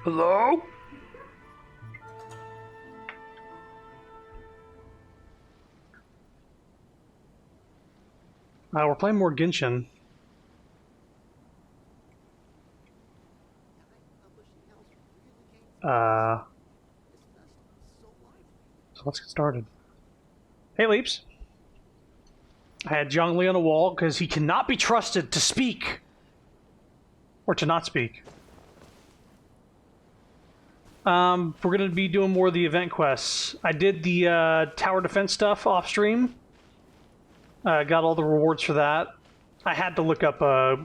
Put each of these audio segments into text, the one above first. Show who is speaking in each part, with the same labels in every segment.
Speaker 1: Hello? We're playing more Genshin. So let's get started. Hey, Leaps. I had Zhongli on the wall because he cannot be trusted to speak. Or to not speak. We're going to be doing more of the event quests. I did the tower defense stuff off stream. Got all the rewards for that. I had to look up a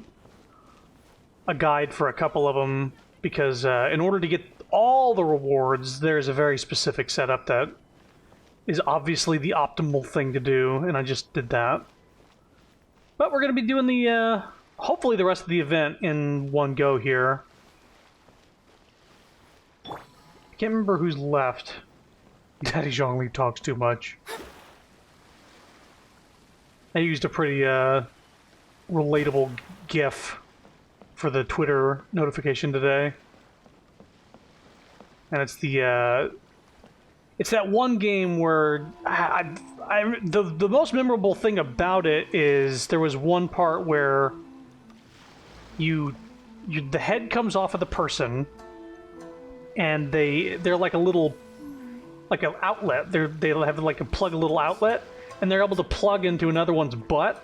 Speaker 1: guide for a couple of them because in order to get all the rewards, there's a very specific setup that is obviously the optimal thing to do, and I just did that. But we're going to be doing the, hopefully the rest of the event in one go here. I can't remember who's left. Daddy Zhongli talks too much. I used a pretty relatable GIF for the Twitter notification today, and it's the it's that one game where the most memorable thing about it is there was one part where the head comes off of the person, and they're like a little like an outlet. They have like a little outlet. And they're able to plug into another one's butt.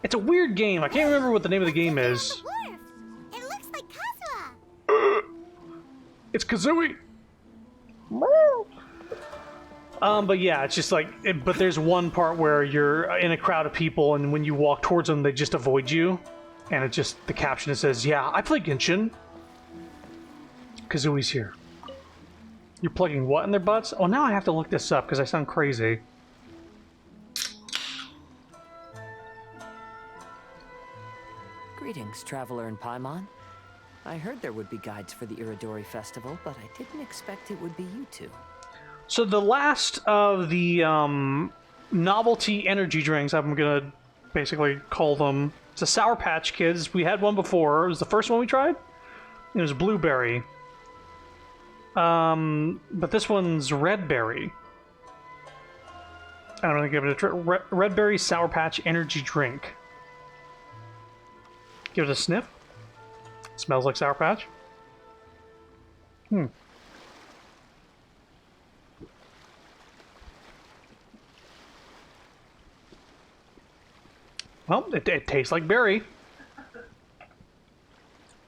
Speaker 1: It's a weird game. I can't remember what the name of the game is.
Speaker 2: It looks like Kazuha.
Speaker 1: It's Kazooie. But yeah, it's just like. But there's one part where you're in a crowd of people, and when you walk towards them, they just avoid you, and it just the caption says, "Yeah, I play Genshin. Kazooie's here." You're plugging what in their butts? Oh, now I have to look this up because I sound crazy.
Speaker 3: Greetings, traveler in Paimon. I heard there would be guides for the Iridori Festival, but I didn't expect it would be you two.
Speaker 1: So the last of the novelty energy drinks, I'm gonna basically call them, it's a Sour Patch Kids. We had one before. It was the first one we tried. It was blueberry. But this one's red berry. I'm gonna give it a try. Red berry Sour Patch energy drink. Give it a sniff. Smells like Sour Patch. Well, it tastes like berry.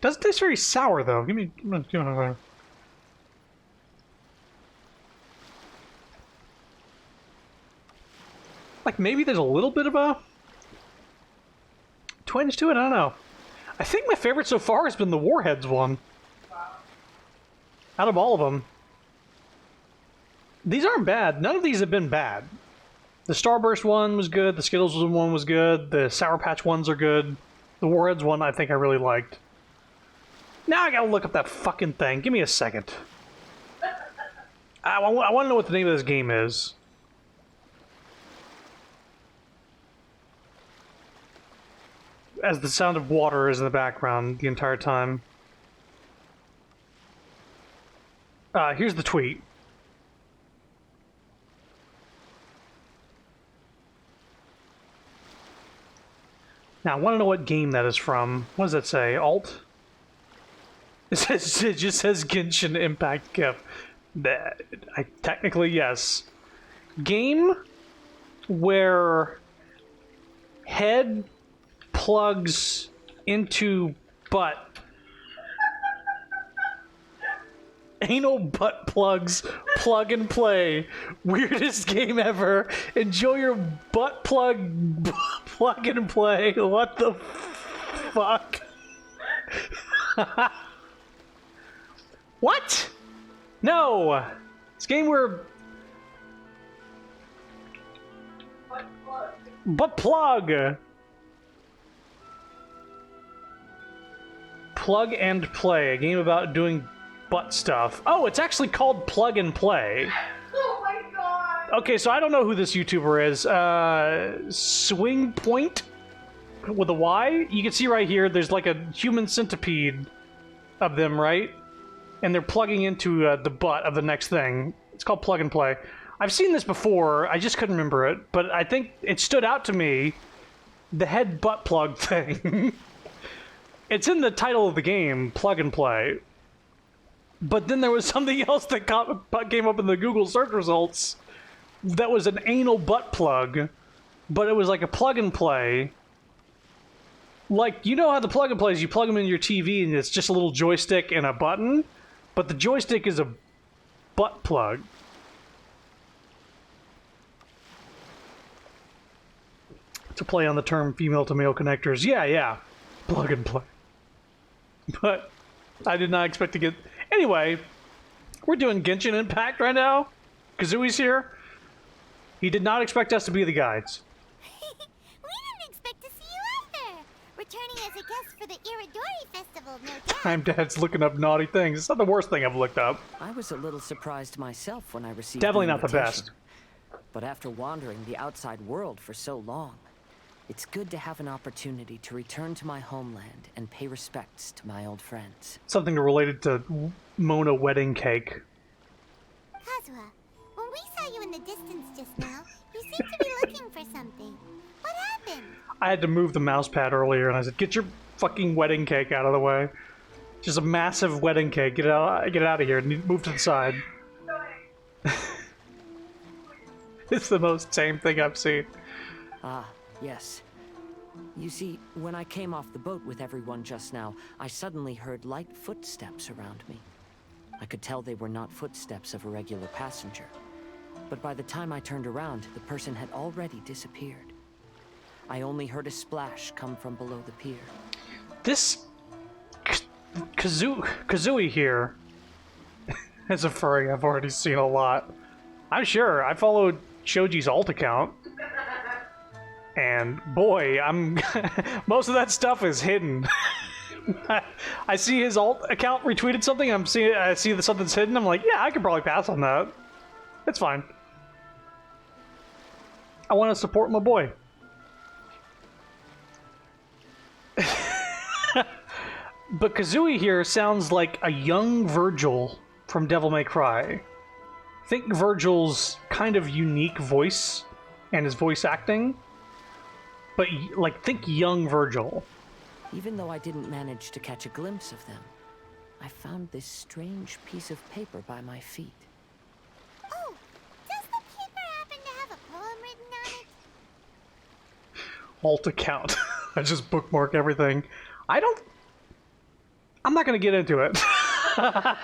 Speaker 1: Doesn't taste very sour though. Give me like maybe there's a little bit of a twinge to it. I don't know. I think my favorite so far has been the Warheads one. Out of all of them. These aren't bad. None of these have been bad. The Starburst one was good. The Skittles one was good. The Sour Patch ones are good. The Warheads one I think I really liked. Now I gotta look up that fucking thing. Give me a second. I want to know what the name of this game is. As the sound of water is in the background the entire time. Here's the tweet. Now, I want to know what game that is from. What does that say? Alt? It just says Genshin Impact GIF. Technically, yes. Game where head plugs into butt. Anal butt plugs, plug and play. Weirdest game ever. Enjoy your butt plug and play. What the fuck? What? No. This game where butt plug. Plug and Play, a game about doing butt stuff. Oh, it's actually called Plug and Play.
Speaker 2: Oh my god!
Speaker 1: Okay, so I don't know who this YouTuber is. Swing Point with a Y. You can see right here, there's like a human centipede of them, right? and they're plugging into the butt of the next thing. It's called plug and play. I've seen this before. I just couldn't remember it, but I think it stood out to me. The head butt plug thing. It's in the title of the game, plug and play. But then there was something else that came up in the Google search results that was an anal butt plug, but it was like a plug and play. Like, you know how the plug and plays, you plug them in your TV and it's just a little joystick and a button, but the joystick is a butt plug. To play on the term female to male connectors. Yeah. Plug and play. But I did not expect to get... Anyway, we're doing Genshin Impact right now. Kazui's here. He did not expect us to be the guides.
Speaker 2: We didn't expect to see you either. Returning as a guest for the Iridori Festival, no doubt.
Speaker 1: Time Dad's looking up naughty things. It's not the worst thing I've looked up.
Speaker 3: I was a little surprised myself when I received
Speaker 1: Definitely
Speaker 3: the
Speaker 1: not the
Speaker 3: invitation.
Speaker 1: best.
Speaker 3: But after wandering the outside world for so long, it's good to have an opportunity to return to my homeland and pay respects to my old friends.
Speaker 1: Something related to Mona wedding cake.
Speaker 2: Kazuha, when we saw you in the distance just now, you seemed to be looking for something. What happened?
Speaker 1: I had to move the mouse pad earlier, and I said, "Get your fucking wedding cake out of the way." Just a massive wedding cake. Get it out of here. Move to the side. It's the most tame thing I've seen.
Speaker 3: Ah, yes. You see, when I came off the boat with everyone just now, I suddenly heard light footsteps around me. I could tell they were not footsteps of a regular passenger. But by the time I turned around, the person had already disappeared. I only heard a splash come from below the pier.
Speaker 1: This Kazooie here is a furry I've already seen a lot. I'm sure. I followed Shoji's alt account. And boy, most of that stuff is hidden. I see his alt account retweeted something. I see that something's hidden. I'm like, yeah, I could probably pass on that. It's fine. I want to support my boy. But Kazooie here sounds like a young Virgil from Devil May Cry. Think Virgil's kind of unique voice and his voice acting. But, like, think young Virgil.
Speaker 3: Even though I didn't manage to catch a glimpse of them, I found this strange piece of paper by my feet.
Speaker 2: Oh, does the paper happen to have a poem written on it?
Speaker 1: Alt account. I just bookmark everything. I'm not going to get into it.
Speaker 4: Oh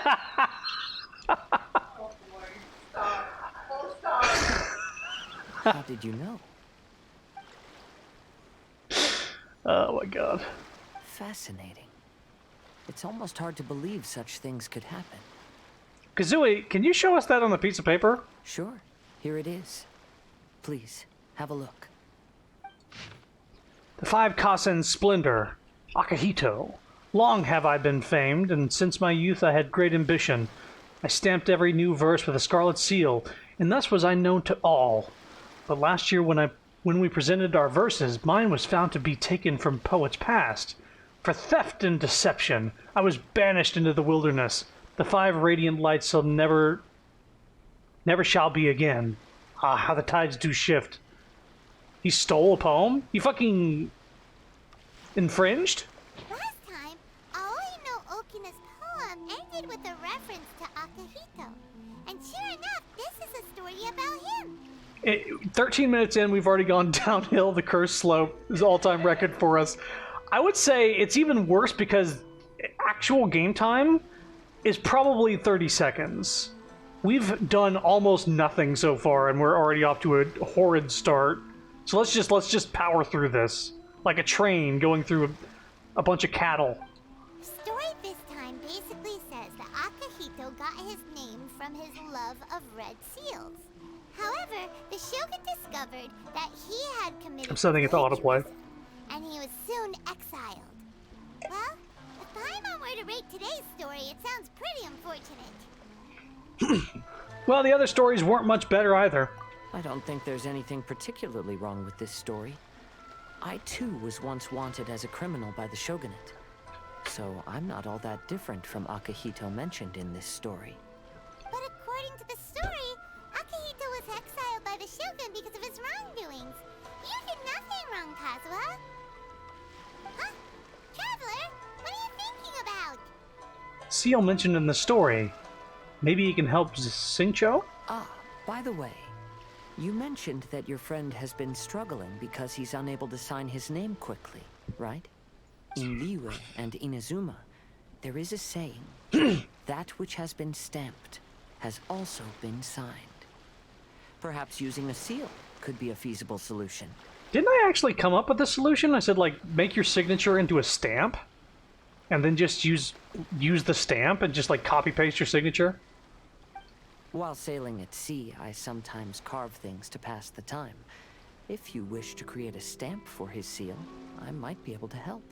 Speaker 4: boy, stop. Oh, stop.
Speaker 3: How did you know?
Speaker 1: Oh my god.
Speaker 3: Fascinating. It's almost hard to believe such things could happen.
Speaker 1: Kazooie, can you show us that on the piece of paper?
Speaker 3: Sure, here it is. Please, have a look.
Speaker 1: The 5 Kasen Splendor, Akihito. Long have I been famed, and since my youth I had great ambition. I stamped every new verse with a scarlet seal, and thus was I known to all. But last year when we presented our verses, mine was found to be taken from poets past. For theft and deception, I was banished into the wilderness. The 5 radiant lights shall never shall be again. Ah, how the tides do shift. He stole a poem? He fucking infringed?
Speaker 2: Last time, Aoi no Okina's poem ended with a reference to Akihito. And sure enough, this is a story about him.
Speaker 1: 13 minutes in, we've already gone downhill the curse slope. Is all-time record for us. I would say it's even worse because actual game time is probably 30 seconds. We've done almost nothing so far, and we're already off to a horrid start. So let's just power through this like a train going through a bunch of cattle.
Speaker 2: The story this time basically says that Akihito got his name from his love of red seals. However, the Shogun discovered that he had committed
Speaker 1: I'm setting it to autoplay.
Speaker 2: plagiarism, and he was soon exiled. Well, if Paimon were to rate today's story, it sounds pretty unfortunate.
Speaker 1: Well, the other stories weren't much better either.
Speaker 3: I don't think there's anything particularly wrong with this story. I too was once wanted as a criminal by the shogunate. so I'm not all that different from Akihito mentioned in this story.
Speaker 2: But according to the story, Akihito was exiled by the Shogun because of his wrongdoings. You did nothing wrong, Kazuha. Huh? Traveler, what are you thinking about?
Speaker 1: Seal mentioned in the story. Maybe he can help Xingqiu?
Speaker 3: Ah, by the way, you mentioned that your friend has been struggling because he's unable to sign his name quickly, right? In Liyue and Inazuma, there is a saying, that which has been stamped has also been signed. Perhaps using a seal could be a feasible solution.
Speaker 1: Didn't I actually come up with a solution? I said, like, make your signature into a stamp, and then just use the stamp and just, like, copy-paste your signature?
Speaker 3: While sailing at sea, I sometimes carve things to pass the time. If you wish to create a stamp for his seal, I might be able to help.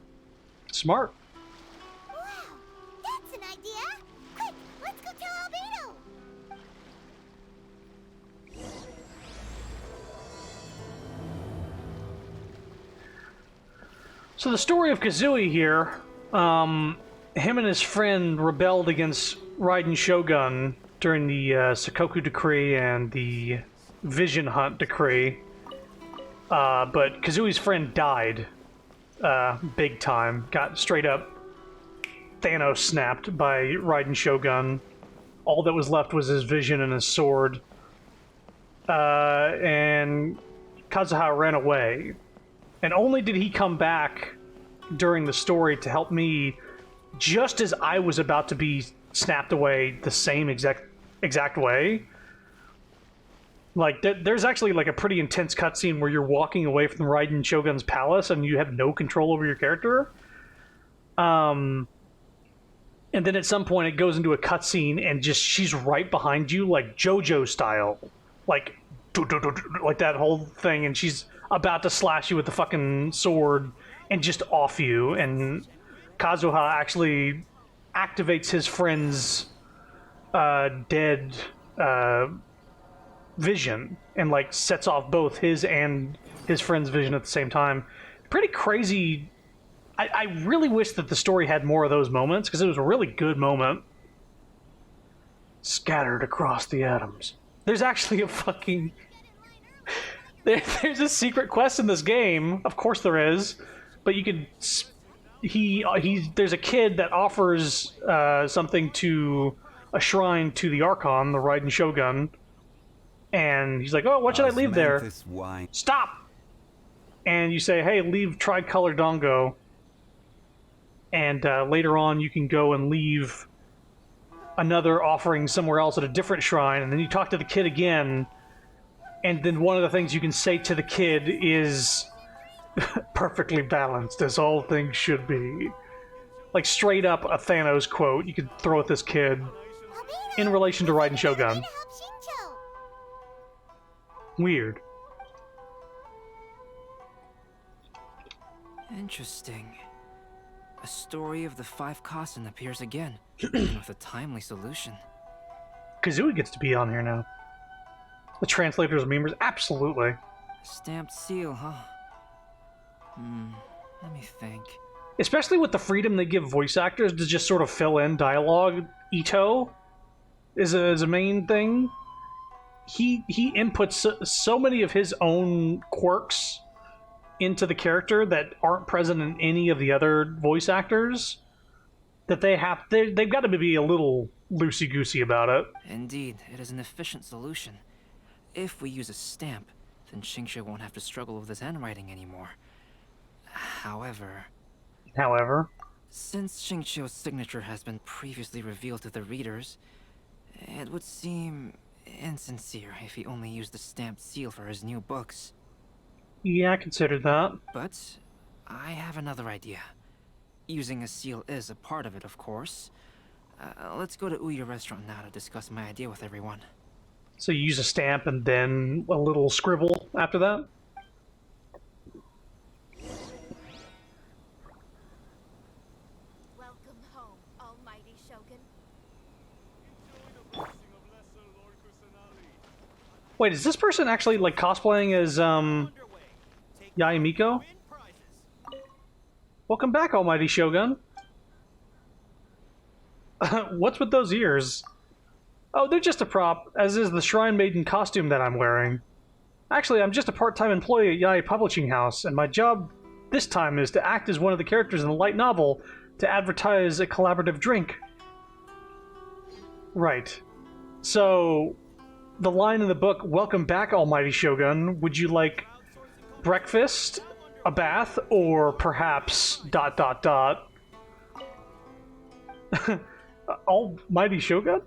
Speaker 1: Smart.
Speaker 2: Wow, that's an idea. Quick, let's go tell Albedo.
Speaker 1: So the story of Kazooie here, him and his friend rebelled against Raiden Shogun during the Sakoku Decree and the Vision Hunt Decree. But Kazooie's friend died. Big time. Got straight up Thanos snapped by Raiden Shogun. All that was left was his vision and his sword. And Kazuha ran away. And only did he come back during the story to help me just as I was about to be snapped away the same exact way. Like, there's actually like a pretty intense cutscene where you're walking away from Raiden Shogun's palace and you have no control over your character. And then at some point it goes into a cutscene and just she's right behind you, like JoJo style. Like, like that whole thing, and she's about to slash you with the fucking sword and just off you, and Kazuha actually activates his friend's dead vision and like sets off both his and his friend's vision at the same time. Pretty crazy. I really wish that the story had more of those moments, because it was a really good moment. Scattered across the atoms. There's actually a fucking... There's a secret quest in this game. Of course there is. But you could... There's a kid that offers something to a shrine to the Archon, the Raiden Shogun. And he's like, oh, what should I leave there? Stop! And you say, hey, leave Tricolor Dongo. And later on you can go and leave another offering somewhere else at a different shrine, and then you talk to the kid again, and then one of the things you can say to the kid is perfectly balanced as all things should be. Like straight up a Thanos quote you could throw at this kid in relation to Raiden Shogun. Weird.
Speaker 5: Interesting. A story of the 5 Kasen appears again, and with a timely solution.
Speaker 1: Kazooie gets to be on here now. The translators and memers, absolutely.
Speaker 5: A stamped seal, huh? Let me think.
Speaker 1: Especially with the freedom they give voice actors to just sort of fill in dialogue. Ito is a main thing. He inputs so many of his own quirks into the character that aren't present in any of the other voice actors, that they've got to be a little loosey-goosey about it.
Speaker 5: Indeed, it is an efficient solution. If we use a stamp, then Xingqiu won't have to struggle with his handwriting anymore. However, since Xingqiu's signature has been previously revealed to the readers, it would seem insincere if he only used the stamped seal for his new books.
Speaker 1: Yeah, I considered that.
Speaker 5: But I have another idea. Using a seal is a part of it, of course. Let's go to Ouya Restaurant now to discuss my idea with everyone.
Speaker 1: So you use a stamp and then a little scribble after that?
Speaker 6: Welcome home, Almighty Shogun.
Speaker 1: Wait, is this person actually like cosplaying as Yae Miko? Welcome back, Almighty Shogun. What's with those ears? Oh, they're just a prop, as is the Shrine Maiden costume that I'm wearing. Actually, I'm just a part-time employee at Yai Publishing House, and my job this time is to act as one of the characters in the light novel to advertise a collaborative drink. Right. So, the line in the book, "Welcome back, Almighty Shogun. Would you like breakfast, a bath, or perhaps ... Almighty Shogun?"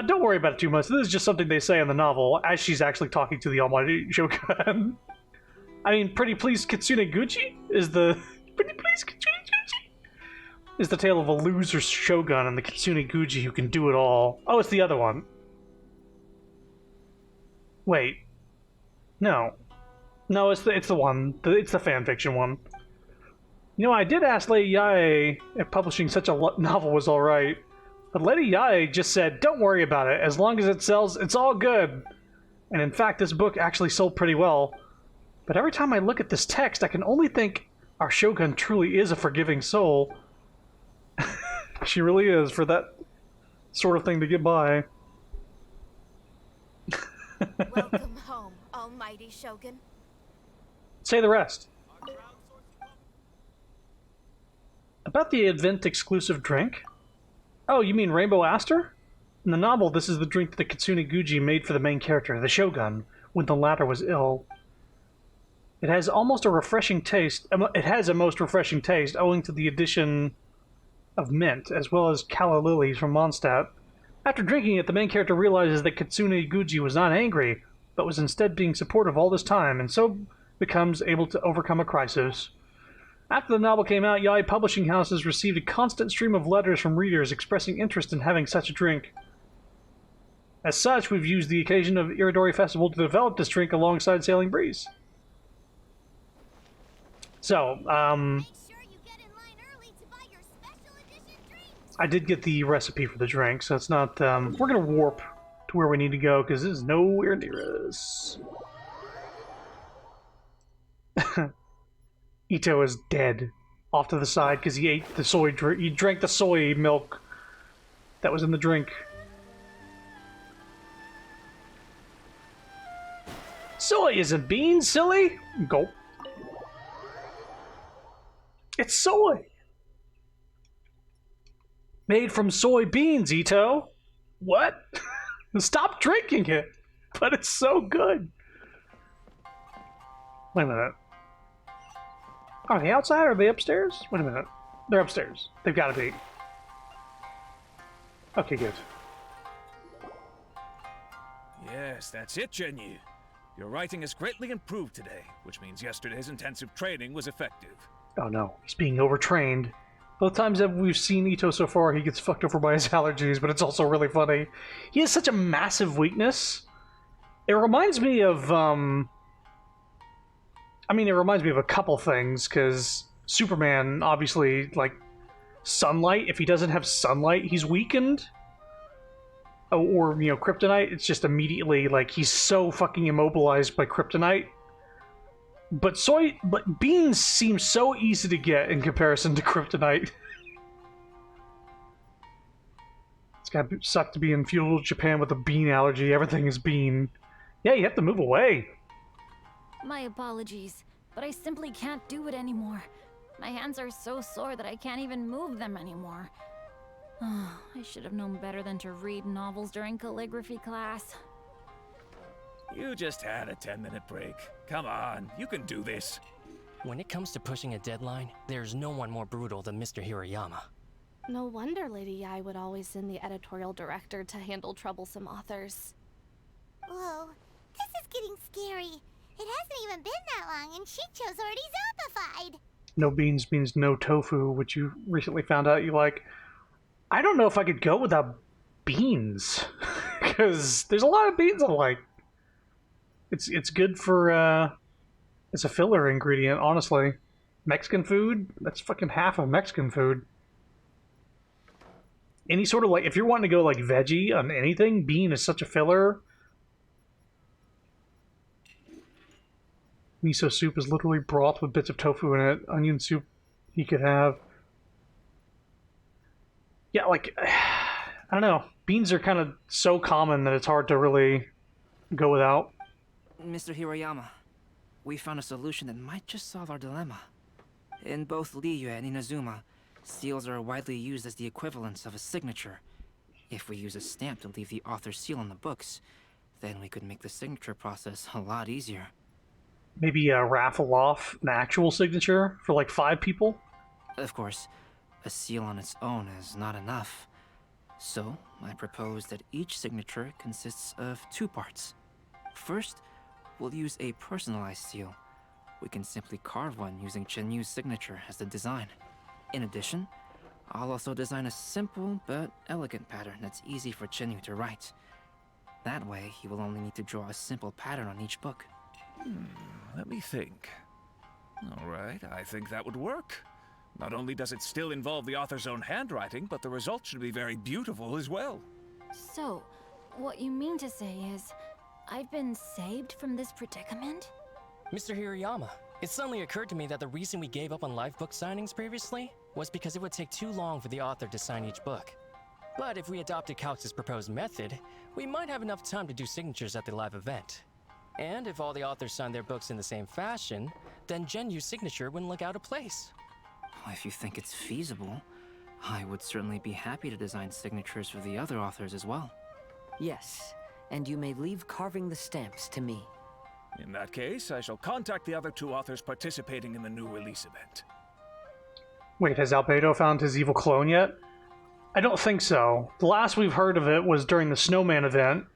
Speaker 1: Don't worry about it too much. This is just something they say in the novel, as she's actually talking to the Almighty Shogun. I mean, Pretty Please Kitsune Gucci is the... Pretty Please Kitsune Gucci is the tale of a loser shogun and the Kitsune Gucci who can do it all. Oh, it's the other one. Wait. No. No, it's the one. It's the fanfiction one. You know, I did ask Lady Yae if publishing such a novel was alright. But Lady Yae just said, don't worry about it. As long as it sells, it's all good. And in fact, this book actually sold pretty well. But every time I look at this text, I can only think our Shogun truly is a forgiving soul. She really is, for that sort of thing to get by.
Speaker 6: Welcome home, Almighty Shogun.
Speaker 1: Say the rest. About the event-exclusive drink? Oh, you mean Rainbow Aster? In the novel, this is the drink that the Kitsune Guji made for the main character, the Shogun, when the latter was ill. It has almost a refreshing taste. It has a most refreshing taste, owing to the addition of mint, as well as calla lilies from Mondstadt. After drinking it, the main character realizes that Kitsune Guji was not angry, but was instead being supportive all this time, and so becomes able to overcome a crisis. After the novel came out, Yai Publishing House has received a constant stream of letters from readers expressing interest in having such a drink. As such, we've used the occasion of Iridori Festival to develop this drink alongside Sailing Breeze. So,
Speaker 2: Make sure you get in line early to buy your special edition drinks.
Speaker 1: I did get the recipe for the drink, so it's not, we're gonna warp to where we need to go, because this is nowhere near us. Ito is dead, off to the side, because he ate the soy he drank the soy milk that was in the drink. Soy isn't beans, silly! Gulp. It's soy! Made from soybeans, Ito! What? Stop drinking it! But it's so good! Wait a minute. Are they outside or are they upstairs? Wait a minute. They're upstairs. They've got to be. Okay, good.
Speaker 7: Yes, that's it, Genyu. Your writing has greatly improved today, which means yesterday's intensive training was effective.
Speaker 1: Oh no, he's being overtrained. Both times that we've seen Ito so far, he gets fucked over by his allergies, but it's also really funny. He has such a massive weakness. It reminds me of, I mean, it reminds me of a couple things, because Superman, obviously, like, sunlight, if he doesn't have sunlight, he's weakened. Or, you know, kryptonite, it's just immediately, like, he's so fucking immobilized by kryptonite. But beans seem so easy to get in comparison to kryptonite. It's gotta suck to be in feudal Japan with a bean allergy. Everything is bean. Yeah, you have to move away.
Speaker 8: My apologies, but I simply can't do it anymore. My hands are so sore that I can't even move them anymore. Oh, I should have known better than to read novels during calligraphy class.
Speaker 7: You just had a 10-minute break. Come on, you can do this.
Speaker 9: When it comes to pushing a deadline, there's no one more brutal than Mr. Hirayama.
Speaker 10: No wonder Lady Yai would always send the editorial director to handle troublesome authors.
Speaker 2: Whoa, this is getting scary. It hasn't even been that long and Shicho's already zombified.
Speaker 1: No beans means no tofu, which you recently found out you like. I don't know if I could go without beans, because there's a lot of beans I like. It's good for, it's a filler ingredient, honestly. Mexican food? That's fucking half of Mexican food. Any sort of, like, if you're wanting to go, like, veggie on anything, bean is such a filler. Miso soup is literally broth with bits of tofu in it. Onion soup he could have. Yeah, like I don't know. Beans are kind of so common that it's hard to really go without.
Speaker 5: Mr. Hiroyama, we found a solution that might just solve our dilemma. In both Liyue and Inazuma, seals are widely used as the equivalents of a signature. If we use a stamp to leave the author's seal on the books, then we could make the signature process a lot easier.
Speaker 1: Maybe raffle off an actual signature for like 5 people.
Speaker 5: Of course, a seal on its own is not enough. So, I propose that each signature consists of 2 parts. First, we'll use a personalized seal. We can simply carve one using Chenyu's signature as the design. In addition, I'll also design a simple but elegant pattern that's easy for Chenyu to write. That way, he will only need to draw a simple pattern on each book.
Speaker 7: Let me think. Alright, I think that would work. Not only does it still involve the author's own handwriting, but the result should be very beautiful as well.
Speaker 8: So, what you mean to say is, I've been saved from this predicament?
Speaker 9: Mr. Hirayama, it suddenly occurred to me that the reason we gave up on live book signings previously was because it would take too long for the author to sign each book. But if we adopted Calx's proposed method, we might have enough time to do signatures at the live event. And if all the authors signed their books in the same fashion, then Genyu's signature wouldn't look out of place.
Speaker 5: If you think it's feasible, I would certainly be happy to design signatures for the other authors as well.
Speaker 3: Yes, and you may leave carving the stamps to me.
Speaker 7: In that case, I shall contact the other 2 authors participating in the new release event.
Speaker 1: Wait, has Albedo found his evil clone yet? I don't think so. The last we've heard of it was during the Snowman event,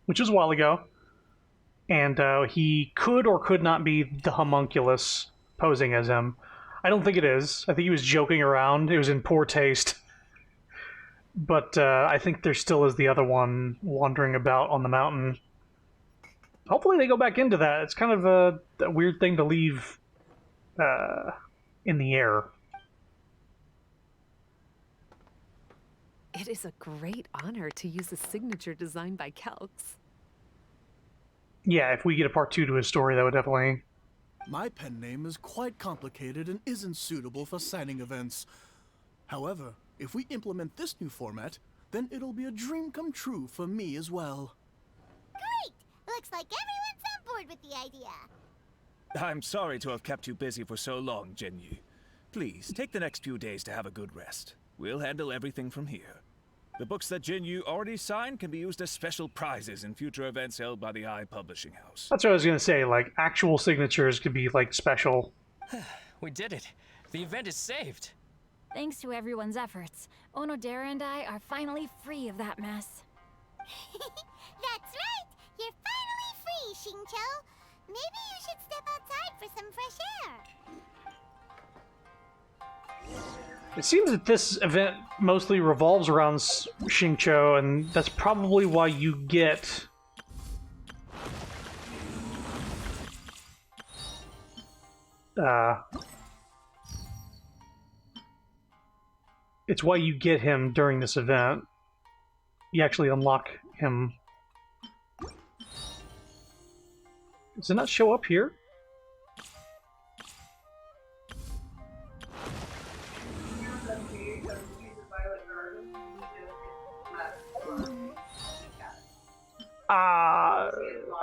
Speaker 1: which was a while ago. And he could or could not be the homunculus posing as him. I don't think it is. I think he was joking around. It was in poor taste. But I think there still is the other one wandering about on the mountain. Hopefully they go back into that. It's kind of a weird thing to leave in the air.
Speaker 11: It is a great honor to use a signature designed by Calx.
Speaker 1: Yeah, if we get a part 2 to his story, that would definitely...
Speaker 12: My pen name is quite complicated and isn't suitable for signing events. However, if we implement this new format, then it'll be a dream come true for me as well.
Speaker 2: Great! Looks like everyone's on board with the idea.
Speaker 7: I'm sorry to have kept you busy for so long, Genyu. Please, take the next few days to have a good rest. We'll handle everything from here. The books that Genyu already signed can be used as special prizes in future events held by the Eye Publishing House.
Speaker 1: That's what I was going to say, like, actual signatures could be, like, special.
Speaker 9: We did it. The event is saved.
Speaker 8: Thanks to everyone's efforts, Onodera and I are finally free of that mess.
Speaker 2: That's right! You're finally free, Xingqiu! Maybe you should step outside for some fresh air.
Speaker 1: It seems that this event mostly revolves around Xingqiu, and that's probably why you get... it's why you get him during this event. You actually unlock him. Does it not show up here?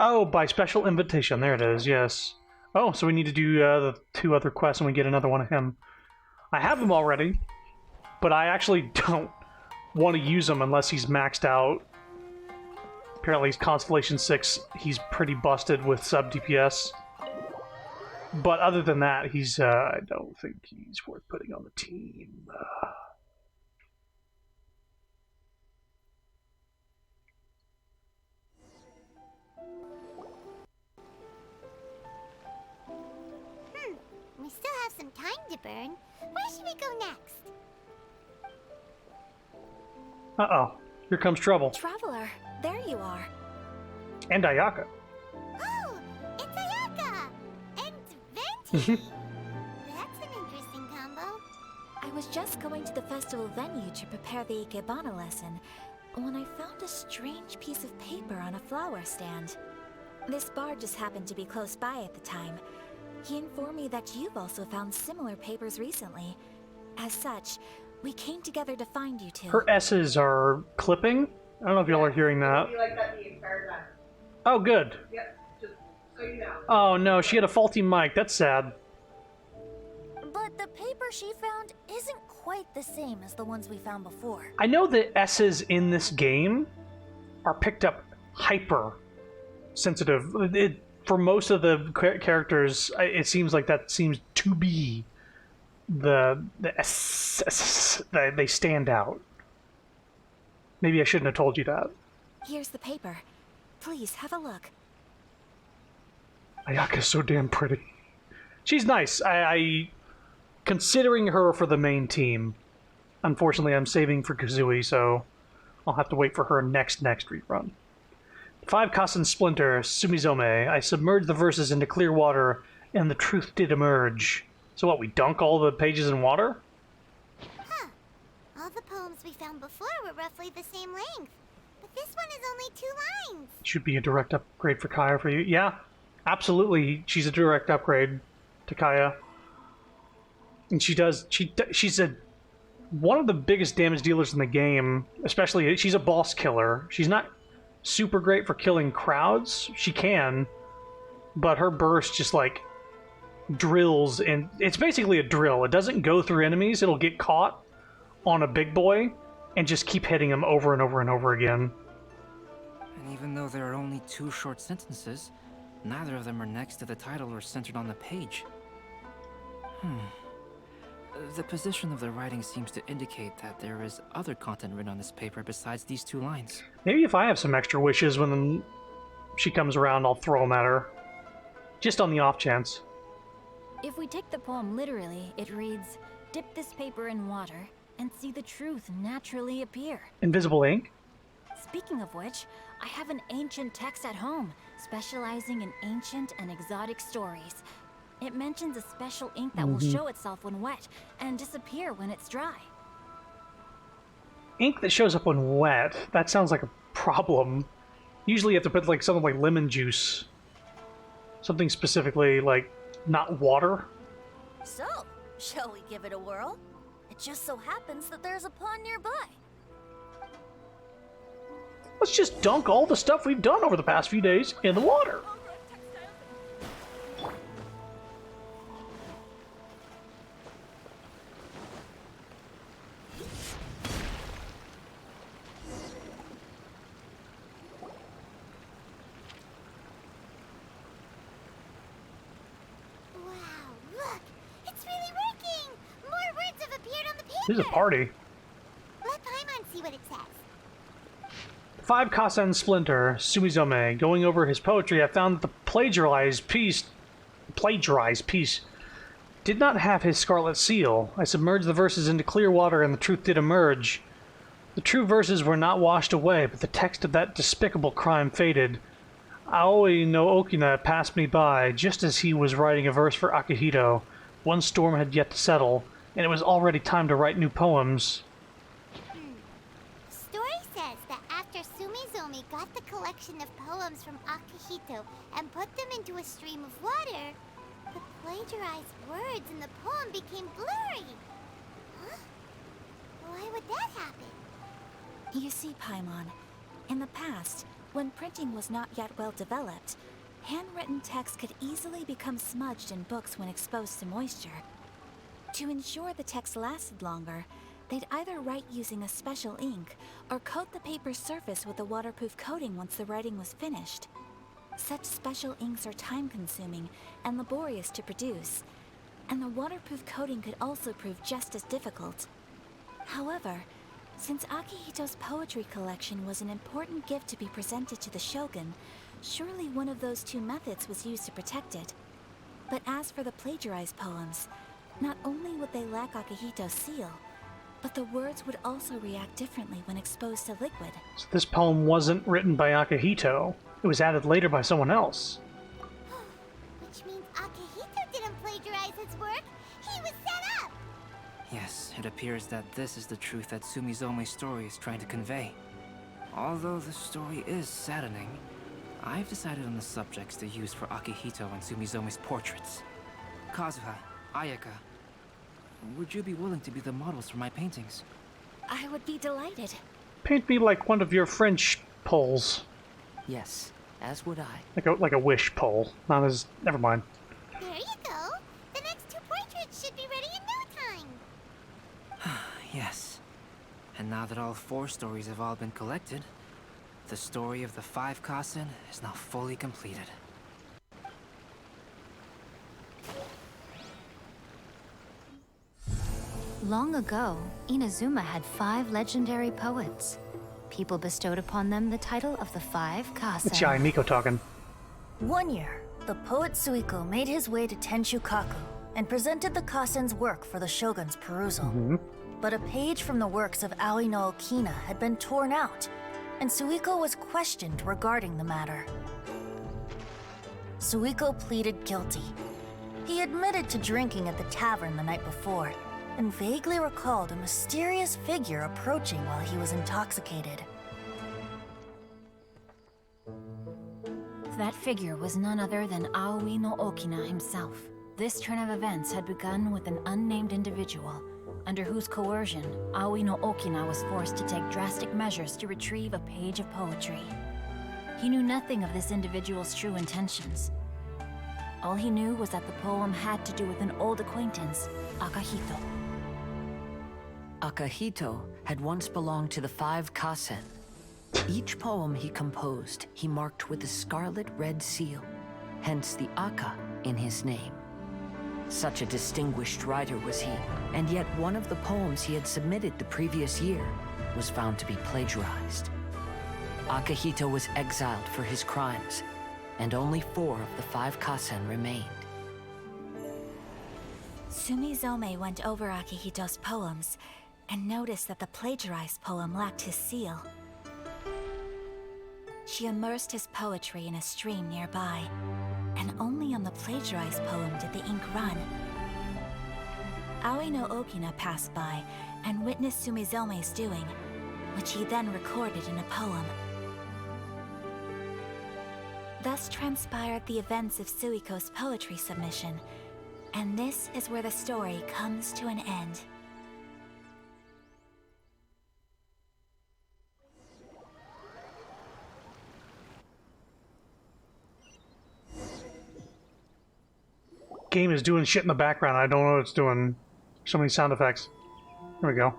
Speaker 1: Oh, by special invitation. There it is, yes. Oh, so we need to do the 2 other quests and we get another one of him. I have him already, but I actually don't want to use him unless he's maxed out. Apparently, he's Constellation 6. He's pretty busted with sub DPS. But other than that, he's, I don't think he's worth putting on the team.
Speaker 2: We still have some time to burn. Where should we go next?
Speaker 1: Uh-oh. Here comes trouble.
Speaker 10: Traveler, there you are.
Speaker 1: And Ayaka.
Speaker 2: Oh, it's Ayaka! And Venti! That's an interesting combo.
Speaker 13: I was just going to the festival venue to prepare the Ikebana lesson when I found a strange piece of paper on a flower stand. This bard just happened to be close by at the time. He informed me that you've also found similar papers recently. As such, We came together to find you two.
Speaker 1: Her S's are clipping. I don't know if y'all are hearing that.
Speaker 4: It'll be like that the entire time.
Speaker 1: Oh, good.
Speaker 4: Yep, just so you know.
Speaker 1: Oh no, she had a faulty mic. That's sad.
Speaker 2: But the paper she found isn't quite the same as the ones we found before.
Speaker 1: I know that S's in this game are picked up hyper sensitive. For most of the characters, it seems like that seems to be the S. They stand out. Maybe I shouldn't have told you that.
Speaker 13: Here's the paper. Please, have a look.
Speaker 1: Ayaka's so damn pretty. She's nice. I considering her for the main team. Unfortunately, I'm saving for Kazooie, so I'll have to wait for her next rerun. 5 Kasen Splinter, Sumizome. I submerged the verses into clear water, and the truth did emerge. So what, we dunk all the pages in water?
Speaker 2: Huh. All the poems we found before were roughly the same length. But this one is only 2 lines.
Speaker 1: Should be a direct upgrade for Kaya for you. Yeah, absolutely. She's a direct upgrade to Kaya. And she's one of the biggest damage dealers in the game. Especially, she's a boss killer. She's not super great for killing crowds. She can, but her burst just like drills, and it's basically a drill. It doesn't go through enemies. It'll get caught on a big boy and just keep hitting him over and over and over again.
Speaker 5: And even though there are only 2 short sentences, neither of them are next to the title or centered on the page. The position of the writing seems to indicate that there is other content written on this paper besides these 2 lines.
Speaker 1: Maybe if I have some extra wishes when she comes around, I'll throw them at her. Just on the off chance.
Speaker 8: If we take the poem literally, it reads, "Dip this paper in water and see the truth naturally appear."
Speaker 1: Invisible ink?
Speaker 8: Speaking of which, I have an ancient text at home, specializing in ancient and exotic stories. It mentions a special ink that will show itself when wet and disappear when it's dry.
Speaker 1: Ink that shows up when wet? That sounds like a problem. Usually you have to put like something like lemon juice. Something specifically like not water.
Speaker 2: So, shall we give it a whirl? It just so happens that there's a pond nearby.
Speaker 1: Let's just dunk all the stuff we've done over the past few days in the water. This is a party.
Speaker 2: Let Paimon see what it says.
Speaker 1: 5 Kasen Splinter, Sumizome. Going over his poetry, I found that the plagiarized piece did not have his scarlet seal. I submerged the verses into clear water and the truth did emerge. The true verses were not washed away, but the text of that despicable crime faded. Aoi no Okina passed me by, just as he was writing a verse for Akihito. One storm had yet to settle, and it was already time to write new poems.
Speaker 2: The story says that after Sumizomi got the collection of poems from Akihito and put them into a stream of water, the plagiarized words in the poem became blurry. Huh? Why would that happen?
Speaker 13: You see, Paimon, in the past, when printing was not yet well developed, handwritten text could easily become smudged in books when exposed to moisture. To ensure the text lasted longer, they'd either write using a special ink or coat the paper's surface with a waterproof coating once the writing was finished. Such special inks are time-consuming and laborious to produce, and the waterproof coating could also prove just as difficult. However, since Akihito's poetry collection was an important gift to be presented to the Shogun, surely one of those 2 methods was used to protect it. But as for the plagiarized poems, not only would they lack Akihito's seal, but the words would also react differently when exposed to liquid.
Speaker 1: So this poem wasn't written by Akihito. It was added later by someone else.
Speaker 2: Which means Akihito didn't plagiarize his work. He was set up.
Speaker 5: Yes, it appears that this is the truth that Sumizome's story is trying to convey. Although the story is saddening, I've decided on the subjects to use for Akihito and Sumizome's portraits. Kazuha, Ayaka. would you be willing to be the models for my paintings?
Speaker 13: I would be delighted.
Speaker 1: Paint me like one of your French poles.
Speaker 3: Yes, as would I.
Speaker 1: Like a wish pole. Not as... Never mind.
Speaker 2: There you go. The next 2 portraits should be ready in no time.
Speaker 5: Yes. And now that all 4 stories have all been collected, the story of the 5 Kasen is now fully completed.
Speaker 14: Long ago, Inazuma had 5 legendary poets. People bestowed upon them the title of the 5 Kasen.
Speaker 1: It's Yai Miko talking.
Speaker 15: One year, the poet Suiko made his way to Tenshukaku and presented the Kasen's work for the shogun's perusal. But a page from the works of Aoi no Okina had been torn out, and Suiko was questioned regarding the matter. Suiko pleaded guilty. He admitted to drinking at the tavern the night before, and vaguely recalled a mysterious figure approaching while he was intoxicated.
Speaker 14: That figure was none other than Aoi no Okina himself. This turn of events had begun with an unnamed individual, under whose coercion, Aoi no Okina was forced to take drastic measures to retrieve a page of poetry. He knew nothing of this individual's true intentions. All he knew was that the poem had to do with an old acquaintance, Akahito.
Speaker 3: Akahito had once belonged to the 5 Kasen. Each poem he composed, he marked with a scarlet red seal, hence the Aka in his name. Such a distinguished writer was he, and yet one of the poems he had submitted the previous year was found to be plagiarized. Akahito was exiled for his crimes, and only 4 of the 5 Kasen remained.
Speaker 13: Sumizome went over Akihito's poems and noticed that the plagiarized poem lacked his seal. She immersed his poetry in a stream nearby, and only on the plagiarized poem did the ink run. Aoi no Okina passed by and witnessed Sumizome's doing, which he then recorded in a poem. Thus transpired the events of Suiko's poetry submission, and this is where the story comes to an end.
Speaker 1: Game is doing shit in the background. I don't know what it's doing. So many sound effects. There we go.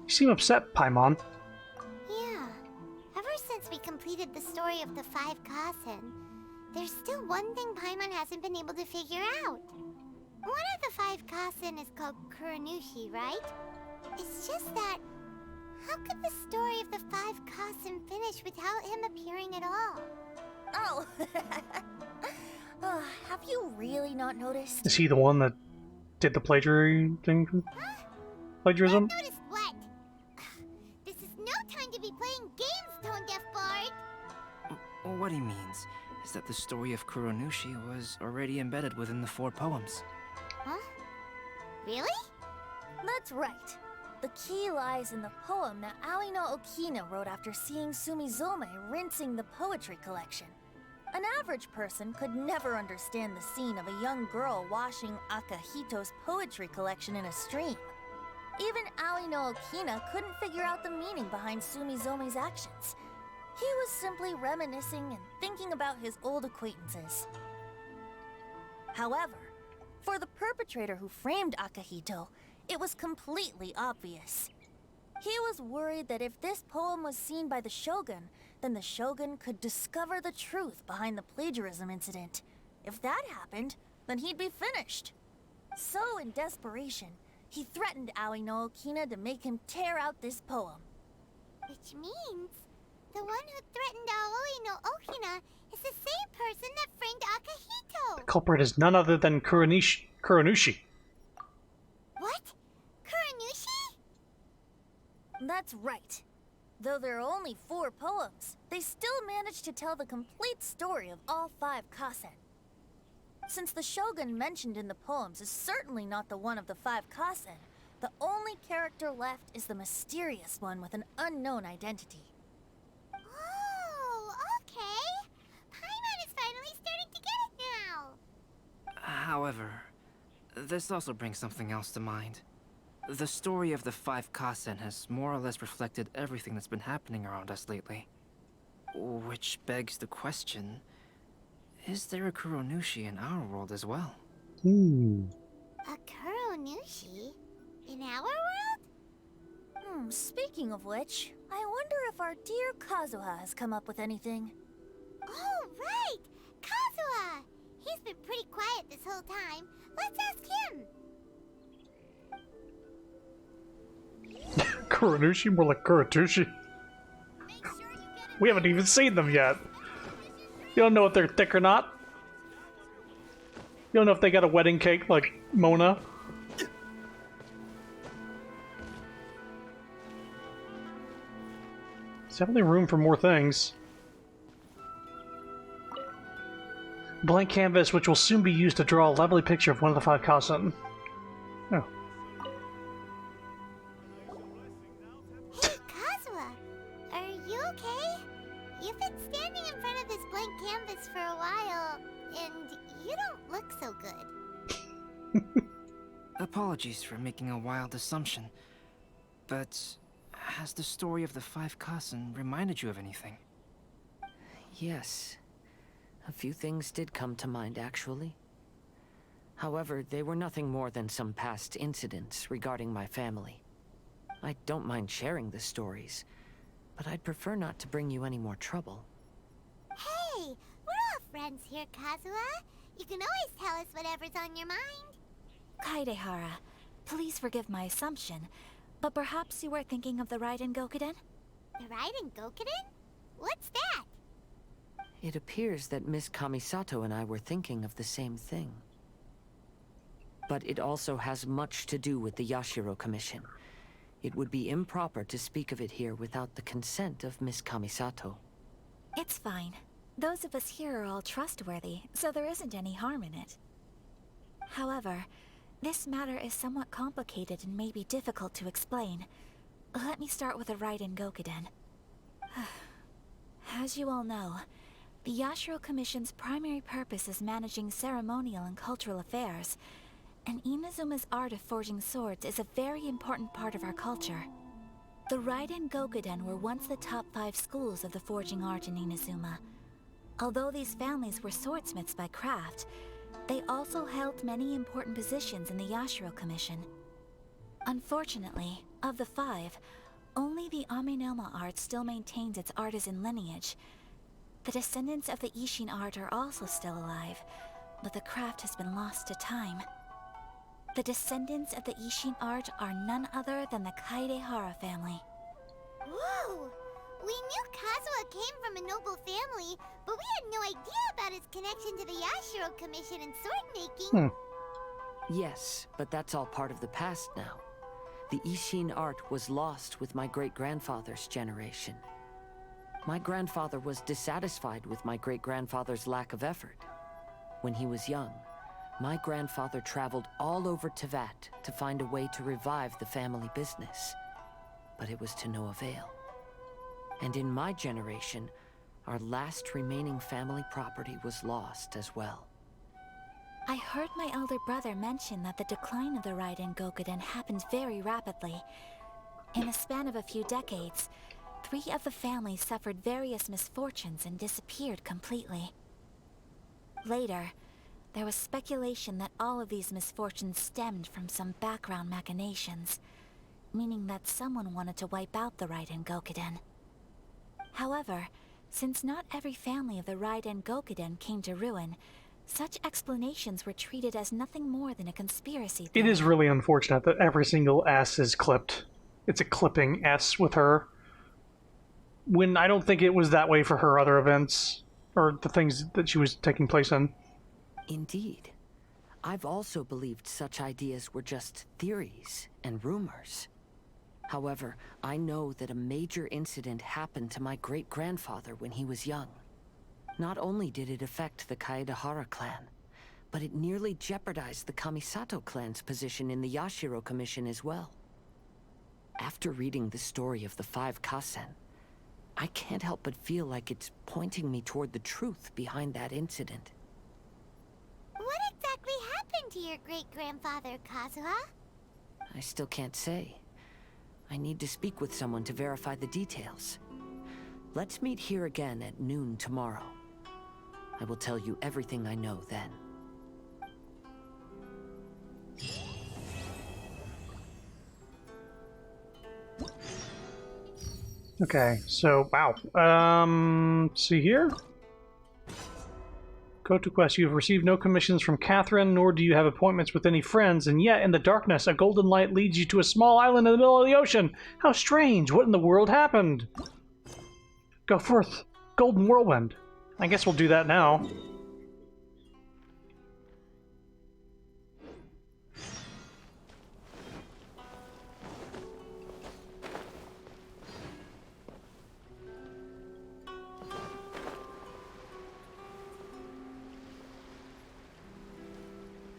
Speaker 1: You seem upset, Paimon.
Speaker 2: Yeah. Ever since we completed the story of the 5 Kasen, there's still one thing Paimon hasn't been able to figure out. One of the 5 Kasen is called Kuranushi, right? It's just that, how could the story of the 5 Kasen finish without him appearing at all?
Speaker 15: Oh! Have you really not noticed?
Speaker 1: Is he the one that did the plagiarism thing? Plagiarism?
Speaker 2: Not noticed what? This is no time to be playing games, Tone Deaf Bard!
Speaker 5: What he means is that the story of Kuronushi was already embedded within the 4 poems.
Speaker 2: Huh? Really?
Speaker 15: That's right. The key lies in the poem that Aoi no Okina wrote after seeing Sumizome rinsing the poetry collection. An average person could never understand the scene of a young girl washing Akahito's poetry collection in a stream. Even Aoi no Okina couldn't figure out the meaning behind Sumizome's actions. He was simply reminiscing and thinking about his old acquaintances. However, for the perpetrator who framed Akahito, it was completely obvious. He was worried that if this poem was seen by the Shogun, then the Shogun could discover the truth behind the plagiarism incident. If that happened, then he'd be finished. So, in desperation, he threatened Aoi no Okina to make him tear out this poem.
Speaker 2: Which means, the one who threatened Aoi no Okina is the same person that framed Akahito!
Speaker 1: The culprit is none other than Kuranushi.
Speaker 2: What? Kuranushi?
Speaker 15: That's right. Though there are only 4 poems, they still managed to tell the complete story of all 5 Kasen. Since the Shogun mentioned in the poems is certainly not the one of the 5 Kasen, The only character left is the mysterious one with an unknown identity.
Speaker 2: Oh, okay. Paimon is finally starting to get it now.
Speaker 5: However, this also brings something else to mind. The story of the Five Kasen has more or less reflected everything that's been happening around us lately. Which begs the question, is there a Kuronushi in our world as well?
Speaker 2: A Kuronushi? In our world?
Speaker 15: Speaking of which, I wonder if our dear Kazuha has come up with anything.
Speaker 2: Oh, right! Kazuha! He's been pretty quiet this whole time. Let's ask him.
Speaker 1: Kuronushi? More like Kuratushi. We haven't even seen them yet. You don't know if they're thick or not. You don't know if they got a wedding cake like Mona. There's definitely room for more things. Blank canvas, which will soon be used to draw a lovely picture of one of the five Kasen. Oh.
Speaker 2: Hey, Kazuha! Are you okay? You've been standing in front of this blank canvas for a while, and you don't look so good.
Speaker 5: Apologies for making a wild assumption, but has the story of the Five Kasen reminded you of anything?
Speaker 3: Yes. A few things did come to mind, actually. However, they were nothing more than some past incidents regarding my family. I don't mind sharing the stories, but I'd prefer not to bring you any more trouble.
Speaker 2: Hey, we're all friends here, Kazuha. You can always tell us whatever's on your mind.
Speaker 13: Kaidehara, please forgive my assumption, but perhaps you were thinking of the Raiden Gokuden?
Speaker 2: The Raiden Gokuden? What's that?
Speaker 3: It appears that Miss Kamisato and I were thinking of the same thing. But it also has much to do with the Yashiro Commission. It would be improper to speak of it here without the consent of Miss Kamisato.
Speaker 13: It's fine. Those of us here are all trustworthy, so there isn't any harm in it. However, this matter is somewhat complicated and may be difficult to explain. Let me start with the Raiden Gokuden. As you all know, the Yashiro Commission's primary purpose is managing ceremonial and cultural affairs, and Inazuma's art of forging swords is a very important part of our culture. The Raiden Gokuden were once the top 5 schools of the forging art in Inazuma. Although these families were swordsmiths by craft, they also held many important positions in the Yashiro Commission. Unfortunately, of the 5, only the Aminoma art still maintains its artisan lineage. The descendants of the Ishin art are also still alive, but the craft has been lost to time. The descendants of the Ishin art are none other than the Kaidehara family.
Speaker 2: Whoa! We knew Kazuha came from a noble family, but we had no idea about his connection to the Yashiro Commission and sword making.
Speaker 3: Yes, but that's all part of the past now. The Ishin art was lost with my great-grandfather's generation. My grandfather was dissatisfied with my great-grandfather's lack of effort. When he was young, my grandfather traveled all over Tevat to find a way to revive the family business. But it was to no avail. And in my generation, our last remaining family property was lost as well.
Speaker 13: I heard my elder brother mention that the decline of the Raiden Gokuden happened very rapidly. In the span of a few decades, 3 of the families suffered various misfortunes and disappeared completely. Later, there was speculation that all of these misfortunes stemmed from some background machinations, meaning that someone wanted to wipe out the Raiden Gokuden. However, since not every family of the Raiden Gokuden came to ruin, such explanations were treated as nothing more than a conspiracy theory.
Speaker 1: It is really unfortunate that every single S is clipped. It's a clipping S with her. When I don't think it was that way for her other events, or the things that she was taking place in.
Speaker 3: Indeed. I've also believed such ideas were just theories and rumors. However, I know that a major incident happened to my great-grandfather when he was young. Not only did it affect the Kaedehara clan, but it nearly jeopardized the Kamisato clan's position in the Yashiro Commission as well. After reading the story of the 5 Kasen, I can't help but feel like it's pointing me toward the truth behind that incident.
Speaker 2: What exactly happened to your great-grandfather, Kazuha?
Speaker 3: I still can't say. I need to speak with someone to verify the details. Let's meet here again at noon tomorrow. I will tell you everything I know then.
Speaker 1: Okay, so, wow. See here? Go to quest. You have received no commissions from Catherine, nor do you have appointments with any friends, and yet in the darkness a golden light leads you to a small island in the middle of the ocean. How strange! What in the world happened? Go forth, Golden Whirlwind. I guess we'll do that now.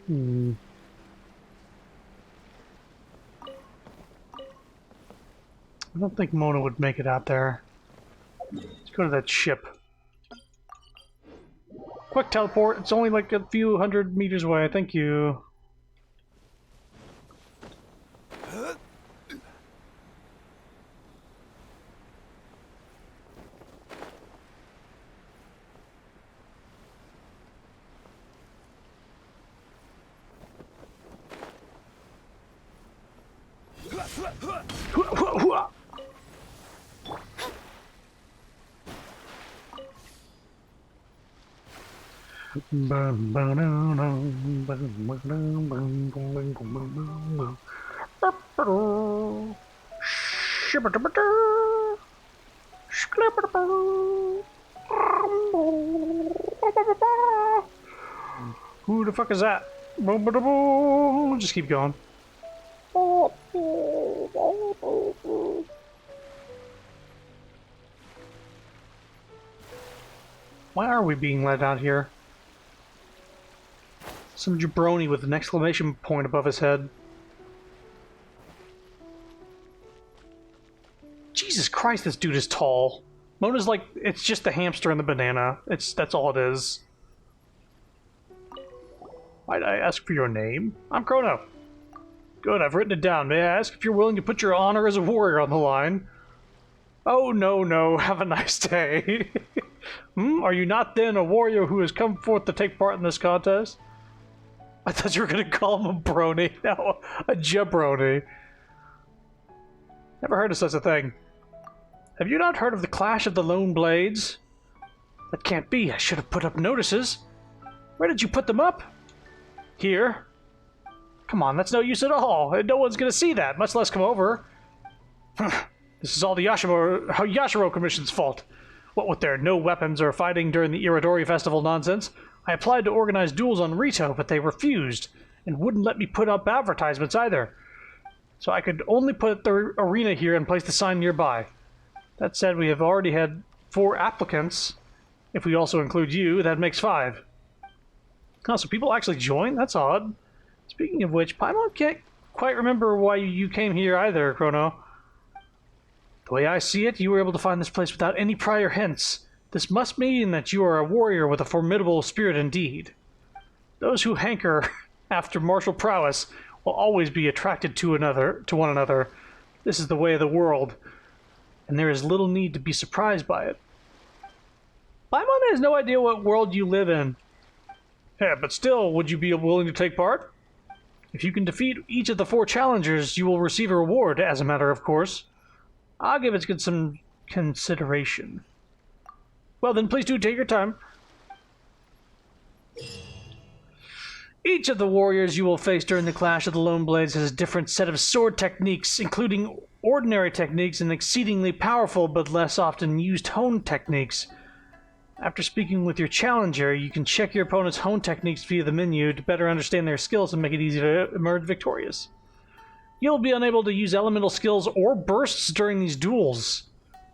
Speaker 1: I don't think Mona would make it out there. Let's go to that ship. Quick teleport. It's only like a few hundred meters away. Thank you. Who the fuck is that? Just keep going. Why are we being led out here? Some jabroni with an exclamation point above his head. Jesus Christ, this dude is tall. Mona's like, it's just the hamster and the banana. That's all it is. Might I ask for your name? I'm Chrono. Good, I've written it down. May I ask if you're willing to put your honor as a warrior on the line? Oh, no. Have a nice day. Are you not then a warrior who has come forth to take part in this contest? I thought you were going to call him a brony. No, a jabroni. Never heard of such a thing. Have you not heard of the Clash of the Lone Blades? That can't be. I should have put up notices. Where did you put them up? Here. Come on, that's no use at all. No one's going to see that, much less come over. This is all the Yashiro Commission's fault. What with their no weapons or fighting during the Iridori Festival nonsense, I applied to organize duels on Rito, but they refused, and wouldn't let me put up advertisements either. So I could only put the arena here and place the sign nearby. That said, we have already had 4 applicants. If we also include you, that makes 5. Oh, so people actually join? That's odd. Speaking of which, Paimon can't quite remember why you came here either, Chrono. The way I see it, you were able to find this place without any prior hints. This must mean that you are a warrior with a formidable spirit indeed. Those who hanker after martial prowess will always be attracted to one another. This is the way of the world, and there is little need to be surprised by it. Paimon has no idea what world you live in. Yeah, but still, would you be willing to take part? If you can defeat each of the 4 challengers, you will receive a reward, as a matter of course. I'll give it some consideration. Well then, please do take your time. Each of the warriors you will face during the Clash of the Lone Blades has a different set of sword techniques, including ordinary techniques and exceedingly powerful but less often used hone techniques. After speaking with your challenger, you can check your opponent's hone techniques via the menu to better understand their skills and make it easy to emerge victorious. You'll be unable to use elemental skills or bursts during these duels,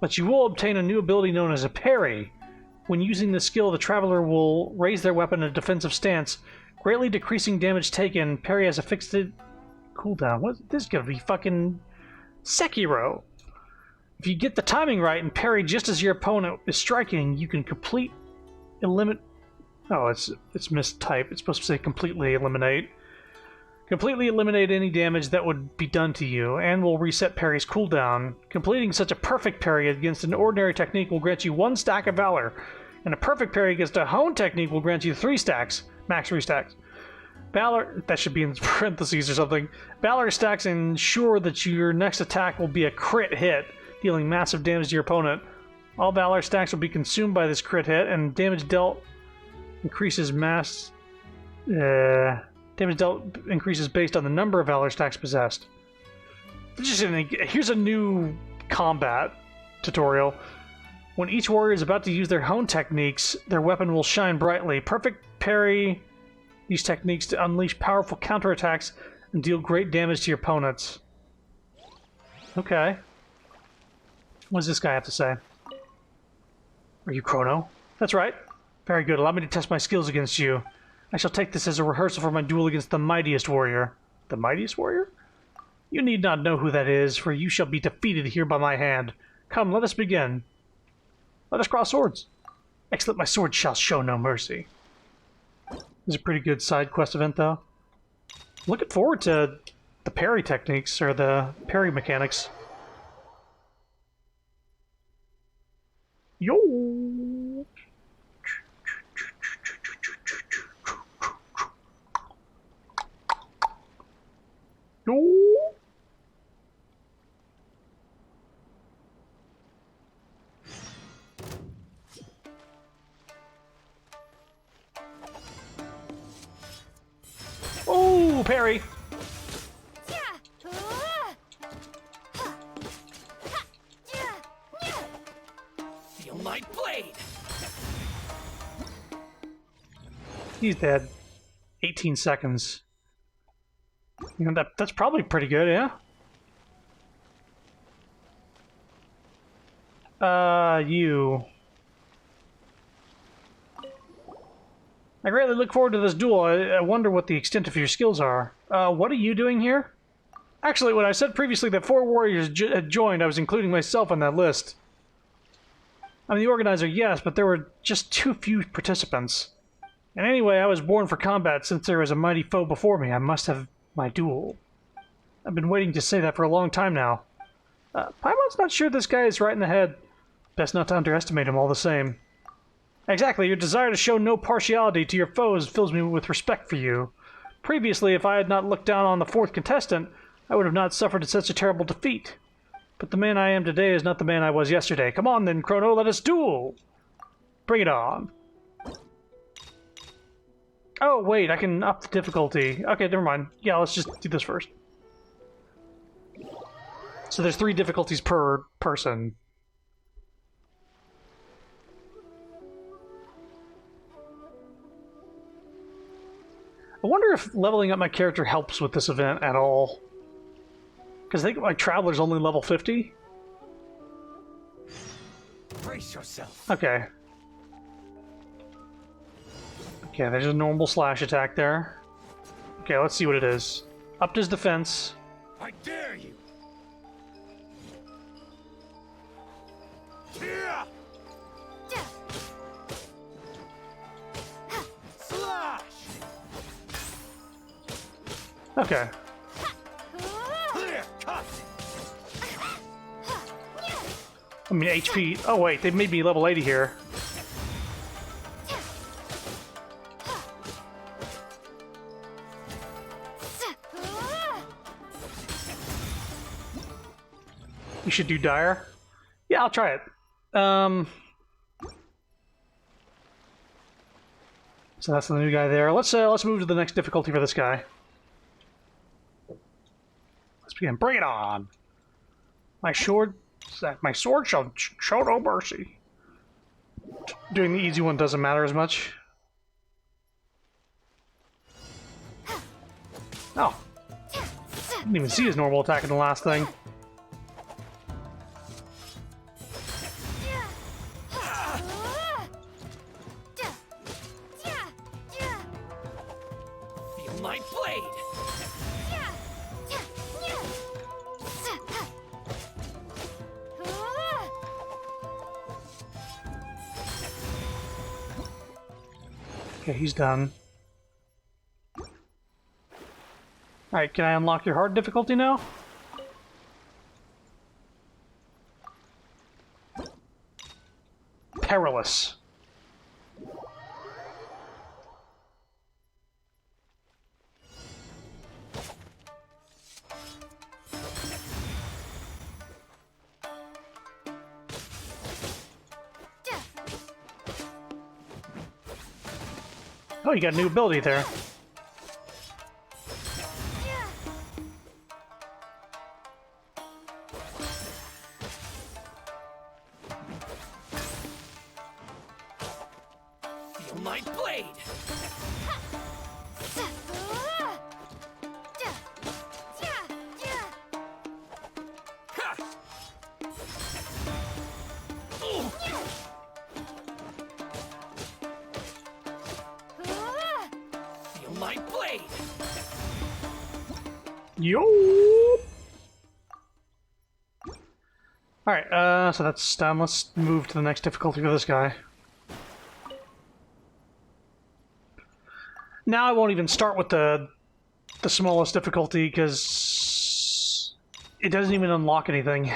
Speaker 1: but you will obtain a new ability known as a parry. When using this skill, the traveler will raise their weapon in a defensive stance, Greatly decreasing damage taken. Parry has a fixed cooldown. What? This is gonna be fucking Sekiro. If you get the timing right and parry just as your opponent is striking, you can eliminate. Oh, it's mistyped. It's supposed to say completely eliminate. Completely eliminate any damage that would be done to you, and will reset parry's cooldown. Completing such a perfect parry against an ordinary technique will grant you 1 stack of Valor, and a perfect parry against a honed technique will grant you 3 stacks, max 3 stacks. Valor, that should be in parentheses or something. Valor stacks ensure that your next attack will be a crit hit, dealing massive damage to your opponent. All Valor stacks will be consumed by this crit hit, and damage dealt increases damage dealt increases based on the number of Valor stacks possessed. Here's a new combat tutorial. When each warrior is about to use their hone techniques, their weapon will shine brightly. Perfect parry these techniques to unleash powerful counterattacks and deal great damage to your opponents. Okay. What does this guy have to say? Are you Chrono? That's right. Very good. Allow me to test my skills against you. I shall take this as a rehearsal for my duel against the mightiest warrior. The mightiest warrior? You need not know who that is, for you shall be defeated here by my hand. Come, let us begin. Let us cross swords. Excellent, my sword shall show no mercy. This is a pretty good side quest event, though. Looking forward to the parry techniques, or the parry mechanics. Yo! Yo! Oh, parry!
Speaker 9: Feel my blade!
Speaker 1: He's dead. 18 seconds. You know, that's probably pretty good, yeah? You. I greatly look forward to this duel. I wonder what the extent of your skills are. What are you doing here? Actually, when I said previously that 4 warriors had joined, I was including myself on that list. I'm the organizer, yes, but there were just too few participants. And anyway, I was born for combat since there was a mighty foe before me. I must have my duel. I've been waiting to say that for a long time now. Paimon's not sure this guy is right in the head. Best not to underestimate him all the same. Exactly, your desire to show no partiality to your foes fills me with respect for you. Previously, if I had not looked down on the 4th contestant, I would have not suffered such a terrible defeat. But the man I am today is not the man I was yesterday. Come on then, Chrono, let us duel! Bring it on. Oh, wait, I can up the difficulty. Okay, never mind. Yeah, let's just do this first. So there's 3 difficulties per person. I wonder if leveling up my character helps with this event at all. Because I think my Traveler's only level 50.
Speaker 9: Brace yourself.
Speaker 1: Okay. Okay, there's a normal slash attack there. Okay, let's see what it is. Upped his defense.
Speaker 9: I dare you! Slash!
Speaker 1: Okay. I mean, HP... Oh, wait, they made me level 80 here. You should do Dire. Yeah, I'll try it. So that's the new guy there. Let's move to the next difficulty for this guy. Let's begin. Bring it on. My sword shall show no mercy. Doing the easy one doesn't matter as much. Oh. Didn't even see his normal attack in the last thing. Okay, he's done. Alright, can I unlock your hard difficulty now? Perilous. Oh, you got a new ability there.
Speaker 9: Feel my blade! Feel my blade!
Speaker 1: Yo! Alright, so that's done. Let's move to the next difficulty for this guy. Now I won't even start with the smallest difficulty, because it doesn't even unlock anything.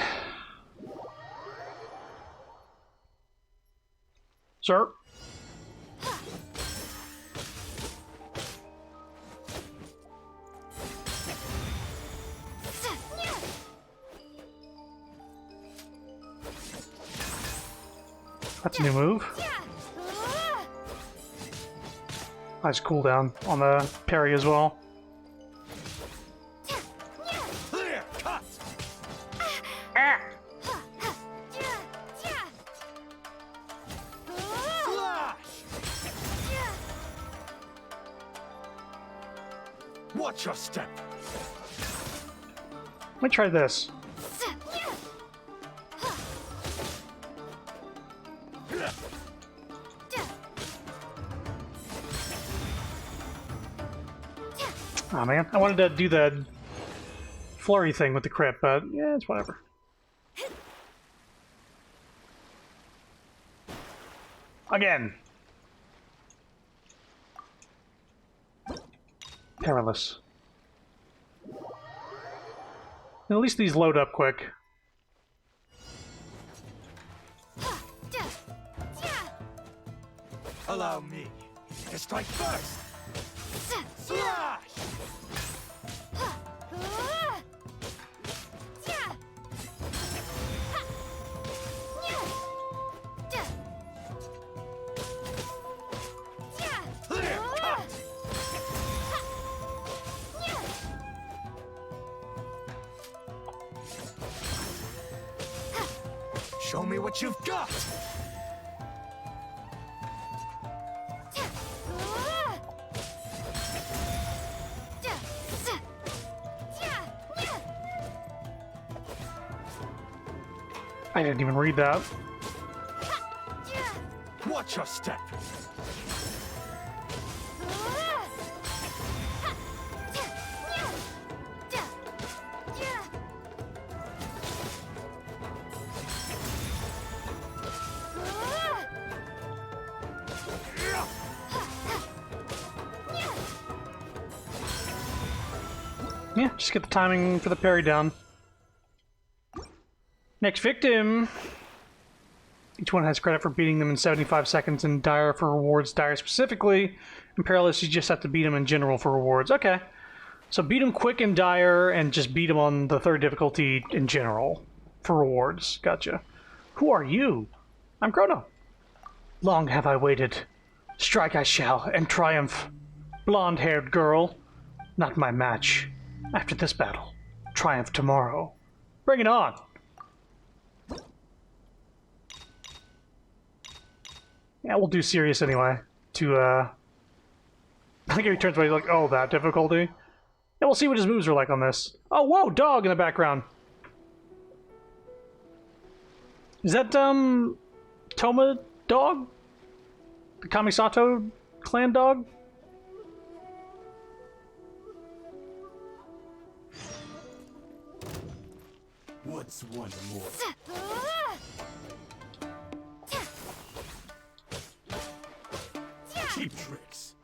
Speaker 1: Sir? That's a new move. Nice cooldown on the parry as well.
Speaker 7: Clear cut. Slash. Watch your step.
Speaker 1: Let me try this. Oh man, I wanted to do the flurry thing with the crit, but yeah, it's whatever. Again. Perilous. At least these load up quick.
Speaker 7: Allow me to strike first. Slash. Clear cut. Show me what you've got.
Speaker 1: I didn't even read that.
Speaker 7: Watch your step.
Speaker 1: Yeah, just get the timing for the parry down. Next victim. Each one has credit for beating them in 75 seconds, and Dire for rewards Dire specifically. And Perilous, you just have to beat them in general for rewards. Okay. So beat them quick in Dire, and just beat them on the third difficulty in general for rewards. Gotcha. Who are you? I'm Chrono. Long have I waited. Strike I shall, and triumph. Blonde-haired girl. Not my match. After this battle. Triumph tomorrow. Bring it on! Yeah, we'll do serious anyway. I think he turns away like, oh, that difficulty? Yeah, we'll see what his moves are like on this. Oh, whoa, dog in the background. Is that, Toma dog? The Kamisato clan dog?
Speaker 7: What's one more?
Speaker 12: Cheap tricks.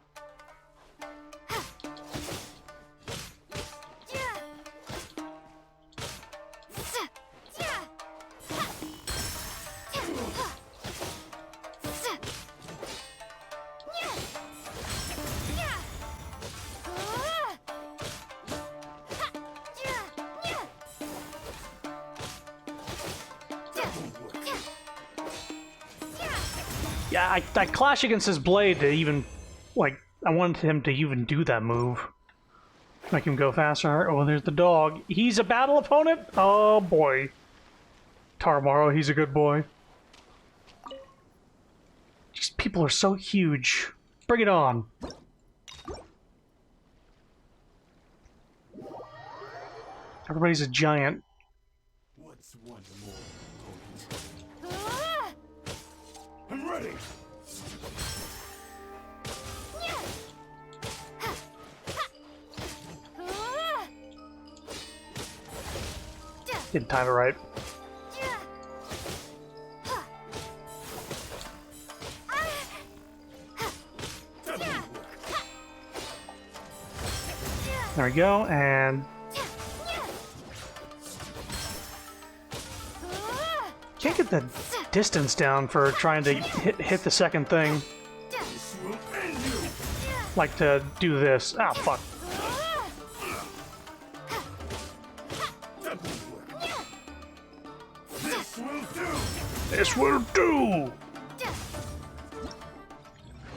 Speaker 1: Yeah, I clash against his blade to even, like, I wanted him to even do that move. Make him go faster. Oh, there's the dog. He's a battle opponent? Oh, boy. Taramaro, he's a good boy. These people are so huge. Bring it on. Everybody's a giant.
Speaker 12: What's one more opponent? I'm ready.
Speaker 1: Didn't time it right. There we go, and can't get the distance down for trying to hit the second thing. Like to do this. Ah, fuck. This will do!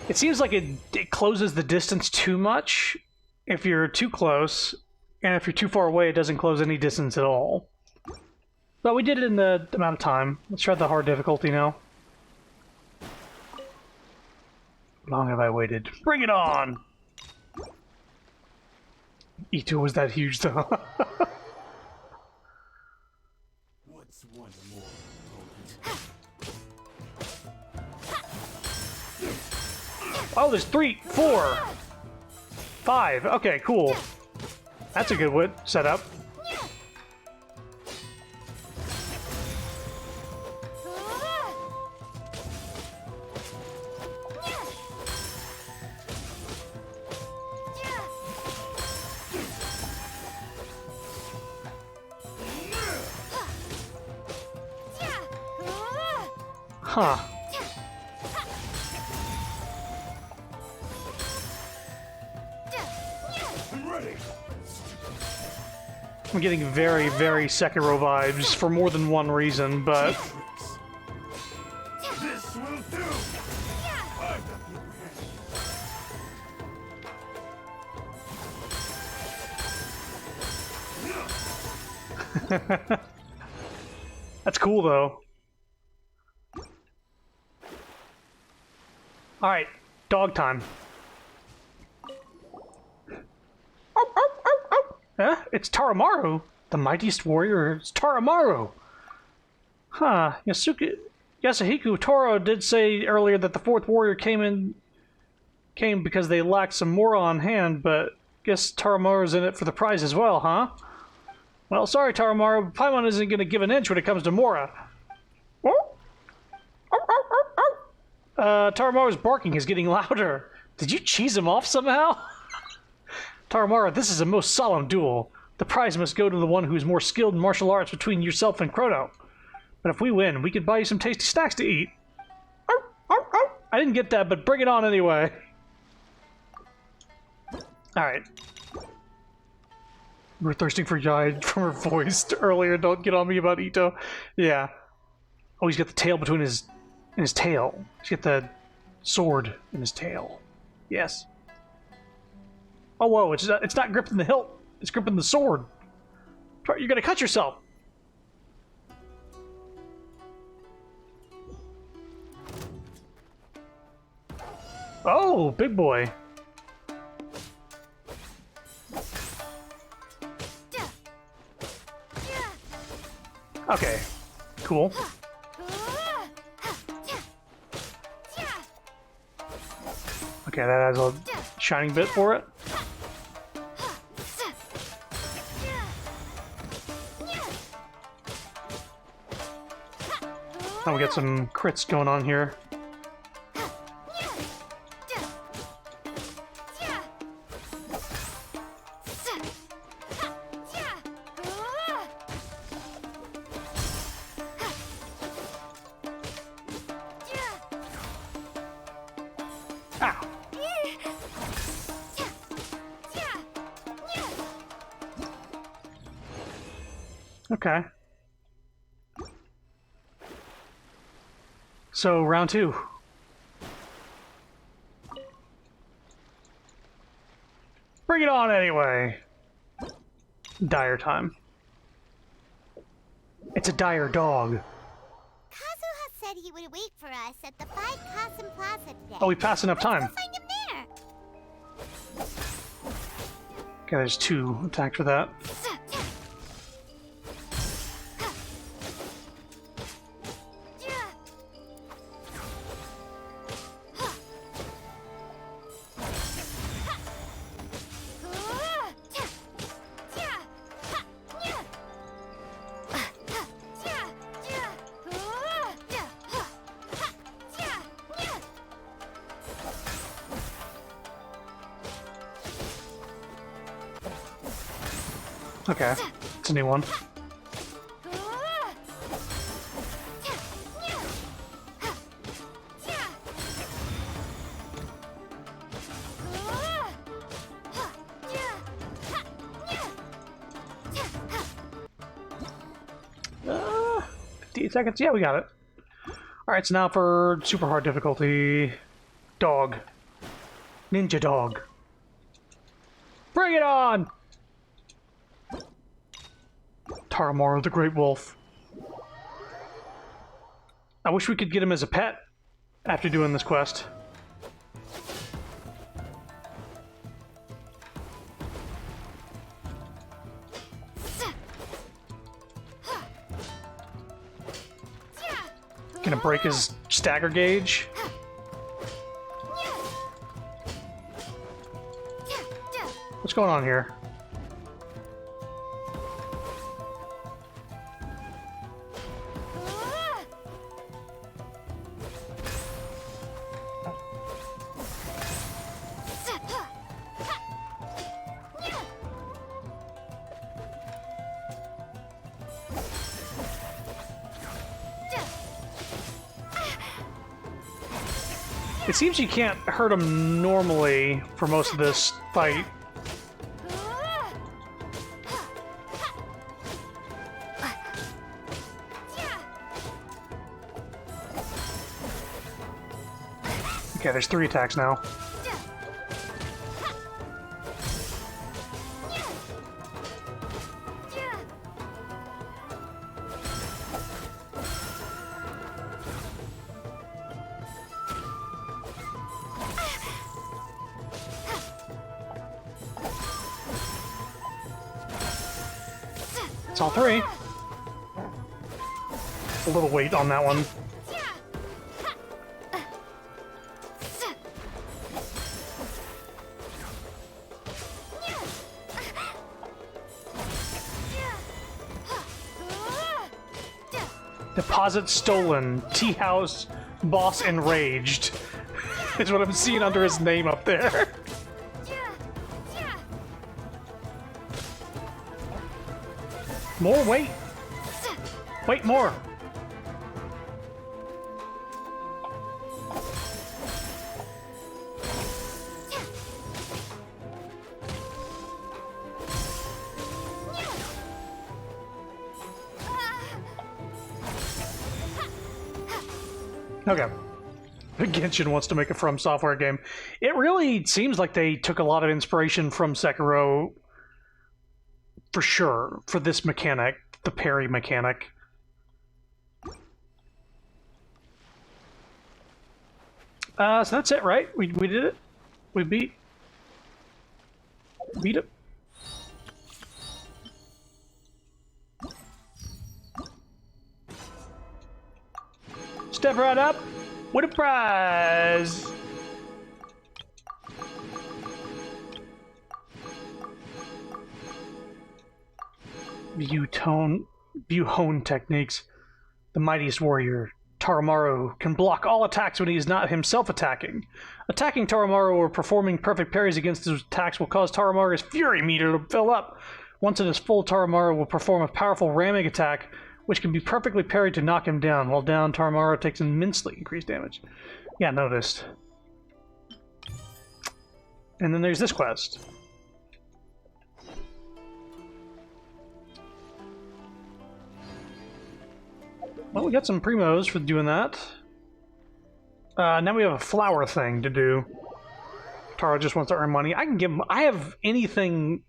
Speaker 1: It seems like it closes the distance too much if you're too close, and if you're too far away, it doesn't close any distance at all. But we did it in the amount of time. Let's try the hard difficulty now. How long have I waited? Bring it on! Ito was that huge, though.
Speaker 12: What's one more opponent?
Speaker 1: Oh, there's 3, 4, 5. Okay, cool. That's a good setup. Huh. I'm getting very, very Sekiro vibes for more than one reason, but...
Speaker 12: This will do.
Speaker 1: That's cool, though. Alright, dog time. Huh? It's Taramaru? The mightiest warrior is Taramaru. Huh. Yasuhiko Toro did say earlier that the fourth warrior came because they lacked some Mora on hand, but guess Taramaru's in it for the prize as well, huh? Well, sorry, Taramaru, but Paimon isn't going to give an inch when it comes to Mora. Taramaru's barking is getting louder. Did you cheese him off somehow? Taramaru, this is a most solemn duel. The prize must go to the one who's more skilled in martial arts between yourself and Chrono. But if we win, we could buy you some tasty snacks to eat. I didn't get that, but bring it on anyway. Alright. We're thirsting for Yai from her voice earlier. Don't get on me about Ito. Yeah. Oh, he's got the tail between his tail. He's got the sword in his tail. Yes. Oh, whoa, it's not gripping the hilt. It's gripping the sword. You're gonna cut yourself. Oh, big boy. Okay, cool. Okay, that has a shining bit for it. Oh, we got some crits going on here. Ow. Okay. So, round 2. Bring it on anyway. Dire time. It's a dire dog.
Speaker 2: Kazuha said he would wait for us at the 5 Kasen Plaza today.
Speaker 1: Oh, we passed enough time.
Speaker 2: Let's go find him there.
Speaker 1: Okay, there's 2 attacks for that. Okay, it's a new one. Uh, 58 seconds? Yeah, we got it. Alright, so now for super hard difficulty. Dog. Ninja dog. Bring it on! Taramaru the Great Wolf. I wish we could get him as a pet after doing this quest. Gonna break his stagger gauge. What's going on here? It seems you can't hurt him normally for most of this fight. Okay, there's 3 attacks now. It's all 3. A little weight on that one. Deposit stolen. Tea house boss enraged. Is what I'm seeing under his name up there. More weight. Wait, more. Okay. Genshin wants to make a From Software game. It really seems like they took a lot of inspiration from Sekiro, for sure, for this mechanic, the parry mechanic. So that's it, right? We did it? We beat it? Step right up with a prize! View hone techniques. The mightiest warrior, Taramaru, can block all attacks when he is not himself attacking. Attacking Taramaru or performing perfect parries against his attacks will cause Taramaru's fury meter to fill up. Once it is full, Taramaru will perform a powerful ramming attack, which can be perfectly parried to knock him down. While down, Taramaru takes immensely increased damage. Yeah, noticed. And then there's this quest. Well, we got some primos for doing that. Now we have a flower thing to do. Taro just wants to earn money. I can give him... I have anything...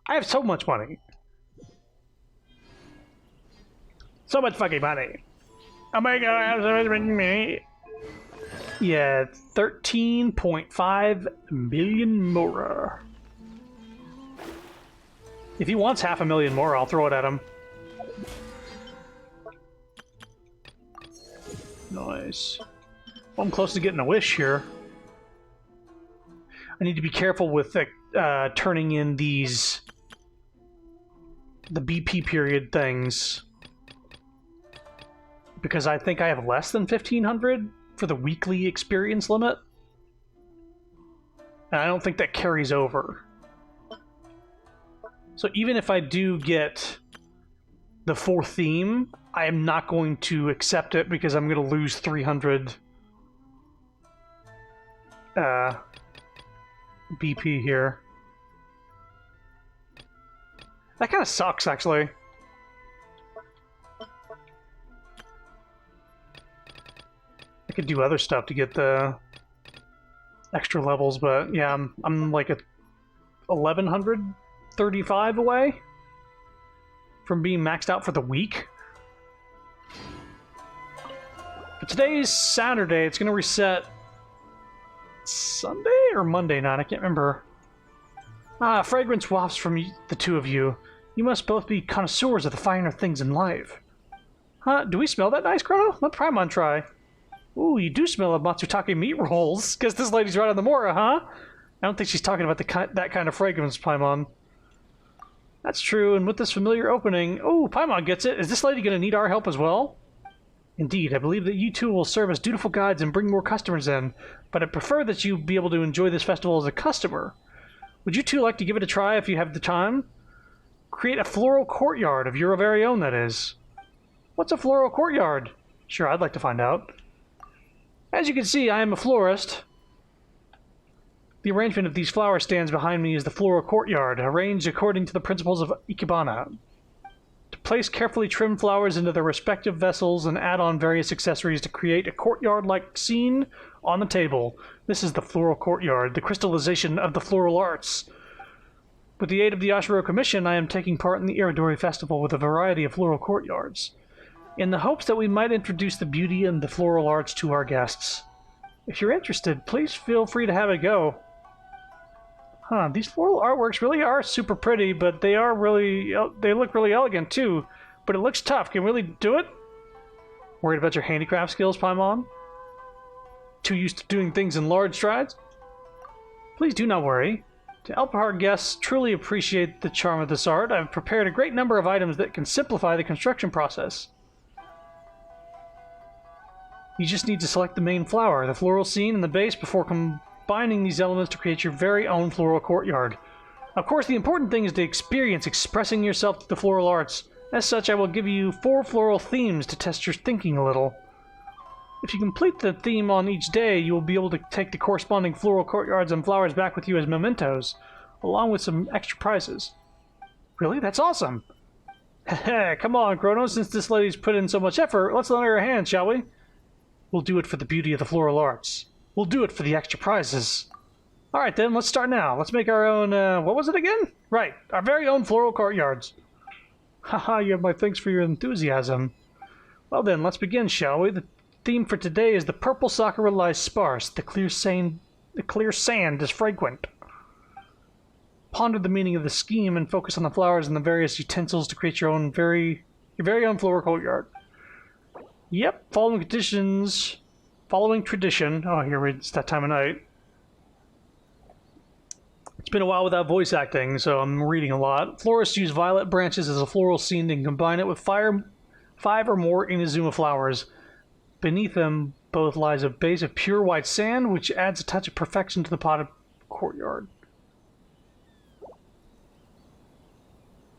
Speaker 1: I have so much money. So much fucking money. Oh my god, I have so much money. Yeah, 13.5 million more. If he wants 500,000 more, I'll throw it at him. Nice. Well, I'm close to getting a wish here. I need to be careful with turning in the BP period things. Because I think I have less than 1,500 for the weekly experience limit. And I don't think that carries over. So even if I do get the 4th theme, I am not going to accept it because I'm going to lose 300 BP here. That kind of sucks, actually. I could do other stuff to get the extra levels, but yeah, I'm like a 1,135 away from being maxed out for the week. But today's Saturday. It's going to reset Sunday or Monday night. I can't remember. Ah, fragrance wafts from the two of you. You must both be connoisseurs of the finer things in life. Huh? Do we smell that nice, Chrono? Let Paimon try. Ooh, you do smell of Matsutake meat rolls. Guess this lady's right on the Mora, huh? I don't think she's talking about that kind of fragrance, Paimon. That's true, and with this familiar opening... Oh, Paimon gets it. Is this lady going to need our help as well? Indeed, I believe that you two will serve as dutiful guides and bring more customers in, but I prefer that you be able to enjoy this festival as a customer. Would you two like to give it a try if you have the time? Create a floral courtyard of your very own, that is. What's a floral courtyard? Sure, I'd like to find out. As you can see, I am a florist. The arrangement of these flower stands behind me is the floral courtyard, arranged according to the principles of Ikebana. To place carefully trimmed flowers into their respective vessels and add on various accessories to create a courtyard-like scene on the table. This is the floral courtyard, the crystallization of the floral arts. With the aid of the Ashiro Commission, I am taking part in the Iridori Festival with a variety of floral courtyards, in the hopes that we might introduce the beauty and the floral arts to our guests. If you're interested, please feel free to have a go. Huh, these floral artworks really are super pretty, but they look really elegant too. But it looks tough. Can we really do it? Worried about your handicraft skills, Paimon? Too used to doing things in large strides? Please do not worry. To help our guests truly appreciate the charm of this art, I've prepared a great number of items that can simplify the construction process. You just need to select the main flower, the floral scene, and the base before combining these elements to create your very own floral courtyard. Of course, the important thing is to experience expressing yourself to the floral arts. As such, I will give you 4 floral themes to test your thinking a little. If you complete the theme on each day, you will be able to take the corresponding floral courtyards and flowers back with you as mementos, along with some extra prizes. Really? That's awesome! Heh, come on, Chrono, since this lady's put in so much effort, let's lend her a hand, shall we? We'll do it for the beauty of the floral arts. We'll do it for the extra prizes. Alright then, let's start now. Let's make our own, what was it again? Right, our very own floral courtyards. Haha, you have my thanks for your enthusiasm. Well then, let's begin, shall we? The theme for today is the purple sakura lies sparse, the clear sand is fragrant. Ponder the meaning of the scheme and focus on the flowers and the various utensils to create your very own floral courtyard. Yep, following tradition. Oh, here it's that time of night. It's been a while without voice acting, so I'm reading a lot. Florists use violet branches as a floral scene and combine it with 5 or more Inazuma flowers. Beneath them both lies a base of pure white sand, which adds a touch of perfection to the potted courtyard.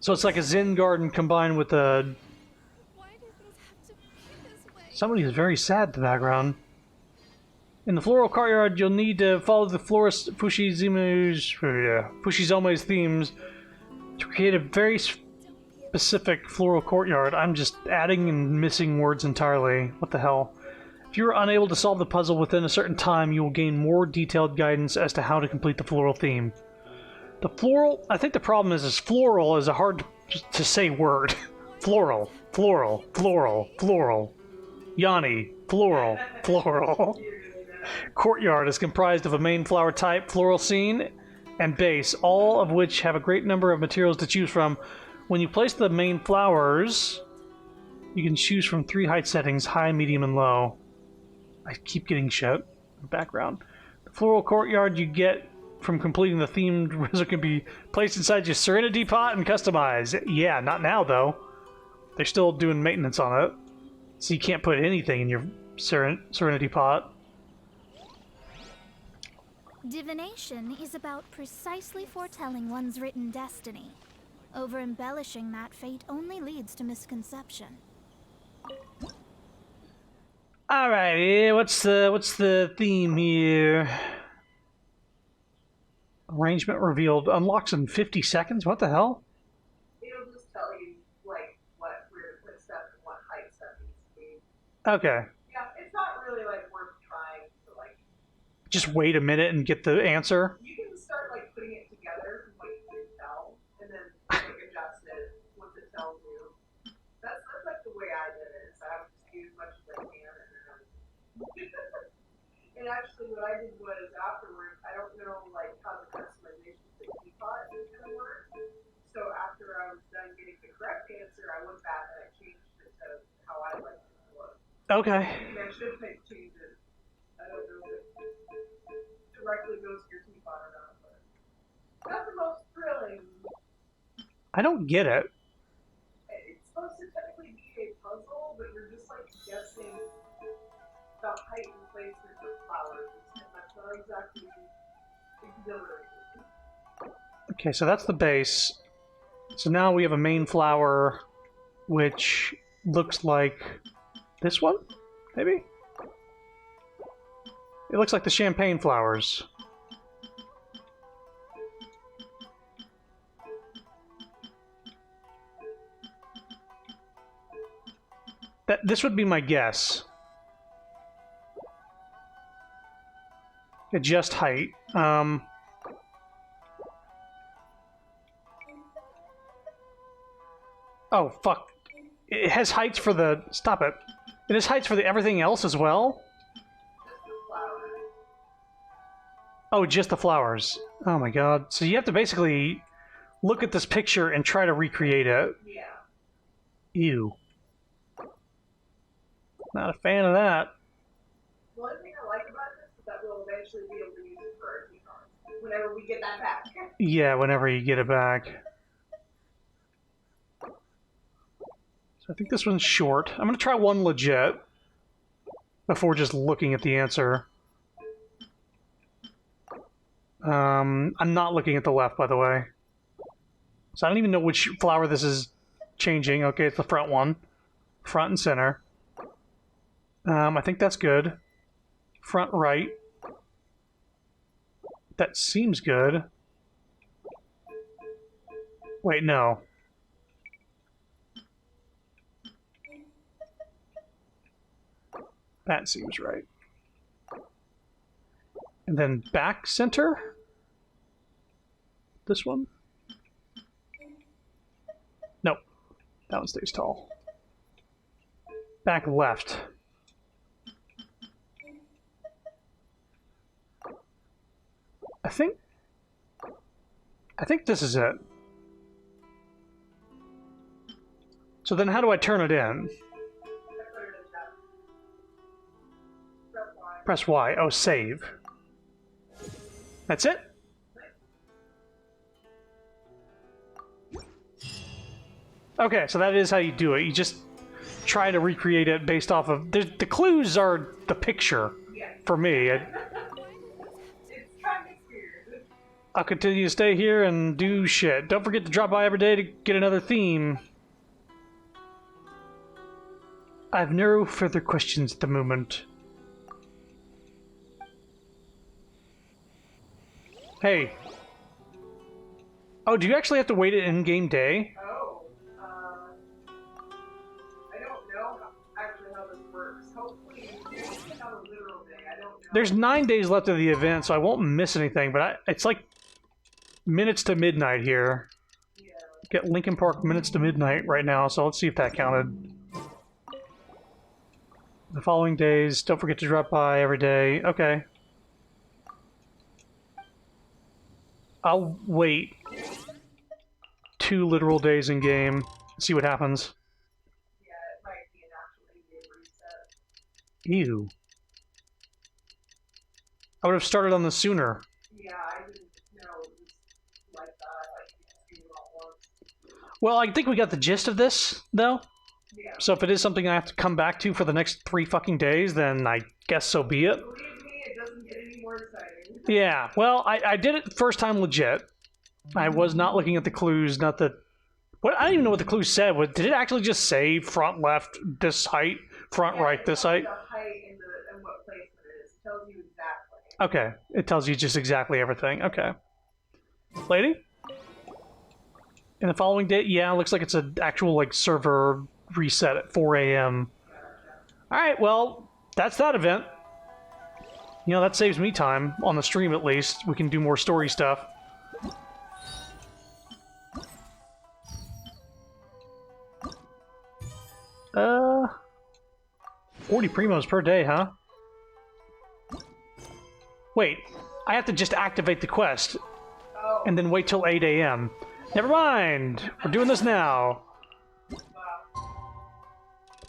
Speaker 1: So it's like a Zen garden combined with a... Somebody is very sad in the background. In the floral courtyard, you'll need to follow the florist Fushizome's themes to create a very specific floral courtyard. I'm just adding and missing words entirely. What the hell? If you are unable to solve the puzzle within a certain time, you will gain more detailed guidance as to how to complete the floral theme. The floral... I think the problem is floral is a hard to say word. Floral. Floral. Floral. Floral. Yanni. Floral. Floral. Courtyard is comprised of a main flower type, floral scene, and base, all of which have a great number of materials to choose from. When you place the main flowers, you can choose from 3 height settings, high, medium, and low. I keep getting shit in the background. The floral courtyard you get from completing the themed resin can be placed inside your Serenity pot and customized. Yeah, not now, though. They're still doing maintenance on it. So you can't put anything in your Serenity pot.
Speaker 2: Divination is about precisely foretelling one's written destiny. Over-embellishing that fate only leads to misconception.
Speaker 1: Alrighty, what's the theme here? Arrangement revealed. Unlocks in 50 seconds? What the hell?
Speaker 4: It'll just tell you, like, what weird footstep and what height step needs to be.
Speaker 1: Okay.
Speaker 4: Yeah, it's not really, like, worth trying to, like...
Speaker 1: Just wait a minute and get the answer?
Speaker 4: You can start, like, putting it together from what you can tell, and then, like, adjust it once it tells you. That's like, the way I did it, is I would just do as much as I can, and then... And actually, what I did was, afterwards, I don't know, like, how the customization of the teapot is going to work. So after I was done getting the correct answer, I went back and I changed it to how I liked it to look.
Speaker 1: Okay.
Speaker 4: And I should have changed it. I don't know if it directly goes to your teapot or not, but not the most thrilling.
Speaker 1: I don't get it.
Speaker 4: It's supposed to technically be a puzzle, but you're just, like, guessing the height and placement of flowers, and that's not exactly exhilarating.
Speaker 1: Okay, so that's the base. So now we have a main flower, which looks like this one, maybe? It looks like the champagne flowers. This would be my guess. Adjust height. Oh, fuck. It has heights for the... Stop it. It has heights for the everything else as well? Oh, just the flowers. Oh my god. So you have to basically look at this picture and try to recreate it.
Speaker 4: Yeah.
Speaker 1: Ew. Not a fan of that.
Speaker 4: The only thing I like about this is that we'll eventually be able to use it for our teapot whenever we get that back.
Speaker 1: Yeah, whenever you get it back. So I think this one's short. I'm gonna try one legit before just looking at the answer. I'm not looking at the left, by the way. So I don't even know which flower this is changing. Okay, it's the front one. Front and center. I think that's good. Front right. That seems good. Wait, no. That seems right. And then back center? This one? Nope. That one stays tall. Back left. I think this is it. So then how do I turn it in? Press Y. Oh, save. That's it? Okay, so that is how you do it. You just try to recreate it based off of... The clues are the picture for me. I'll continue to stay here and do shit. Don't forget to drop by every day to get another theme. I have no further questions at the moment. Hey. Oh, do you actually have to wait an in-game day?
Speaker 4: Oh, I don't know actually how this works. Hopefully, it's not a literal day. I don't know.
Speaker 1: There's 9 days left of the event, so I won't miss anything, but it's like minutes to midnight here.
Speaker 4: Yeah.
Speaker 1: Get Lincoln Park minutes to midnight right now, so let's see if that counted. The following days, don't forget to drop by every day. Okay. I'll wait 2 literal days in game, see what happens.
Speaker 4: Yeah, it might be an actual in-game reset.
Speaker 1: Ew. I would have started on this sooner.
Speaker 4: Yeah, I didn't know it was like that. Like, you just do it all once.
Speaker 1: Well, I think we got the gist of this, though.
Speaker 4: Yeah.
Speaker 1: So if it is something I have to come back to for the next 3 fucking days, then I guess so be it.
Speaker 4: Believe me, it doesn't get any more exciting.
Speaker 1: Yeah, well, I did it first time legit. I was not looking at the clues, not the... What, I don't even know what the clues said. Did it actually just say front left this height, front right this height?
Speaker 4: The height and what place it is. It tells you exactly.
Speaker 1: Okay, it tells you just exactly everything. Okay. Lady? In the following day, yeah, it looks like it's an actual, like, server reset at 4 a.m. Alright, well, that's that event. You know, that saves me time, on the stream at least. We can do more story stuff. 40 primos per day, huh? Wait, I have to just activate the quest. And then wait till 8 a.m. Never mind! We're doing this now.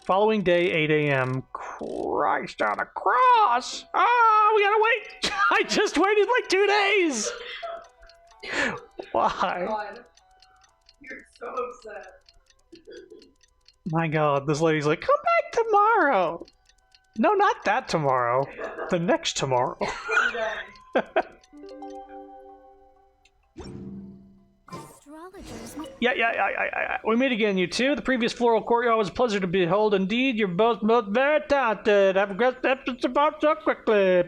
Speaker 1: Following day, 8 a.m. Christ on a cross! Ah, we gotta wait! I just waited like 2 days! Why?
Speaker 4: God. You're so upset.
Speaker 1: My god, this lady's like, come back tomorrow! No, not that tomorrow. The next tomorrow. Yeah. We meet again, you two. The previous floral courtyard was a pleasure to behold indeed. You're both very talented. I've progressed episodes about so quickly.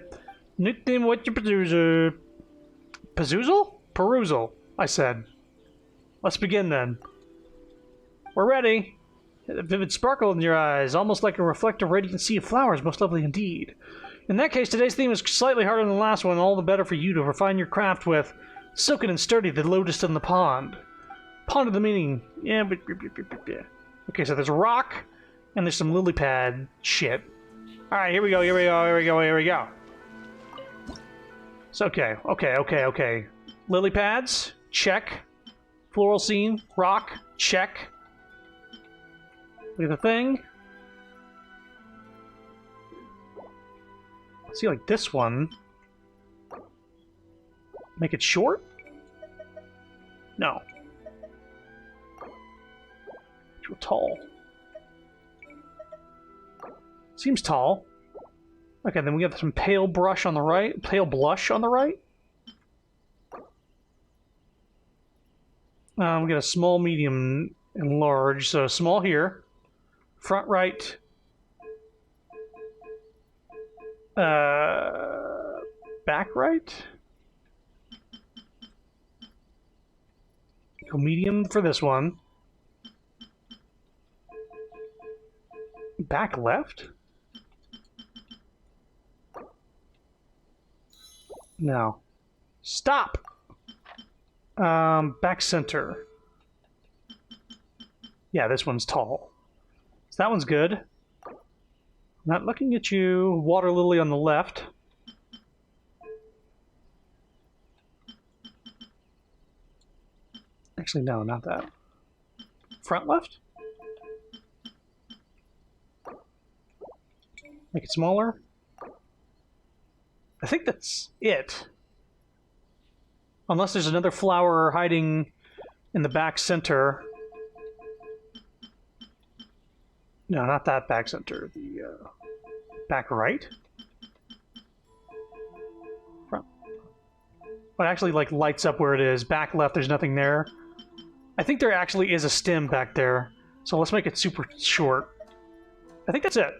Speaker 1: Nickname what you perusal. Perusal, I said. Let's begin then. We're ready. A vivid sparkle in your eyes, almost like a reflective radiant sea of flowers, most lovely indeed. In that case, today's theme is slightly harder than the last one, all the better for you to refine your craft with. Silken and sturdy, the lotus in the pond. Pond of the meaning. Yeah, but... Okay, so there's a rock, and there's some lily pad shit. Alright, here we go. So, okay. Lily pads, check. Floral scene, rock, check. Look at the thing. See, like this one. Make it short? No. Too tall. Seems tall. Okay, then we have some pale blush on the right. Pale blush on the right. We got a small, medium, and large. So small here. Front right. Back right. Go medium for this one. Back left? No. Stop! Back center. Yeah, this one's tall. So that one's good. Not looking at you. Water lily on the left. Actually, no, not that. Front left? Make it smaller? I think that's it. Unless there's another flower hiding in the back center. No, not that back center. The back right? Front. But actually, like, lights up where it is. Back left, there's nothing there. I think there actually is a stem back there. So let's make it super short. I think that's it.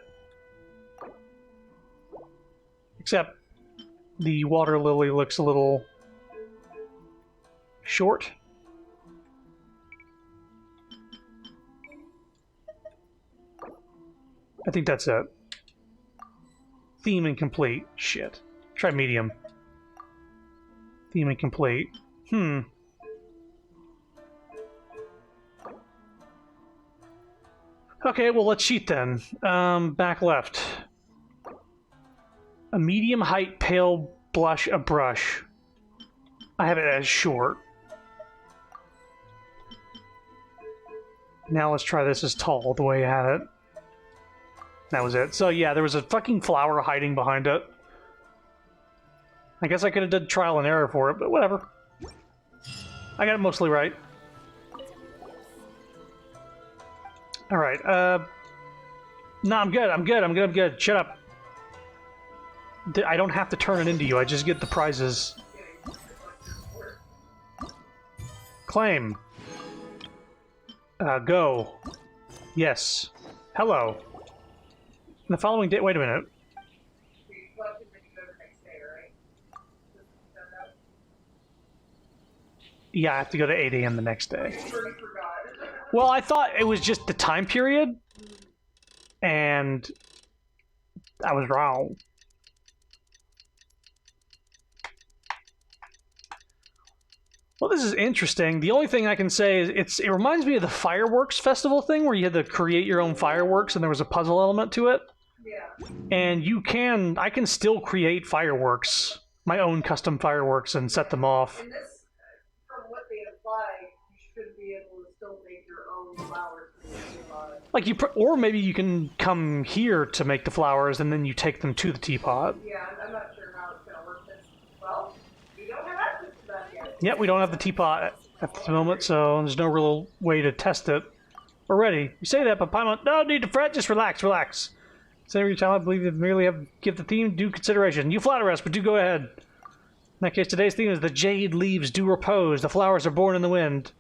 Speaker 1: Except the water lily looks a little Short. I think that's it. Theme incomplete. Shit. Try medium. Theme incomplete. Okay, well, let's cheat then. Back left. A medium height pale blush, a brush. I have it as short. Now let's try this as tall, the way I had it. That was it. So yeah, there was a fucking flower hiding behind it. I guess I could have done trial and error for it, but whatever. I got it mostly right. Alright, no, I'm good, I'm good. Shut up. I don't have to turn it into you, I just get the prizes. Claim. Go. Yes. Hello. The following day. Wait a minute. Yeah, I have to go to 8 a.m. the next day. Well, I thought it was just the time period, and I was wrong. Well, this is interesting. The only thing I can say is it reminds me of the fireworks festival thing where you had to create your own fireworks and there was a puzzle element to it. Yeah. And I can still create fireworks, my own custom fireworks, and set them off.
Speaker 4: And this, from what they imply, you should be able to still make your own flowers.
Speaker 1: Like or maybe you can come here to make the flowers and then you take them to the teapot.
Speaker 4: Yeah, I'm not sure how it's gonna work. Well, we don't have access to that yet.
Speaker 1: Yeah, we don't have the teapot at the moment, so there's no real way to test it. We're ready. You say that, but Paimon, no need to fret. Just relax, relax. Consider your talent. I believe you merely have to give the theme due consideration. You flatter us, but do go ahead. In that case, today's theme is the jade leaves do repose. The flowers are born in the wind.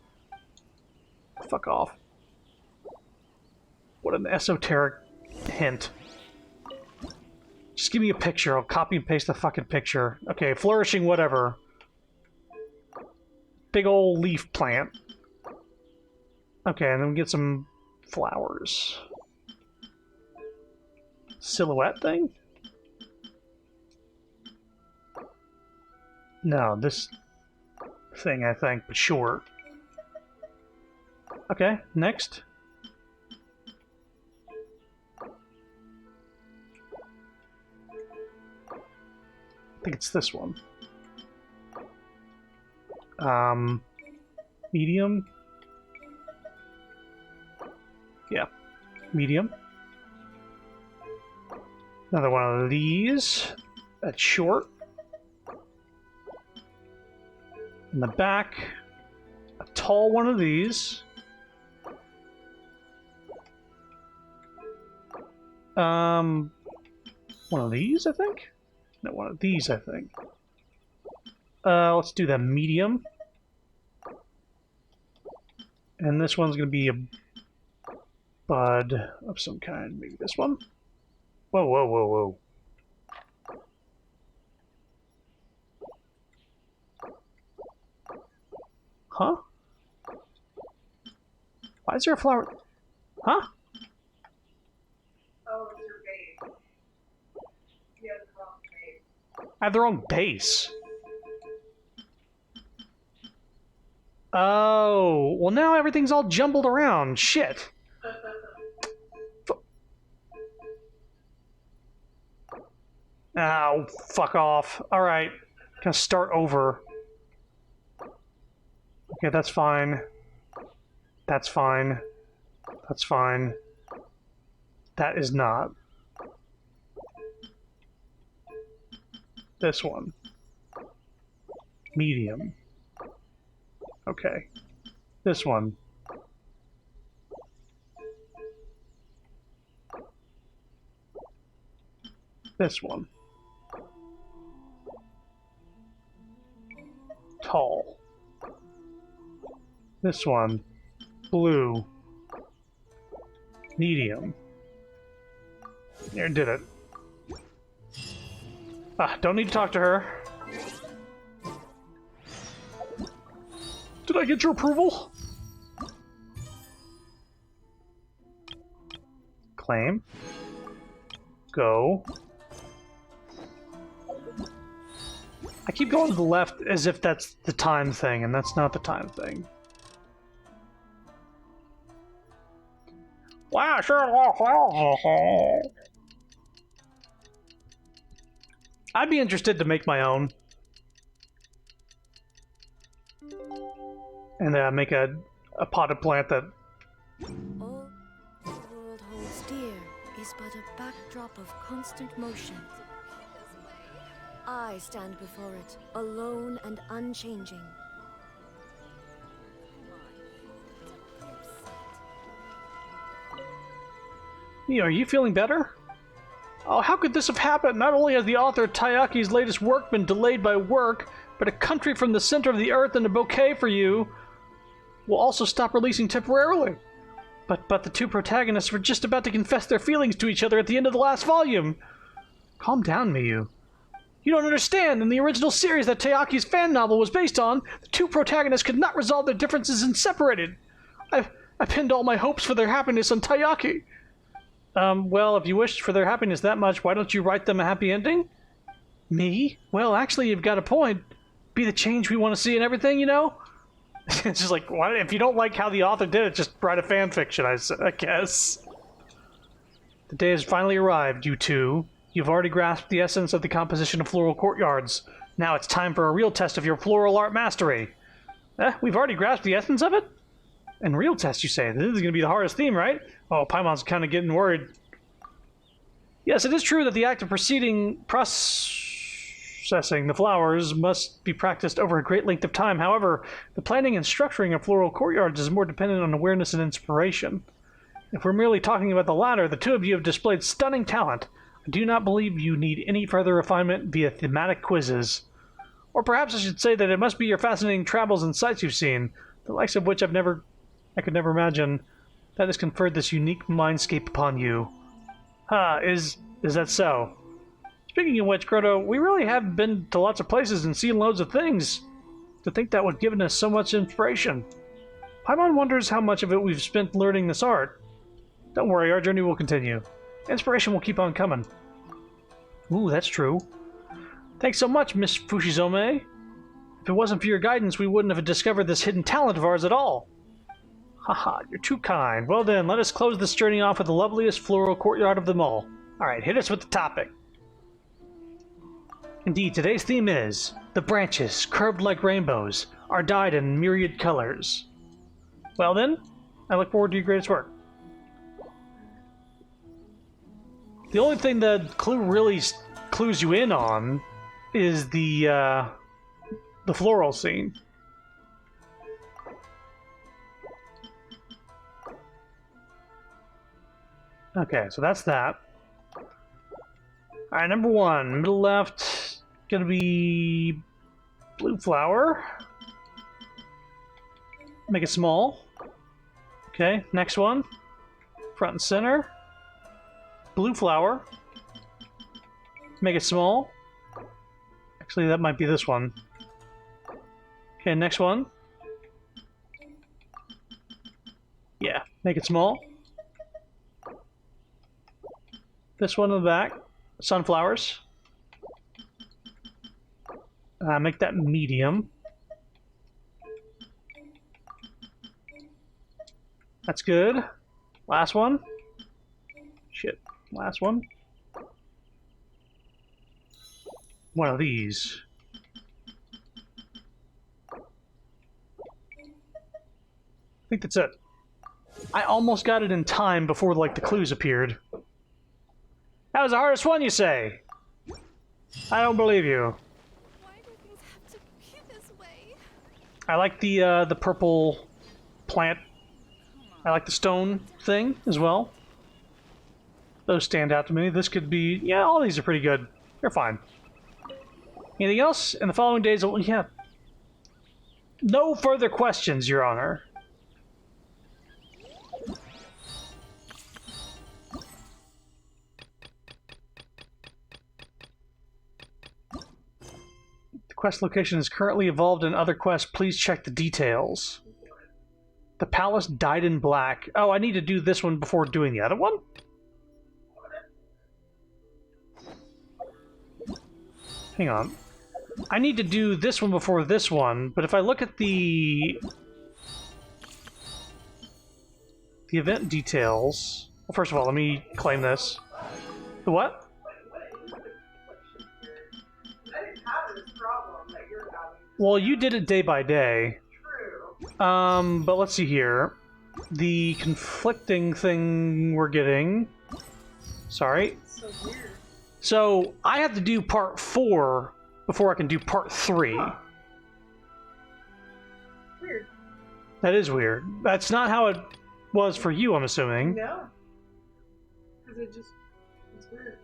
Speaker 1: Fuck off. What an esoteric hint. Just give me a picture. I'll copy and paste the fucking picture. Okay, flourishing whatever. Big old leaf plant. Okay, and then we get some flowers. Silhouette thing? No, this thing, I think, but short. Okay, next. I think it's this one. Medium? Yeah, medium. Another one of these. That's short. In the back, a tall one of these. One of these, I think? No, one of these, I think. Let's do the medium. And this one's going to be a bud of some kind. Maybe this one? Whoa, whoa, whoa, whoa. Huh? Why is there a flower? Huh?
Speaker 4: Oh, it's your base. You have the wrong base.
Speaker 1: I have the wrong base. Oh, well now everything's all jumbled around. Shit. Oh, fuck off. Alright. Gonna start over. Okay, that's fine. That's fine. That's fine. That is not. This one. Medium. Okay. This one. This one. Tall. This one. Blue. Medium. There, did it. Ah, don't need to talk to her. I get your approval? Claim. Go. I keep going to the left as if that's the time thing, and that's not the time thing. Wow, sure. I'd be interested to make my own. And make a potted plant that...
Speaker 16: All the world holds dear is but a backdrop of constant motion. I stand before it, alone and unchanging.
Speaker 1: Are you feeling better? Oh, how could this have happened? Not only has the author Tayaki's latest work been delayed by work, but a country from the center of the earth and a bouquet for you will also stop releasing temporarily. But the two protagonists were just about to confess their feelings to each other at the end of the last volume. Calm down, Miyu. You don't understand. In the original series that Tayaki's fan novel was based on, the two protagonists could not resolve their differences and separated. I pinned all my hopes for their happiness on Tayaki. Well, if you wished for their happiness that much, why don't you write them a happy ending? Me? Well, actually, you've got a point. Be the change we want to see in everything, you know? It's just like, why, if you don't like how the author did it, just write a fan fiction, I guess. The day has finally arrived, you two. You've already grasped the essence of the composition of floral courtyards. Now it's time for a real test of your floral art mastery. We've already grasped the essence of it? And real test, you say? This is going to be the hardest theme, right? Oh, Paimon's kind of getting worried. Yes, it is true that the act of processing the flowers must be practiced over a great length of time. However, the planning and structuring of floral courtyards is more dependent on awareness and inspiration. If we're merely talking about the latter, the two of you have displayed stunning talent. I do not believe you need any further refinement via thematic quizzes. Or perhaps I should say that it must be your fascinating travels and sights you've seen, the likes of which I could never imagine, that has conferred this unique mindscape upon you. Is that so? Speaking of which, Grotto, we really have been to lots of places and seen loads of things. To think that would have given us so much inspiration. Paimon wonders how much of it we've spent learning this art. Don't worry, our journey will continue. Inspiration will keep on coming. Ooh, that's true. Thanks so much, Miss Fushizome. If it wasn't for your guidance, we wouldn't have discovered this hidden talent of ours at all. Haha, you're too kind. Well then, let us close this journey off with the loveliest floral courtyard of them all. Alright, hit us with the topic. Indeed, today's theme is the branches, curved like rainbows, are dyed in myriad colors. Well then, I look forward to your greatest work. The only thing the clue really clues you in on is the floral scene. Okay, so that's that. Alright, number one, middle left, gonna be blue flower. Make it small. Okay, next one, front and center. Blue flower. Make it small. Actually, that might be this one. Okay, next one. Yeah, make it small. This one in the back. Sunflowers. Make that medium. That's good. Last one. Shit. Last one. One of these. I think that's it. I almost got it in time before, like, the clues appeared. That was the hardest one, you say? I don't believe you.
Speaker 10: Why do things have to be this way?
Speaker 1: I like the purple plant. I like the stone thing as well. Those stand out to me. This could be... Yeah, all these are pretty good. They're fine. Anything else? In the following days... Yeah. No further questions, Your Honor. The quest location is currently evolved in other quests. Please check the details. The palace dyed in black. Oh, I need to do this one before doing the other one? Hang on. I need to do this one before this one, but if I look at the event details... Well, first of all, let me claim this. The what? Well, you did it day by day. But let's see here. The conflicting thing we're getting... Sorry. So, I have to do part 4 before I can do part 3.
Speaker 4: Huh. Weird.
Speaker 1: That is weird. That's not how it was for you, I'm assuming.
Speaker 4: No. Because it's weird.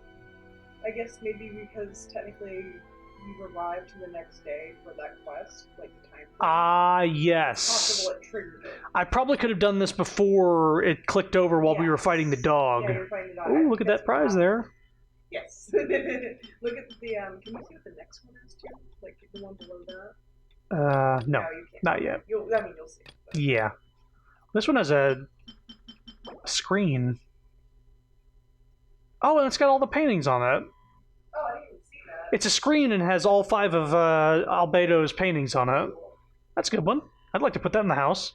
Speaker 4: I guess maybe because technically you arrived to the next day for that quest, like the time frame.
Speaker 1: Ah, yes.
Speaker 4: It's possible it triggered it.
Speaker 1: I probably could have done this before it clicked over while we were fighting the dog.
Speaker 4: Yeah, you're fighting the dog.
Speaker 1: Ooh, look at that prize there.
Speaker 4: Yes. Look at the, can you see what the next one is too? Like the one below that?
Speaker 1: No,
Speaker 4: you can't.
Speaker 1: not yet.
Speaker 4: You'll see. But...
Speaker 1: Yeah. This one has a screen. Oh, and it's got all the paintings on it.
Speaker 4: Oh, I didn't even see that.
Speaker 1: It's a screen and has all 5 of Albedo's paintings on it. That's a good one. I'd like to put that in the house.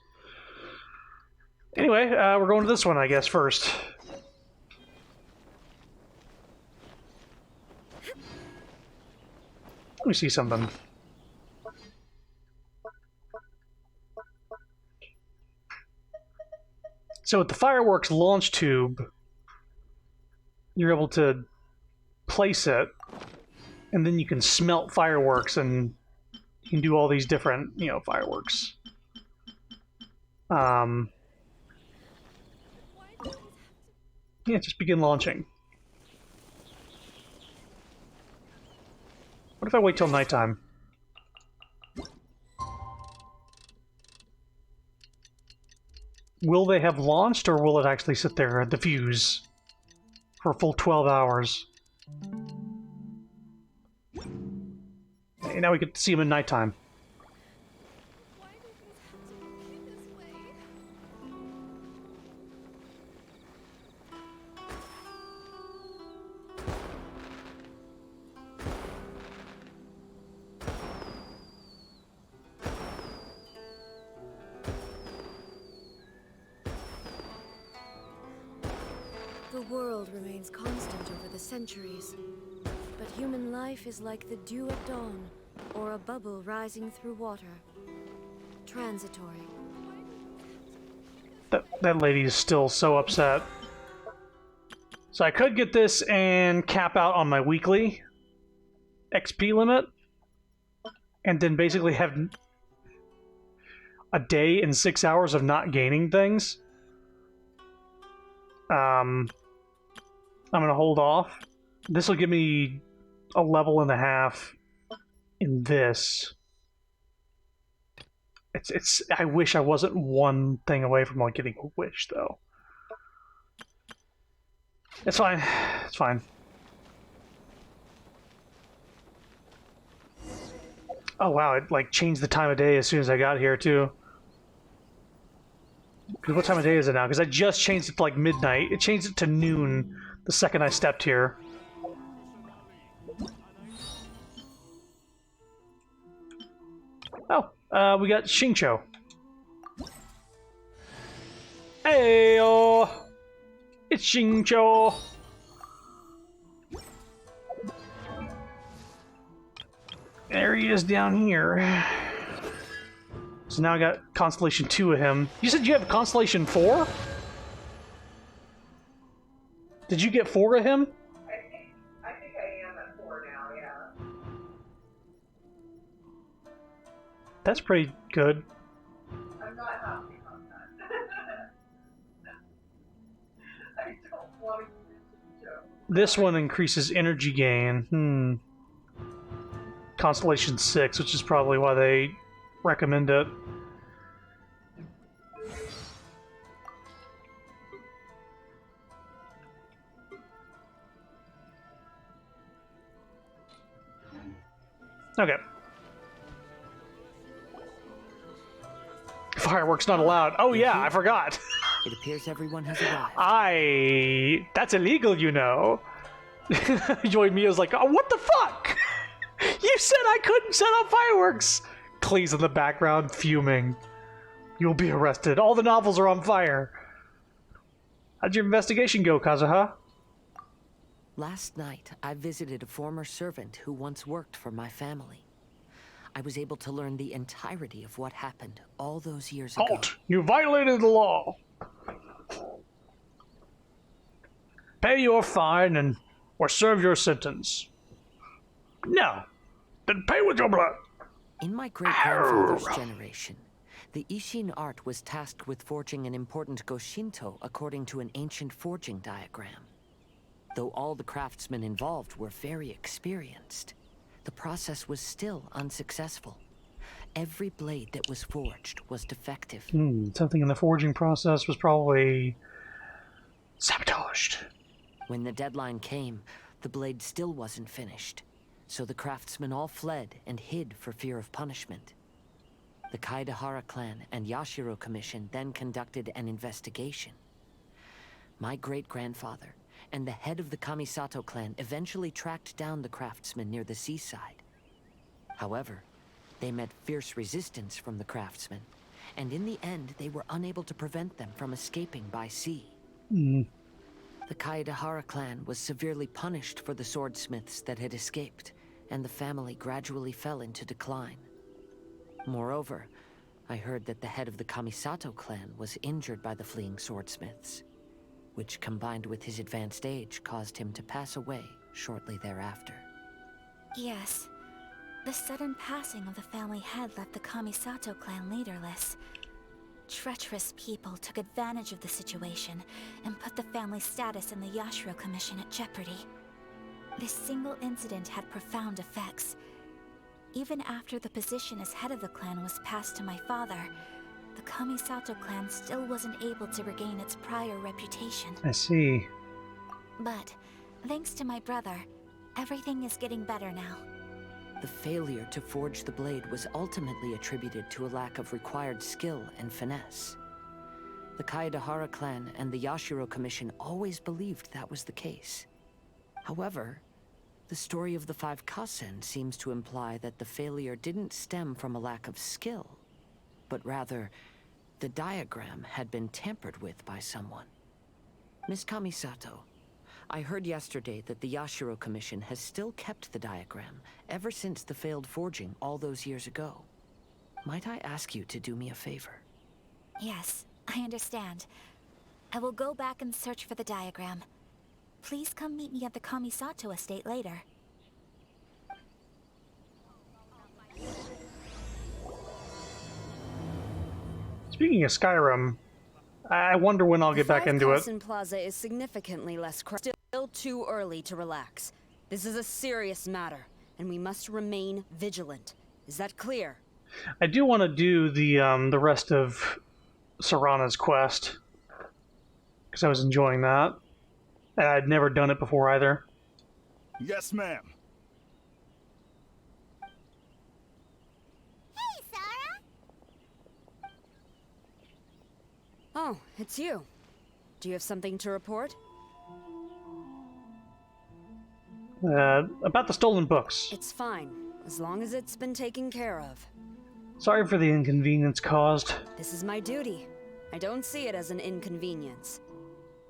Speaker 1: Anyway, we're going to this one, I guess, first. Let me see something. So with the fireworks launch tube, you're able to place it, and then you can smelt fireworks, and you can do all these different, fireworks. Yeah, just begin launching. What if I wait till nighttime? Will they have launched, or will it actually sit there and diffuse for a full 12 hours? And now we get to see them in nighttime.
Speaker 16: The world remains constant over the centuries, but human life is like the dew at dawn, or a bubble rising through water. Transitory.
Speaker 1: That lady is still so upset. So I could get this and cap out on my weekly XP limit, and then basically have a day and 6 hours of not gaining things. I'm gonna hold off. This will give me a level and a half in this. It's. I wish I wasn't one thing away from like getting a wish though. It's fine. It's fine. Oh wow! It like changed the time of day as soon as I got here too. Because what time of day is it now? Because I just changed it to like midnight. It changed it to noon the second I stepped here. Oh, we got Xingqiu. Hey-oh! It's Xingqiu! There he is down here. So now I got Constellation 2 of him. You said you have Constellation 4? Did you get 4 of him?
Speaker 4: I think I am at 4 now, yeah.
Speaker 1: That's pretty good.
Speaker 4: I'm not happy about that. I don't want to use it.
Speaker 1: This one increases energy gain. Constellation 6, which is probably why they recommend it. Okay. Fireworks not allowed. Oh yeah, I forgot.
Speaker 3: It appears everyone has arrived.
Speaker 1: That's illegal, you know. Yoimiya's like, oh, what the fuck? You said I couldn't set off fireworks. Klee's in the background, fuming. You'll be arrested. All the novels are on fire. How'd your investigation go, Kazuha?
Speaker 3: Last night, I visited a former servant who once worked for my family. I was able to learn the entirety of what happened all those years ago.
Speaker 1: Halt! You violated the law! Pay your fine or serve your sentence. No. Then pay with your blood.
Speaker 3: In my great-grandfather's generation, the Ishin art was tasked with forging an important Goshinto according to an ancient forging diagram. Though all the craftsmen involved were very experienced, the process was still unsuccessful. Every blade that was forged was defective.
Speaker 1: Something in the forging process was probably sabotaged.
Speaker 3: When the deadline came, the blade still wasn't finished, so the craftsmen all fled and hid for fear of punishment. The Kaidahara clan and Yashiro Commission then conducted an investigation. My great-grandfather and the head of the Kamisato clan eventually tracked down the craftsmen near the seaside. However, they met fierce resistance from the craftsmen, and in the end they were unable to prevent them from escaping by sea. The Kaidahara clan was severely punished for the swordsmiths that had escaped, and the family gradually fell into decline. Moreover, I heard that the head of the Kamisato clan was injured by the fleeing swordsmiths, which combined with his advanced age caused him to pass away shortly thereafter.
Speaker 13: Yes. The sudden passing of the family head left the Kamisato clan leaderless. Treacherous people took advantage of the situation and put the family's status in the Yashiro Commission at jeopardy. This single incident had profound effects. Even after the position as head of the clan was passed to my father, the Kamisato clan still wasn't able to regain its prior reputation.
Speaker 1: I see.
Speaker 13: But, thanks to my brother, everything is getting better now.
Speaker 3: The failure to forge the blade was ultimately attributed to a lack of required skill and finesse. The Kaidahara clan and the Yashiro Commission always believed that was the case. However, the story of the 5 Kasen seems to imply that the failure didn't stem from a lack of skill, but rather, the diagram had been tampered with by someone. Miss Kamisato, I heard yesterday that the Yashiro Commission has still kept the diagram ever since the failed forging all those years ago. Might I ask you to do me a favor?
Speaker 13: Yes, I understand. I will go back and search for the diagram. Please come meet me at the Kamisato estate later.
Speaker 1: Speaking of Skyrim, I wonder when I'll get back into it.
Speaker 17: The Plaza is significantly less crowded. Still too early to relax. This is a serious matter, and we must remain vigilant. Is that clear?
Speaker 1: I do want to do the rest of Serana's quest, because I was enjoying that. And I'd never done it before either.
Speaker 12: Yes, ma'am.
Speaker 2: Hey, Sarah!
Speaker 17: Oh, it's you. Do you have something to report?
Speaker 1: About the stolen books.
Speaker 17: It's fine, as long as it's been taken care of.
Speaker 1: Sorry for the inconvenience caused.
Speaker 17: This is my duty. I don't see it as an inconvenience.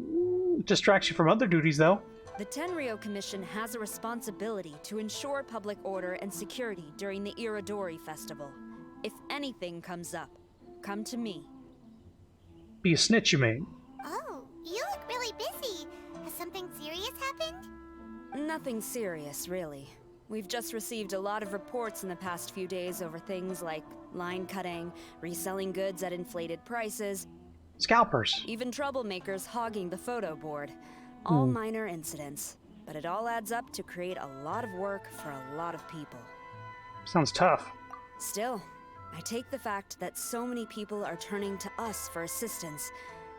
Speaker 1: It distracts you from other duties, though.
Speaker 17: The Tenryou Commission has a responsibility to ensure public order and security during the Irodori Festival. If anything comes up, come to me.
Speaker 1: Be a snitch, you mean?
Speaker 2: Oh, you look really busy. Has something serious happened?
Speaker 17: Nothing serious, really. We've just received a lot of reports in the past few days over things like line cutting, reselling goods at inflated prices,
Speaker 1: scalpers,
Speaker 17: even troublemakers hogging the photo board. All minor incidents, but it all adds up to create a lot of work for a lot of people.
Speaker 1: Sounds tough.
Speaker 17: Still, I take the fact that so many people are turning to us for assistance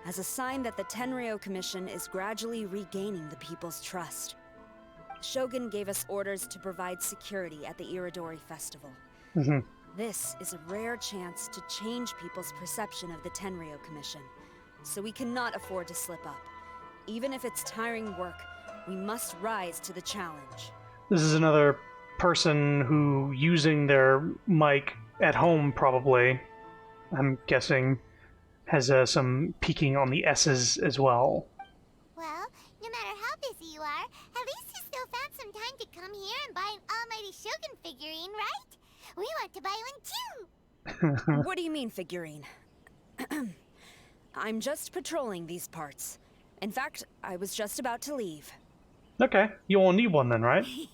Speaker 17: as a sign that the Tenryou Commission is gradually regaining the people's trust. Shogun gave us orders to provide security at the Irodori Festival. This is a rare chance to change people's perception of the Tenryo Commission, so we cannot afford to slip up. Even if it's tiring work, we must rise to the challenge.
Speaker 1: This is another person who, using their mic at home probably, I'm guessing, has some peeking on the S's as well.
Speaker 2: Well, no matter how busy you are, at least you still found some time to come here and buy an Almighty Shogun figurine, right? We want to buy one too!
Speaker 17: What do you mean, figurine? I'm just patrolling these parts. In fact, I was just about to leave.
Speaker 1: Okay, you won't need one then, right?
Speaker 2: No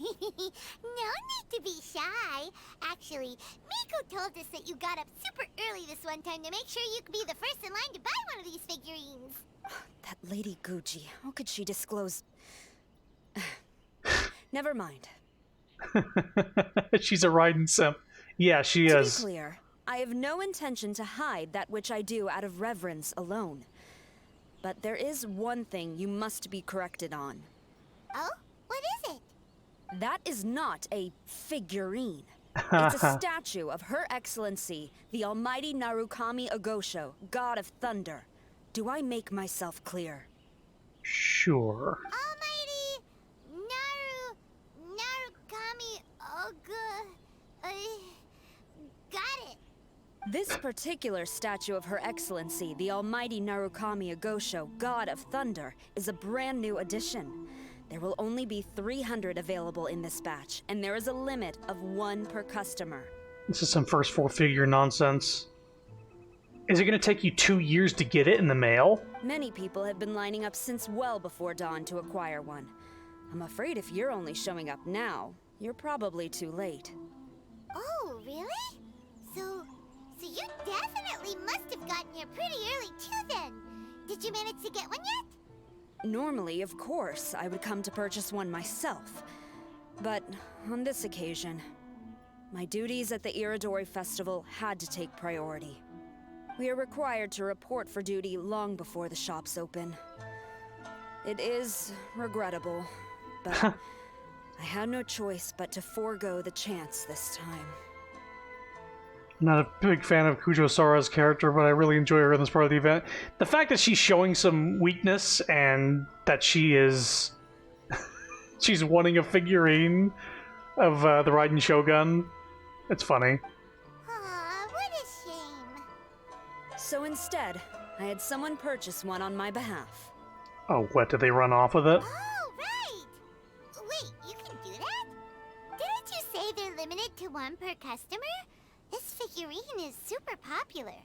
Speaker 2: need to be shy. Actually, Miko told us that you got up super early this one time to make sure you could be the first in line to buy one of these figurines.
Speaker 17: That Lady Gucci, how could she disclose... Never mind.
Speaker 1: She's a riding simp. Yeah, she is.
Speaker 17: To be clear, I have no intention to hide that which I do out of reverence alone. But there is one thing you must be corrected on.
Speaker 2: Oh? What is it?
Speaker 17: That is not a figurine. It's a statue of Her Excellency, the Almighty Narukami Agosho, God of Thunder. Do I make myself clear?
Speaker 1: Sure.
Speaker 2: Almighty Narukami Oga... got it.
Speaker 17: This particular statue of Her Excellency, the Almighty Narukami Agosho, God of Thunder, is a brand new addition. There will only be 300 available in this batch, and there is a limit of 1 per customer.
Speaker 1: This is some first four figure nonsense. Is it going to take you 2 years to get it in the mail?
Speaker 17: Many people have been lining up since well before dawn to acquire one. I'm afraid if you're only showing up now, you're probably too late.
Speaker 2: Oh, really? So you definitely must have gotten here pretty early too then. Did you manage to get one yet?
Speaker 17: Normally, of course, I would come to purchase one myself. But on this occasion, my duties at the Iridori Festival had to take priority. We are required to report for duty long before the shops open. It is regrettable, but I had no choice but to forego the chance this time.
Speaker 1: Not a big fan of Kujo Sara's character, but I really enjoy her in this part of the event. The fact that she's showing some weakness and that she is... she's wanting a figurine of the Raiden Shogun, it's funny.
Speaker 2: Aw, what a shame.
Speaker 17: So instead, I had someone purchase one on my behalf.
Speaker 1: Oh, what, did they run off with it?
Speaker 2: Oh, right! Wait, you can do that? Didn't you say they're limited to 1 per customer? This figurine is super popular.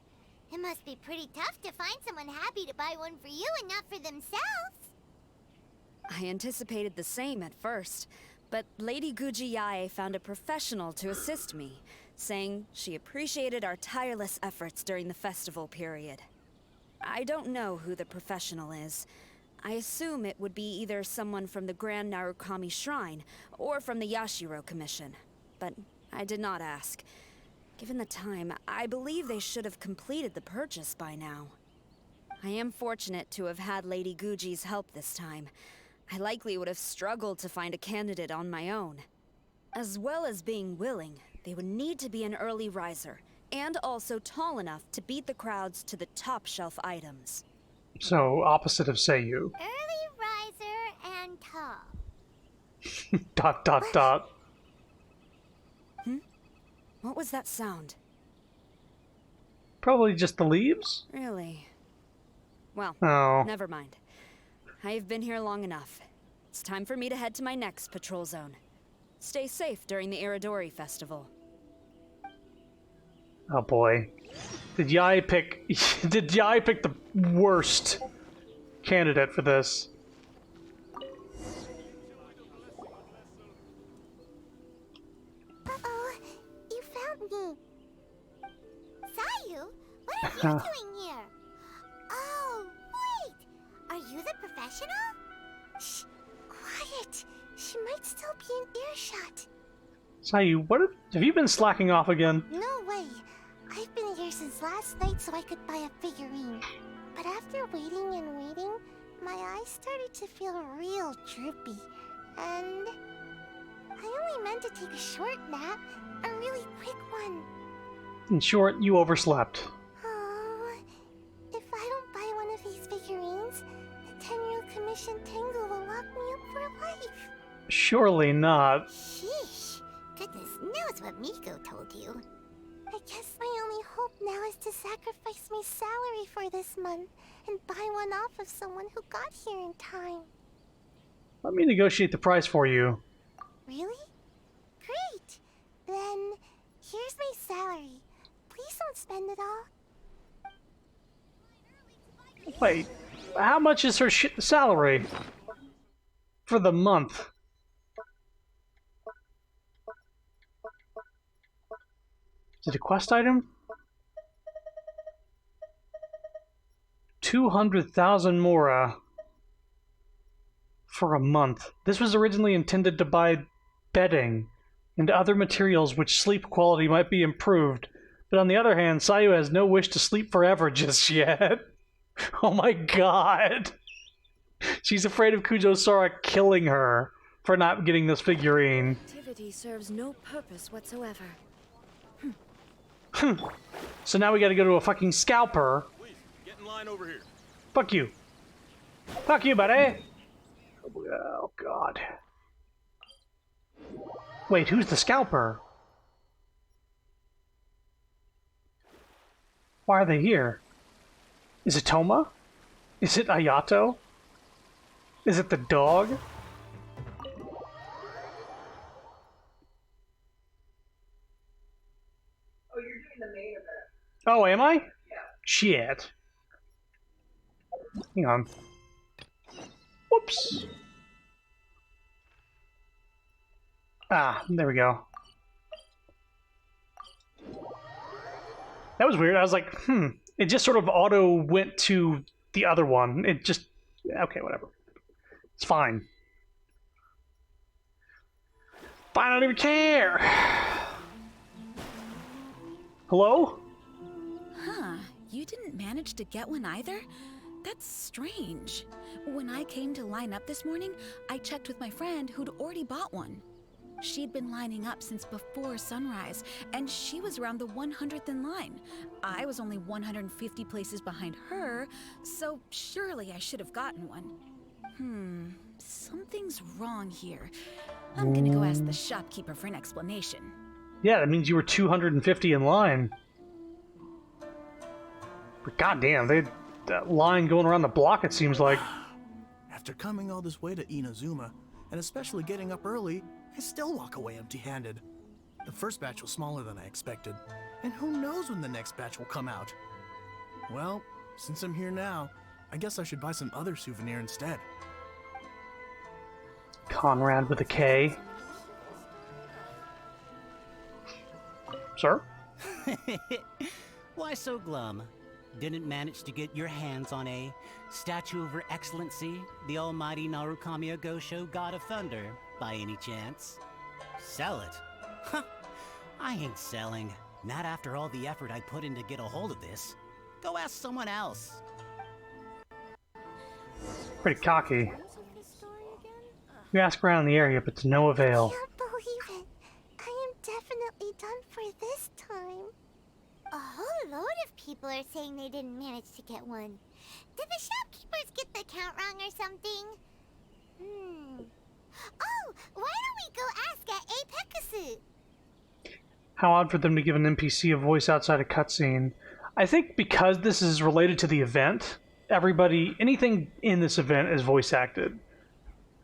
Speaker 2: It must be pretty tough to find someone happy to buy one for you and not for themselves.
Speaker 17: I anticipated the same at first, but Lady Guji Yae found a professional to assist me, saying she appreciated our tireless efforts during the festival period. I don't know who the professional is. I assume it would be either someone from the Grand Narukami Shrine or from the Yashiro Commission, but I did not ask. Given the time, I believe they should have completed the purchase by now. I am fortunate to have had Lady Guji's help this time. I likely would have struggled to find a candidate on my own. As well as being willing, they would need to be an early riser, and also tall enough to beat the crowds to the top shelf items.
Speaker 1: So, opposite of Seiyu.
Speaker 2: Early riser and tall.
Speaker 1: dot dot dot.
Speaker 17: What was that sound?
Speaker 1: Probably just the leaves?
Speaker 17: Really? Well,
Speaker 1: Oh.
Speaker 17: never mind. I have been here long enough. It's time for me to head to my next patrol zone. Stay safe during the Iridori Festival.
Speaker 1: Oh boy. Did Yai pick the worst candidate for this?
Speaker 2: Uh-oh, you found me. Sayu, what are you doing here? Oh, wait! Are you the professional? Shh, quiet. She might still be in earshot.
Speaker 1: Sayu, have you been slacking off again?
Speaker 2: No way. I've been here since last night so I could buy a figurine. But after waiting and waiting, my eyes started to feel real droopy. And I only meant to take a short nap, a really quick one.
Speaker 1: In short, you overslept.
Speaker 2: Oh, if I don't buy one of these figurines, the 10-year commission Tango will lock me up for life.
Speaker 1: Surely not.
Speaker 2: Sheesh. Goodness knows what Miko told you. I guess my only hope now is to sacrifice my salary for this month and buy one off of someone who got here in time.
Speaker 1: Let me negotiate the price for you.
Speaker 2: Really? Great! Then, here's my salary. Please don't spend it all.
Speaker 1: Wait, how much is her salary? For the month? Is it a quest item? 200,000 mora for a month. This was originally intended to buy bedding and other materials which sleep quality might be improved. But on the other hand, Sayu has no wish to sleep forever just yet. Oh my god. She's afraid of Kujo-Sora killing her for not getting this figurine.
Speaker 16: Activity serves no purpose whatsoever.
Speaker 1: So now we gotta go to a fucking scalper.
Speaker 18: Please, get in line over here.
Speaker 1: Fuck you. Fuck you, buddy. Oh, God. Wait, who's the scalper? Why are they here? Is it Toma? Is it Ayato? Is it the dog?
Speaker 4: Oh, you're doing the main event.
Speaker 1: Oh, am I?
Speaker 4: Yeah.
Speaker 1: Shit. Hang on. Whoops. Ah, there we go. That was weird. I was like, It just sort of auto went to the other one. It just... Okay, whatever. It's fine. Fine, I don't even care. Hello?
Speaker 19: Huh. You didn't manage to get one either? That's strange. When I came to line up this morning, I checked with my friend who'd already bought one. She'd been lining up since before sunrise, and she was around the 100th in line. I was only 150 places behind her, so surely I should have gotten one. Something's wrong here. I'm gonna go ask the shopkeeper for an explanation.
Speaker 1: Yeah, that means you were 250 in line. But goddamn, that line going around the block, it seems like.
Speaker 12: After coming all this way to Inazuma, and especially getting up early, I still walk away empty-handed. The first batch was smaller than I expected, and who knows when the next batch will come out. Well, since I'm here now, I guess I should buy some other souvenir instead.
Speaker 1: Conrad with a K. Sir?
Speaker 20: Why so glum? Didn't manage to get your hands on a statue of Her Excellency, the almighty Narukami Agosho, God of Thunder, by any chance? Sell it? Huh, I ain't selling. Not after all the effort I put in to get a hold of this. Go ask someone else.
Speaker 1: Pretty cocky. We ask around the area, but to no avail.
Speaker 2: I can't believe it. I am definitely done for this time. A whole load of people are saying they didn't manage to get one. Did the shopkeepers get the count wrong or something? Oh, why don't we go ask at Apekasu?
Speaker 1: How odd for them to give an NPC a voice outside a cutscene. I think because this is related to the event, anything in this event is voice acted.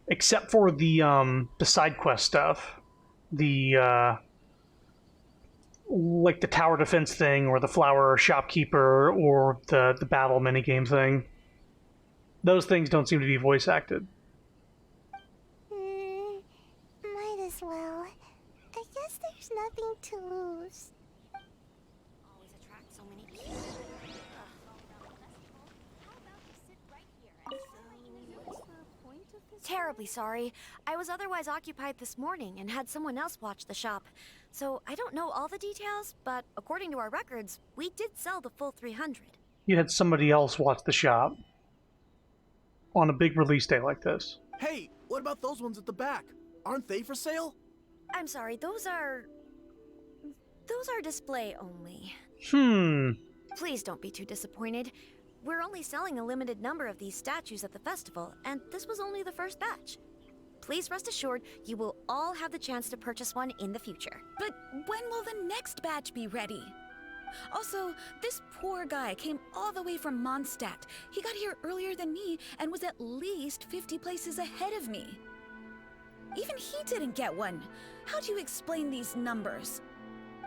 Speaker 1: Except for the side quest stuff. Like the tower defense thing, or the flower shopkeeper, or the battle minigame thing. Those things don't seem to be voice acted.
Speaker 2: Might as well. I guess there's nothing to lose.
Speaker 6: Always attract so many people.
Speaker 15: Terribly sorry. I was otherwise occupied this morning and had someone else watch the shop. So I don't know all the details, but according to our records, we did sell the full 300.
Speaker 1: You had somebody else watch the shop on a big release day like this.
Speaker 12: Hey, what about those ones at the back? Aren't they for sale?
Speaker 15: I'm sorry, those are...
Speaker 16: Those are display only. Please don't be too disappointed. We're only selling a limited number of these statues at the festival, and this was only the first batch. Please rest assured, you will all have the chance to purchase one in the future.
Speaker 19: But when will the next batch be ready? Also, this poor guy came all the way from Mondstadt. He got here earlier than me and was at least 50 places ahead of me. Even he didn't get one. How do you explain these numbers?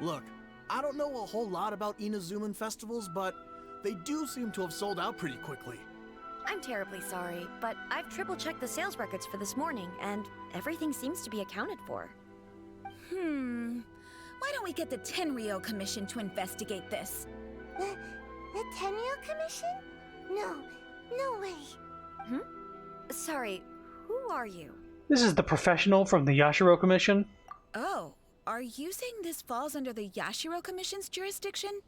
Speaker 12: Look, I don't know a whole lot about Inazuman festivals, but they do seem to have sold out pretty quickly.
Speaker 16: I'm terribly sorry, but I've triple-checked the sales records for this morning, and everything seems to be accounted for.
Speaker 19: Why don't we get the Tenryo Commission to investigate this?
Speaker 2: The Tenryo Commission? No way.
Speaker 16: Sorry, who are you?
Speaker 1: This is the professional from the Yashiro Commission.
Speaker 19: Oh, are you saying this falls under the Yashiro Commission's jurisdiction?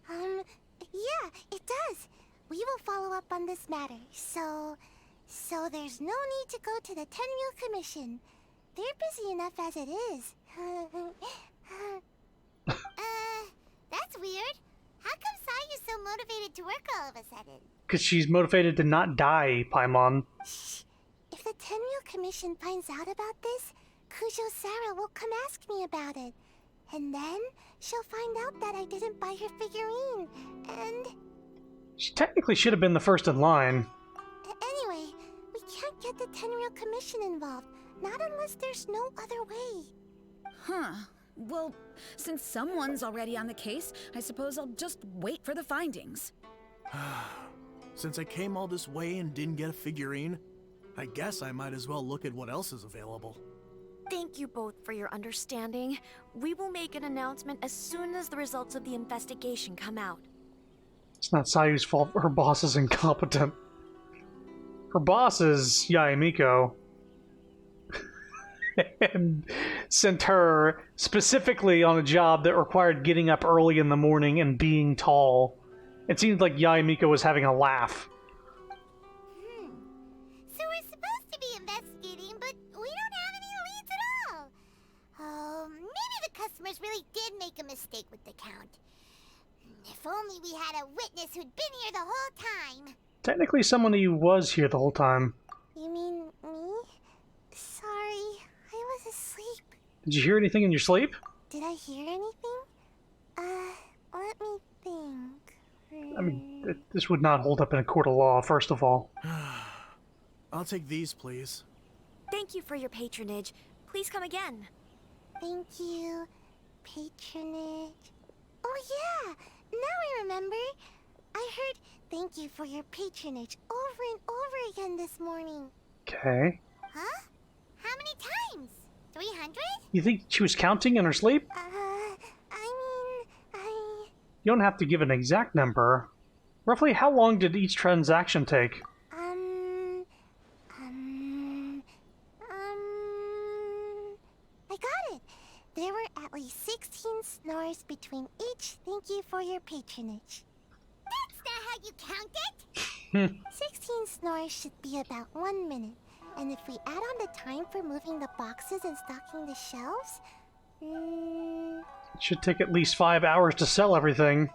Speaker 2: Yeah, it does. We will follow up on this matter, so there's no need to go to the Tenryo Commission. They're busy enough as it is. That's weird. How come Sayu's so motivated to work all of a sudden?
Speaker 1: Because she's motivated to not die, Paimon.
Speaker 2: If the Tenryo Commission finds out about this, Kujo Sarah will come ask me about it. And then she'll find out that I didn't buy her figurine, and...
Speaker 1: She technically should have been the first in line.
Speaker 2: Anyway, we can't get the Tenryo Commission involved, not unless there's no other way.
Speaker 19: Well, since someone's already on the case, I suppose I'll just wait for the findings.
Speaker 12: Since I came all this way and didn't get a figurine, I guess I might as well look at what else is available.
Speaker 16: Thank you both for your understanding. We will make an announcement as soon as the results of the investigation come out.
Speaker 1: It's not Sayu's fault. Her boss is incompetent. Her boss is Yaemiko. And sent her specifically on a job that required getting up early in the morning and being tall. It seemed like Yaemiko was having a laugh.
Speaker 2: So we're supposed to be investigating, but we don't have any leads at all. Oh, maybe the customers really did make a mistake with the count. If only we had a witness who'd been here the whole time.
Speaker 1: Technically, someone who was here the whole time.
Speaker 2: You mean me? Sorry, I was asleep.
Speaker 1: Did you hear anything in your sleep?
Speaker 2: Did I hear anything? Let me think.
Speaker 1: I mean, this would not hold up in a court of law, first of all.
Speaker 12: I'll take these, please.
Speaker 16: Thank you for your patronage. Please come again.
Speaker 2: Thank you. Patronage. Oh yeah! Now I remember. I heard thank you for your patronage over and over again this morning.
Speaker 1: Okay.
Speaker 2: Huh? How many times? 300?
Speaker 1: You think she was counting in her sleep? You don't have to give an exact number. Roughly how long did each transaction take?
Speaker 2: I got it. There were at least 16 snores between each thank you for your patronage. That's not how you count it! 16 snores should be about 1 minute. And if we add on the time for moving the boxes and stocking the shelves...
Speaker 1: It should take at least 5 hours to sell everything.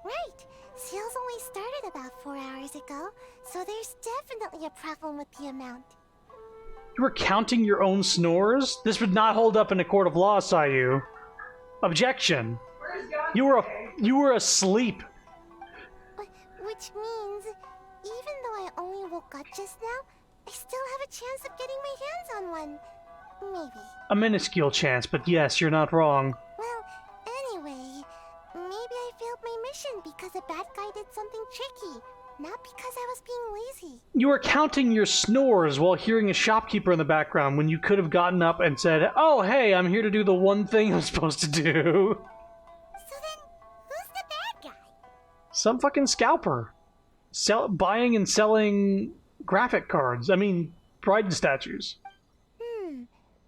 Speaker 2: Right. Sales only started about 4 hours ago, so there's definitely a problem with the amount.
Speaker 1: You were counting your own snores? This would not hold up in a court of law, Sayu. Objection. You were asleep.
Speaker 2: Which means, even though I only woke up just now, I still have a chance of getting my hands on one. Maybe.
Speaker 1: A minuscule chance, but yes, you're not wrong.
Speaker 2: Well, anyway, maybe I failed my mission because a bad guy did something tricky, not because I was being lazy.
Speaker 1: You were counting your snores while hearing a shopkeeper in the background when you could have gotten up and said, "Oh, hey, I'm here to do the one thing I'm supposed to do."
Speaker 2: So then, who's the bad guy?
Speaker 1: Some fucking scalper. Buying and selling graphic cards. I mean, Pride statues.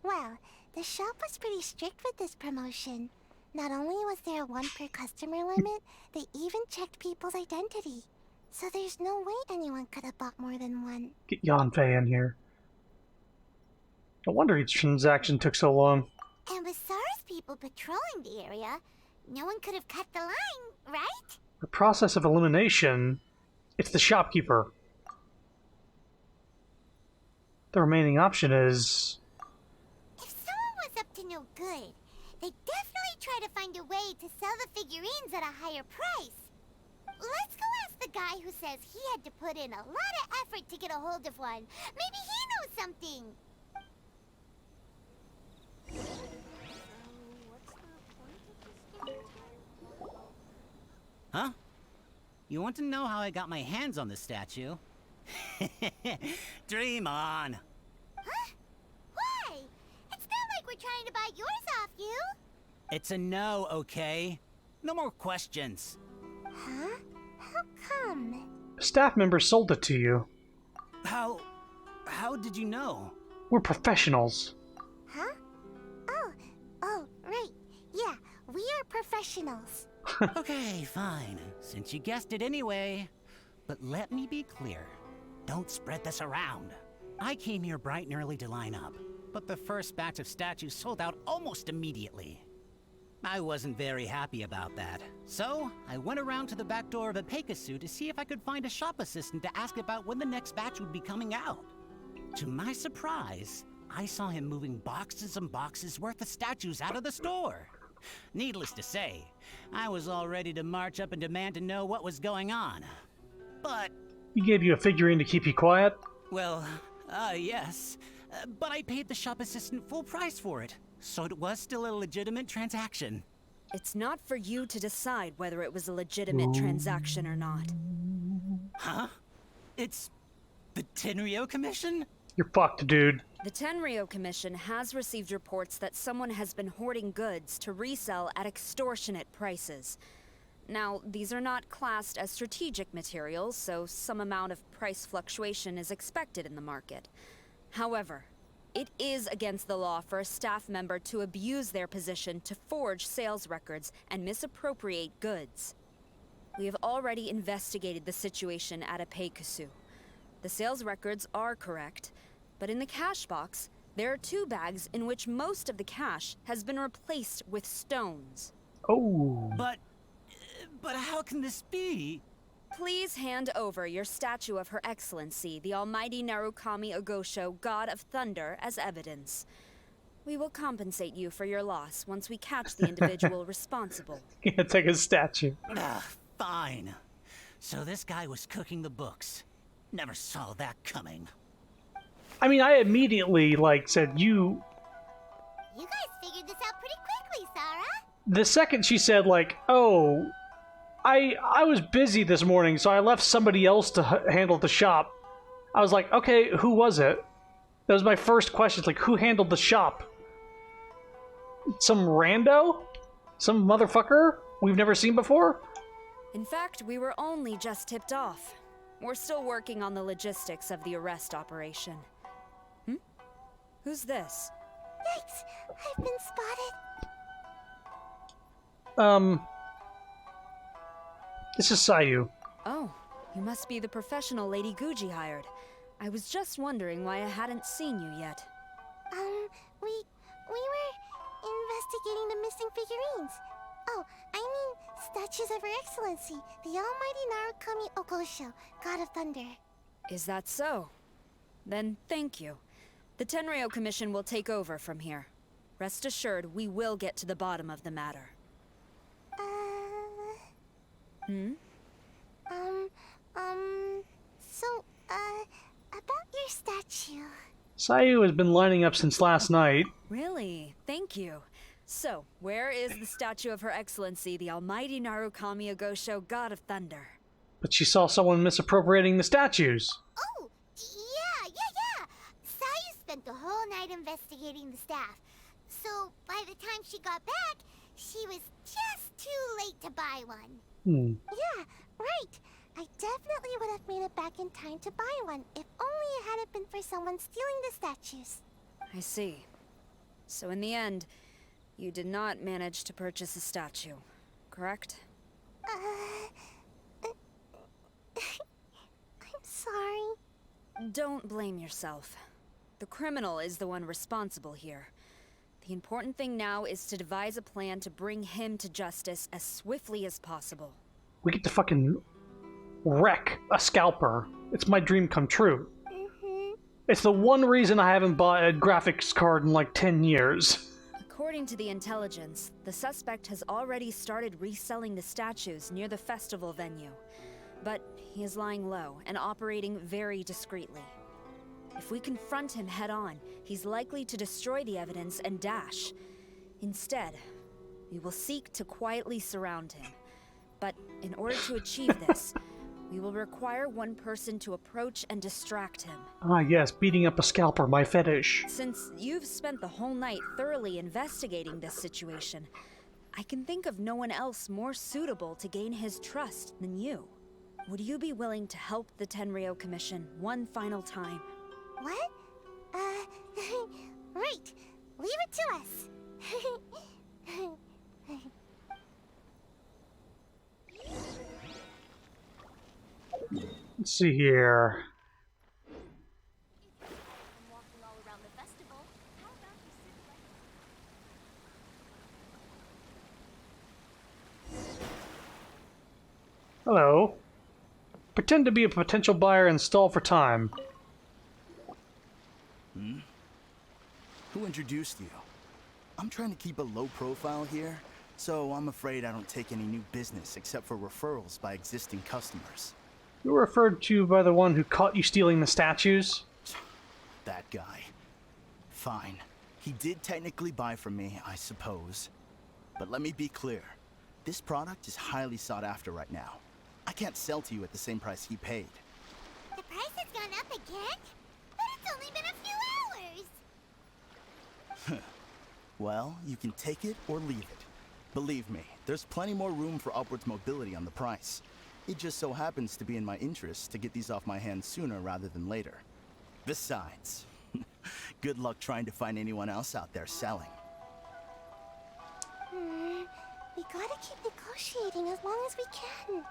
Speaker 2: Well, the shop was pretty strict with this promotion. Not only was there a 1 per customer limit, they even checked people's identity. So there's no way anyone could have bought more than one.
Speaker 1: Get Yanfei in here. No wonder each transaction took so long.
Speaker 2: And with SARS people patrolling the area. No one could have cut the line, right?
Speaker 1: The process of elimination, it's the shopkeeper. The remaining option is...
Speaker 2: If someone was up to no good, they'd definitely try to find a way to sell the figurines at a higher price. Let's go ask the guy who says he had to put in a lot of effort to get a hold of one. Maybe he knows something.
Speaker 20: Huh? You want to know how I got my hands on the statue? Dream on.
Speaker 2: Huh? Why? It's not like we're trying to buy yours off you.
Speaker 20: It's a no, okay? No more questions.
Speaker 2: Huh? How come?
Speaker 1: A staff member sold it to you.
Speaker 20: How did you know?
Speaker 1: We're professionals.
Speaker 2: Huh? Oh, right. Yeah, we are professionals.
Speaker 20: Okay, fine. Since you guessed it anyway. But let me be clear. Don't spread this around. I came here bright and early to line up, but the first batch of statues sold out almost immediately. I wasn't very happy about that. So, I went around to the back door of a Pegasus to see if I could find a shop assistant to ask about when the next batch would be coming out. To my surprise, I saw him moving boxes and boxes worth of statues out of the store. Needless to say, I was all ready to march up and demand to know what was going on. But...
Speaker 1: He gave you a figurine to keep you quiet?
Speaker 20: Well, yes. But I paid the shop assistant full price for it. So it was still a legitimate transaction.
Speaker 17: It's not for you to decide whether it was a legitimate transaction or not.
Speaker 20: Huh? It's the Tenryo Commission?
Speaker 1: You're fucked, dude.
Speaker 17: The Tenryo Commission has received reports that someone has been hoarding goods to resell at extortionate prices. Now, these are not classed as strategic materials, so some amount of price fluctuation is expected in the market. However, it is against the law for a staff member to abuse their position to forge sales records and misappropriate goods. We have already investigated the situation at a Peikusu. The sales records are correct, but in the cash box, there are 2 bags in which most of the cash has been replaced with stones.
Speaker 1: Oh.
Speaker 20: But how can this be?
Speaker 17: Please hand over your statue of Her Excellency, the Almighty Narukami Ogosho, God of Thunder, as evidence. We will compensate you for your loss once we catch the individual responsible.
Speaker 1: Yeah, take a statue.
Speaker 20: Fine. So this guy was cooking the books. Never saw that coming.
Speaker 1: I mean, I immediately, said,
Speaker 2: You guys figured this out pretty quickly, Sarah.
Speaker 1: The second she said, oh... I was busy this morning, so I left somebody else to handle the shop. I was like, okay, who was it? That was my first question. It's like, who handled the shop? Some rando? Some motherfucker we've never seen before?
Speaker 17: In fact, we were only just tipped off. We're still working on the logistics of the arrest operation. Who's this?
Speaker 2: Yikes, I've been spotted.
Speaker 1: This is Sayu.
Speaker 17: Oh, you must be the professional Lady Guji hired. I was just wondering why I hadn't seen you yet.
Speaker 2: We were investigating the missing figurines. Oh, I mean, statues of Her Excellency, the Almighty Narukami Ogosho, God of Thunder.
Speaker 17: Is that so? Then thank you. The Tenryo Commission will take over from here. Rest assured, we will get to the bottom of the matter.
Speaker 2: About your statue.
Speaker 1: Sayu has been lining up since last night.
Speaker 17: Really? Thank you. So, where is the statue of Her Excellency, the Almighty Narukami Ogosho, God of Thunder?
Speaker 1: But she saw someone misappropriating the statues.
Speaker 2: Oh, yeah. Sayu spent the whole night investigating the staff. So, by the time she got back, she was just too late to buy one. Yeah, right. I definitely would have made it back in time to buy one, if only it hadn't been for someone stealing the statues.
Speaker 17: I see. So in the end, you did not manage to purchase a statue, correct?
Speaker 2: I'm sorry.
Speaker 17: Don't blame yourself. The criminal is the one responsible here. The important thing now is to devise a plan to bring him to justice as swiftly as possible.
Speaker 1: We get to fucking wreck a scalper. It's my dream come true. It's the one reason I haven't bought a graphics card in like 10 years.
Speaker 17: According to the intelligence, the suspect has already started reselling the statues near the festival venue. But he is lying low and operating very discreetly. If we confront him head-on, he's likely to destroy the evidence and dash. Instead, we will seek to quietly surround him. But in order to achieve this, we will require one person to approach and distract him.
Speaker 1: Ah yes, beating up a scalper, my fetish.
Speaker 17: Since you've spent the whole night thoroughly investigating this situation, I can think of no one else more suitable to gain his trust than you. Would you be willing to help the Tenryou Commission one final time?
Speaker 2: What? Right. Leave it to us.
Speaker 1: Let's see here. Hello. Pretend to be a potential buyer and stall for time.
Speaker 18: Who introduced you? I'm trying to keep a low profile here, so I'm afraid I don't take any new business except for referrals by existing customers.
Speaker 1: You were referred to by the one who caught you stealing the statues?
Speaker 18: That guy. Fine. He did technically buy from me, I suppose. But let me be clear. This product is highly sought after right now. I can't sell to you at the same price he paid.
Speaker 2: The price has gone up again? But it's only been a few hours.
Speaker 18: Well, you can take it or leave it. Believe me, there's plenty more room for upwards mobility on the price. It just so happens to be in my interest to get these off my hands sooner rather than later. Besides, good luck trying to find anyone else out there selling.
Speaker 2: We gotta keep negotiating as long as we can.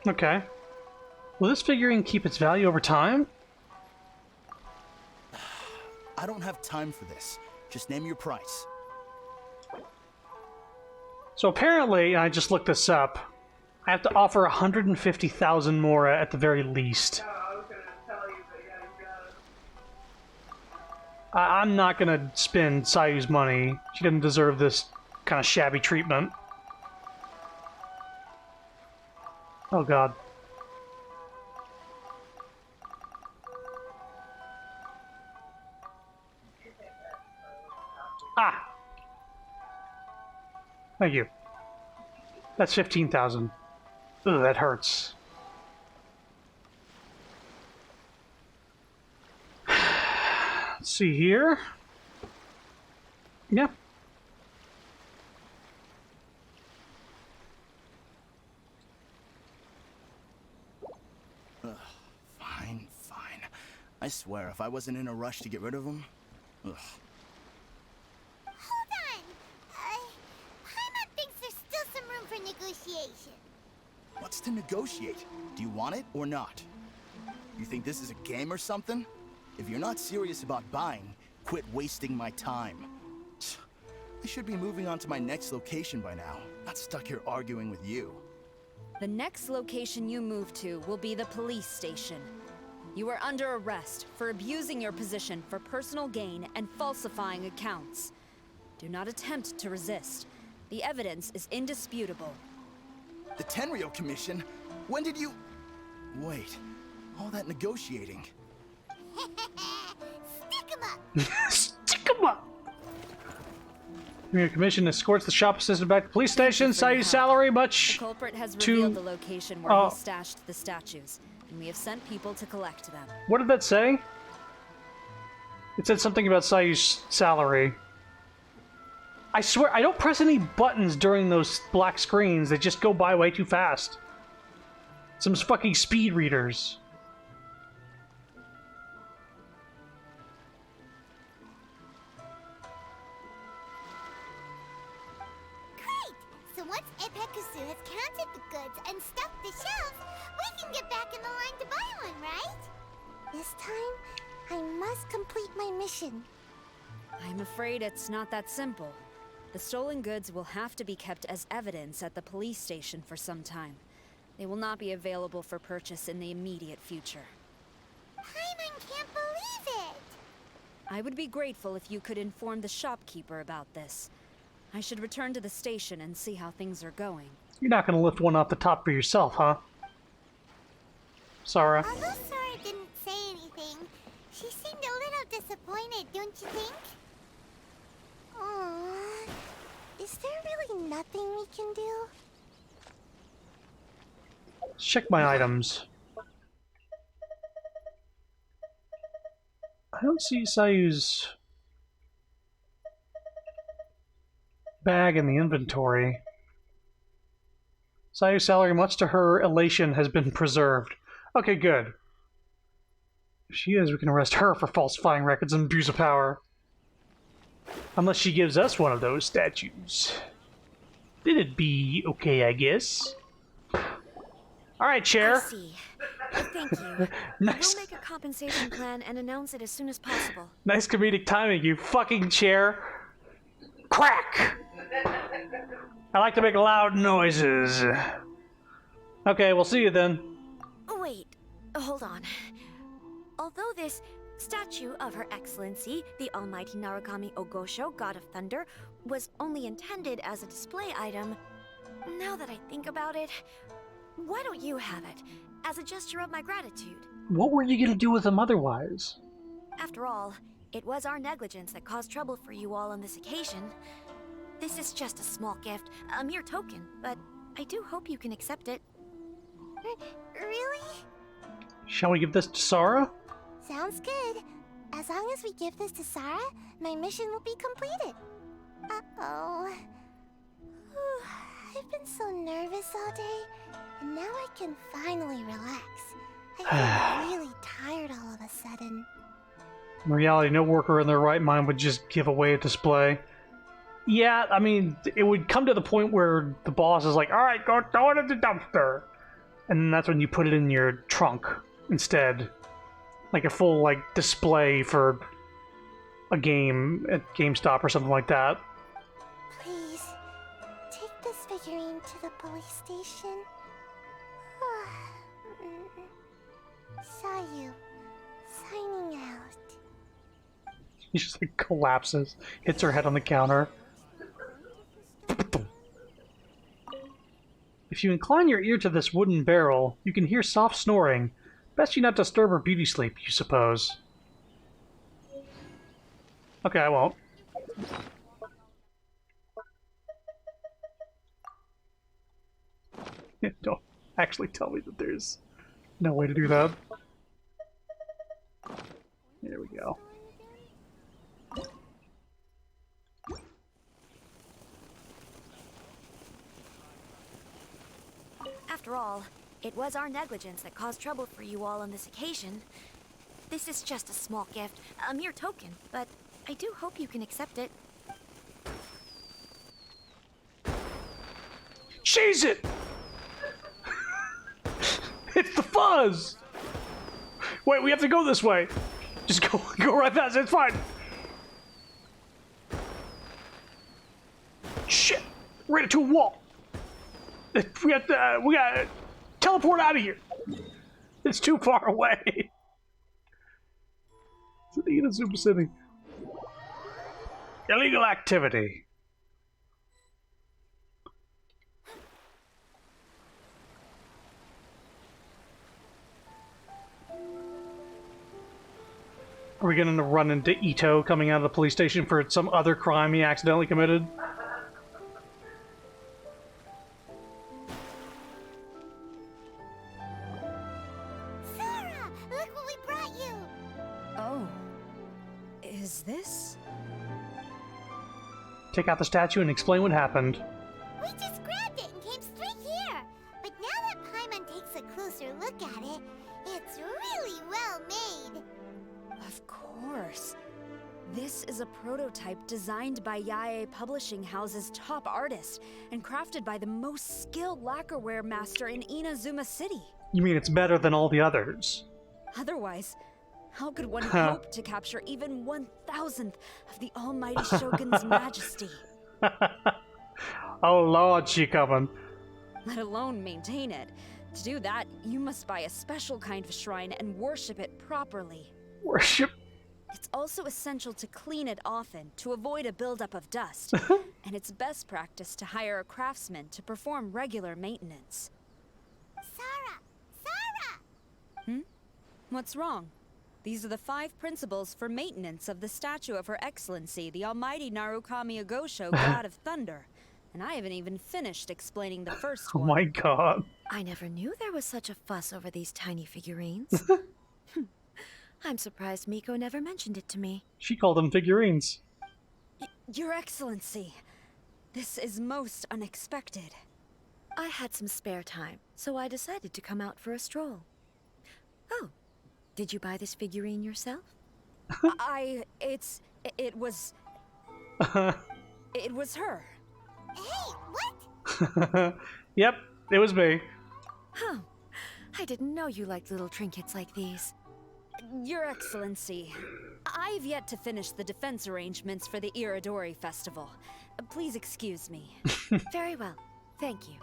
Speaker 1: Okay. Will this figurine keep its value over time?
Speaker 18: I don't have time for this. Just name your price.
Speaker 1: So apparently, I just looked this up, I have to offer 150,000 more at the very least. I'm not gonna spend Sayu's money. She doesn't deserve this kind of shabby treatment. Oh god. Ah! Thank you. That's 15,000. Ugh, that hurts. Let's see here. Yeah.
Speaker 18: Fine. I swear, if I wasn't in a rush to get rid of him... Ugh.
Speaker 2: Hold on! Paimon thinks there's still some room for negotiation.
Speaker 18: What's to negotiate? Do you want it or not? You think this is a game or something? If you're not serious about buying, quit wasting my time. I should be moving on to my next location by now, not stuck here arguing with you.
Speaker 17: The next location you move to will be the police station. You are under arrest for abusing your position for personal gain and falsifying accounts. Do not attempt to resist. The evidence is indisputable.
Speaker 18: The Tenryou Commission? When did you... Wait, all that negotiating...
Speaker 2: Stick 'em up!
Speaker 1: Stick 'em up! Your commission escorts the shop assistant back to the police station. Sayu's salary much
Speaker 17: The culprit has
Speaker 1: to...
Speaker 17: revealed the location where he stashed the statues, and we have sent people to collect them.
Speaker 1: What did that say? It said something about Sayu's salary. I swear, I don't press any buttons during those black screens. They just go by way too fast. Some fucking speed readers.
Speaker 2: Great! So once Epekusu has counted the goods and stuffed the shelves, we can get back in the line to buy one, right? This time, I must complete my mission.
Speaker 17: I'm afraid it's not that simple. The stolen goods will have to be kept as evidence at the police station for some time. They will not be available for purchase in the immediate future.
Speaker 2: Paimon can't believe it!
Speaker 17: I would be grateful if you could inform the shopkeeper about this. I should return to the station and see how things are going.
Speaker 1: You're not going to lift one off the top for yourself, huh? Sarah.
Speaker 2: Although Sora didn't say anything, she seemed a little disappointed, don't you think? Aww. Is there really nothing we can do?
Speaker 1: Check my items. I don't see Sayu's bag in the inventory. Sayu's salary, much to her elation, has been preserved. Okay, good. If she is, we can arrest her for falsifying records and abuse of power. Unless she gives us one of those statues. Then it'd be okay, I guess. Alright, Chair.
Speaker 16: I see. Thank you.
Speaker 1: Nice.
Speaker 16: We'll make a compensation plan and announce it as soon as possible.
Speaker 1: Nice comedic timing, you fucking chair. Crack! I like to make loud noises. Okay, we'll see you then.
Speaker 16: Wait, hold on. Although this statue of Her Excellency, the Almighty Narukami Ogosho, God of Thunder, was only intended as a display item, now that I think about it, why don't you have it, as a gesture of my gratitude?
Speaker 1: What were you gonna do with them otherwise?
Speaker 16: After all, it was our negligence that caused trouble for you all on this occasion. This is just a small gift, a mere token, but I do hope you can accept it.
Speaker 2: Really?
Speaker 1: Shall we give this to Sarah?
Speaker 2: Sounds good. As long as we give this to Sarah, my mission will be completed. Uh-oh. I've been so nervous all day, and now I can finally relax. I feel really tired all of a sudden.
Speaker 1: In reality, no worker in their right mind would just give away a display. Yeah, I mean, it would come to the point where the boss is like, alright, go throw it in the dumpster. And that's when you put it in your trunk instead. Like a full, like, display for a game at GameStop or something like that.
Speaker 2: Please, take this figurine to the police station. Saw you. Signing out.
Speaker 1: He just like collapses, hits her head on the counter. If you incline your ear to this wooden barrel, you can hear soft snoring. Best you not disturb her beauty sleep, you suppose. Okay, I won't. Don't actually tell me that there's no way to do that. There we go.
Speaker 16: After all, it was our negligence that caused trouble for you all on this occasion. This is just a small gift, a mere token, but I do hope you can accept it.
Speaker 1: Cheese it! It's the fuzz! Wait, we have to go this way. Just go right past it, it's fine. Shit! Ran into a wall. We gotta teleport out of here. It's too far away. It's in Inazuma City. Illegal activity. Are we gonna run into Ito coming out of the police station for some other crime he accidentally committed?
Speaker 2: Sarah, look what we brought you!
Speaker 17: Oh. Is this?
Speaker 1: Take out the statue and explain what happened.
Speaker 2: We just grabbed it and came straight here. But now that Paimon takes a closer look at it, it's really well made.
Speaker 17: Of course. This is a prototype designed by Yae Publishing House's top artist and crafted by the most skilled lacquerware master in Inazuma City.
Speaker 1: You mean it's better than all the others?
Speaker 17: Otherwise, How could one hope to capture even 1,000th of the almighty Shogun's majesty?
Speaker 1: Oh lord, she coming.
Speaker 17: Let alone maintain it. To do that, you must buy a special kind of shrine and worship it properly.
Speaker 1: Worship?
Speaker 17: It's also essential to clean it often to avoid a buildup of dust. And it's best practice to hire a craftsman to perform regular maintenance.
Speaker 2: Sarah!
Speaker 17: What's wrong? These are the 5 principles for maintenance of the statue of Her Excellency, the Almighty Narukami Agosho, God of Thunder. And I haven't even finished explaining the first one.
Speaker 1: Oh my god.
Speaker 15: I never knew there was such a fuss over these tiny figurines. I'm surprised Miko never mentioned it to me.
Speaker 1: She called them figurines.
Speaker 17: Your Excellency, this is most unexpected.
Speaker 15: I had some spare time, so I decided to come out for a stroll. Oh, did you buy this figurine yourself?
Speaker 17: It was her.
Speaker 2: Hey, what?
Speaker 1: Yep, it was me.
Speaker 15: Huh. I didn't know you liked little trinkets like these.
Speaker 17: Your Excellency, I've yet to finish the defense arrangements for the Iridori Festival. Please excuse me.
Speaker 15: Very well. Thank you.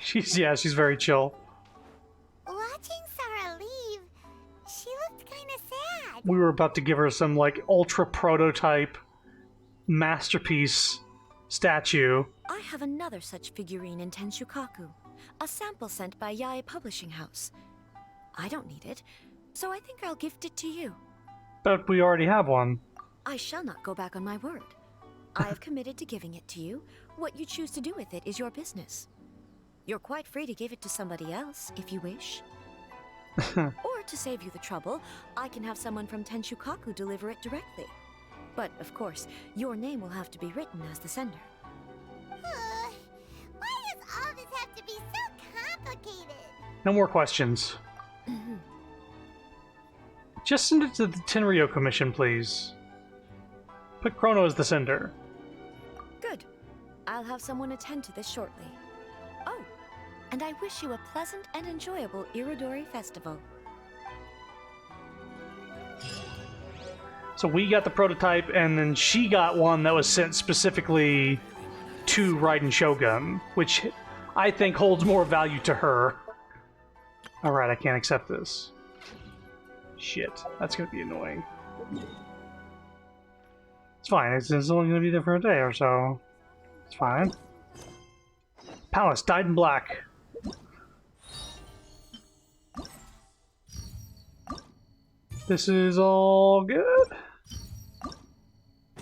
Speaker 1: She's very chill.
Speaker 2: Watching Sarah leave, she looked kind of sad.
Speaker 1: We were about to give her some, like, ultra prototype masterpiece statue.
Speaker 15: I have another such figurine in Tenshukaku, a sample sent by Yae Publishing House. I don't need it, so I think I'll gift it to you.
Speaker 1: But we already have one.
Speaker 15: I shall not go back on my word. I have committed to giving it to you. What you choose to do with it is your business. You're quite free to give it to somebody else, if you wish. Or to save you the trouble, I can have someone from Tenshukaku deliver it directly. But, of course, your name will have to be written as the sender.
Speaker 2: Why does all this have to be so complicated?
Speaker 1: No more questions. Just send it to the Tenryo Commission, please. Put Chrono as the sender.
Speaker 15: Good. I'll have someone attend to this shortly. Oh, and I wish you a pleasant and enjoyable Iridori Festival.
Speaker 1: So we got the prototype, and then she got one that was sent specifically to Raiden Shogun, which I think holds more value to her. Alright, I can't accept this. Shit, that's gonna be annoying. It's fine, it's only gonna be there for a day or so. It's fine. Palace dyed in black. This is all good.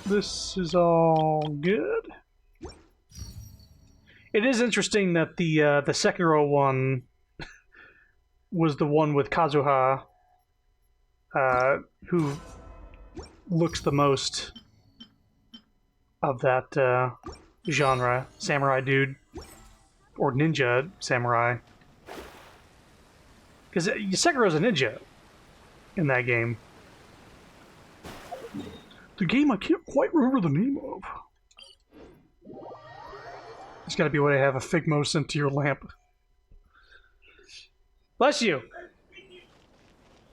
Speaker 1: This is all good. It is interesting that the Sekiro one was the one with Kazuha, who looks the most of that genre, samurai dude, or ninja samurai. Because Sekiro's a ninja in that game. The game I can't quite remember the name of. There's gotta be a way to have a Figmo sent to your lamp. Bless you!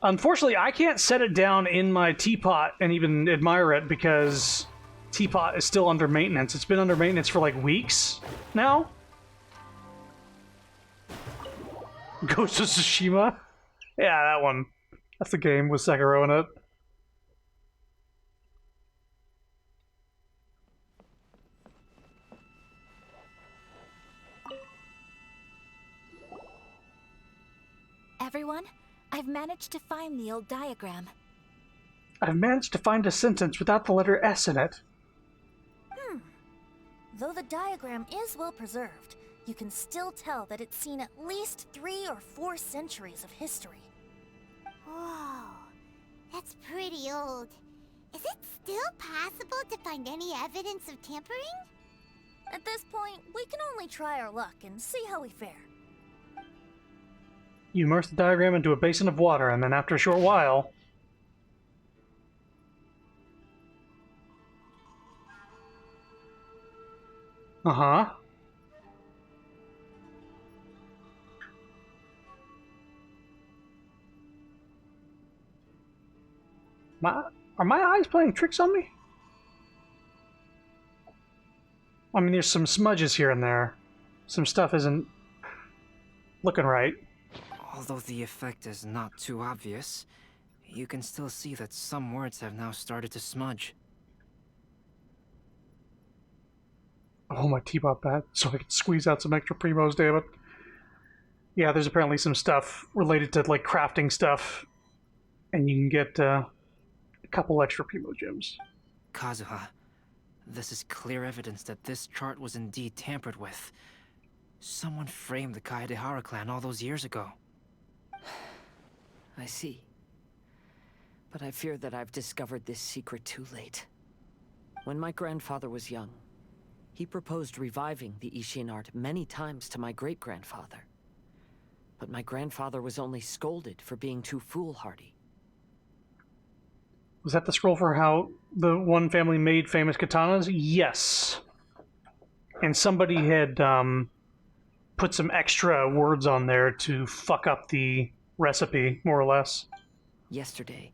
Speaker 1: Unfortunately, I can't set it down in my teapot and even admire it because teapot is still under maintenance. It's been under maintenance for like weeks now. Ghost of Tsushima? Yeah, that one. That's the game with Sekiro in it.
Speaker 13: Everyone, I've managed to find the old diagram.
Speaker 1: I've managed to find a sentence without the letter S in it.
Speaker 15: Though the diagram is well preserved, you can still tell that it's seen at least 3 or 4 centuries of history.
Speaker 2: Whoa, that's pretty old. Is it still possible to find any evidence of tampering?
Speaker 15: At this point, we can only try our luck and see how we fare.
Speaker 1: You immerse the diagram into a basin of water, and then after a short while... Uh-huh. Are my eyes playing tricks on me? I mean, there's some smudges here and there. Some stuff isn't looking right.
Speaker 5: Although the effect is not too obvious, you can still see that some words have now started to smudge.
Speaker 1: Oh, my teapot that so I can squeeze out some extra primos, damn it. Yeah, there's apparently some stuff related to like crafting stuff, and you can get a couple extra primo gems.
Speaker 5: Kazuha, this is clear evidence that this chart was indeed tampered with. Someone framed the Kaedehara clan all those years ago.
Speaker 3: I see. But I fear that I've discovered this secret too late. When my grandfather was young, he proposed reviving the Ishin art many times to my great-grandfather. But my grandfather was only scolded for being too foolhardy.
Speaker 1: Was that the scroll for how the one family made famous katanas? Yes. And somebody had put some extra words on there to fuck up the recipe, more or less.
Speaker 3: Yesterday,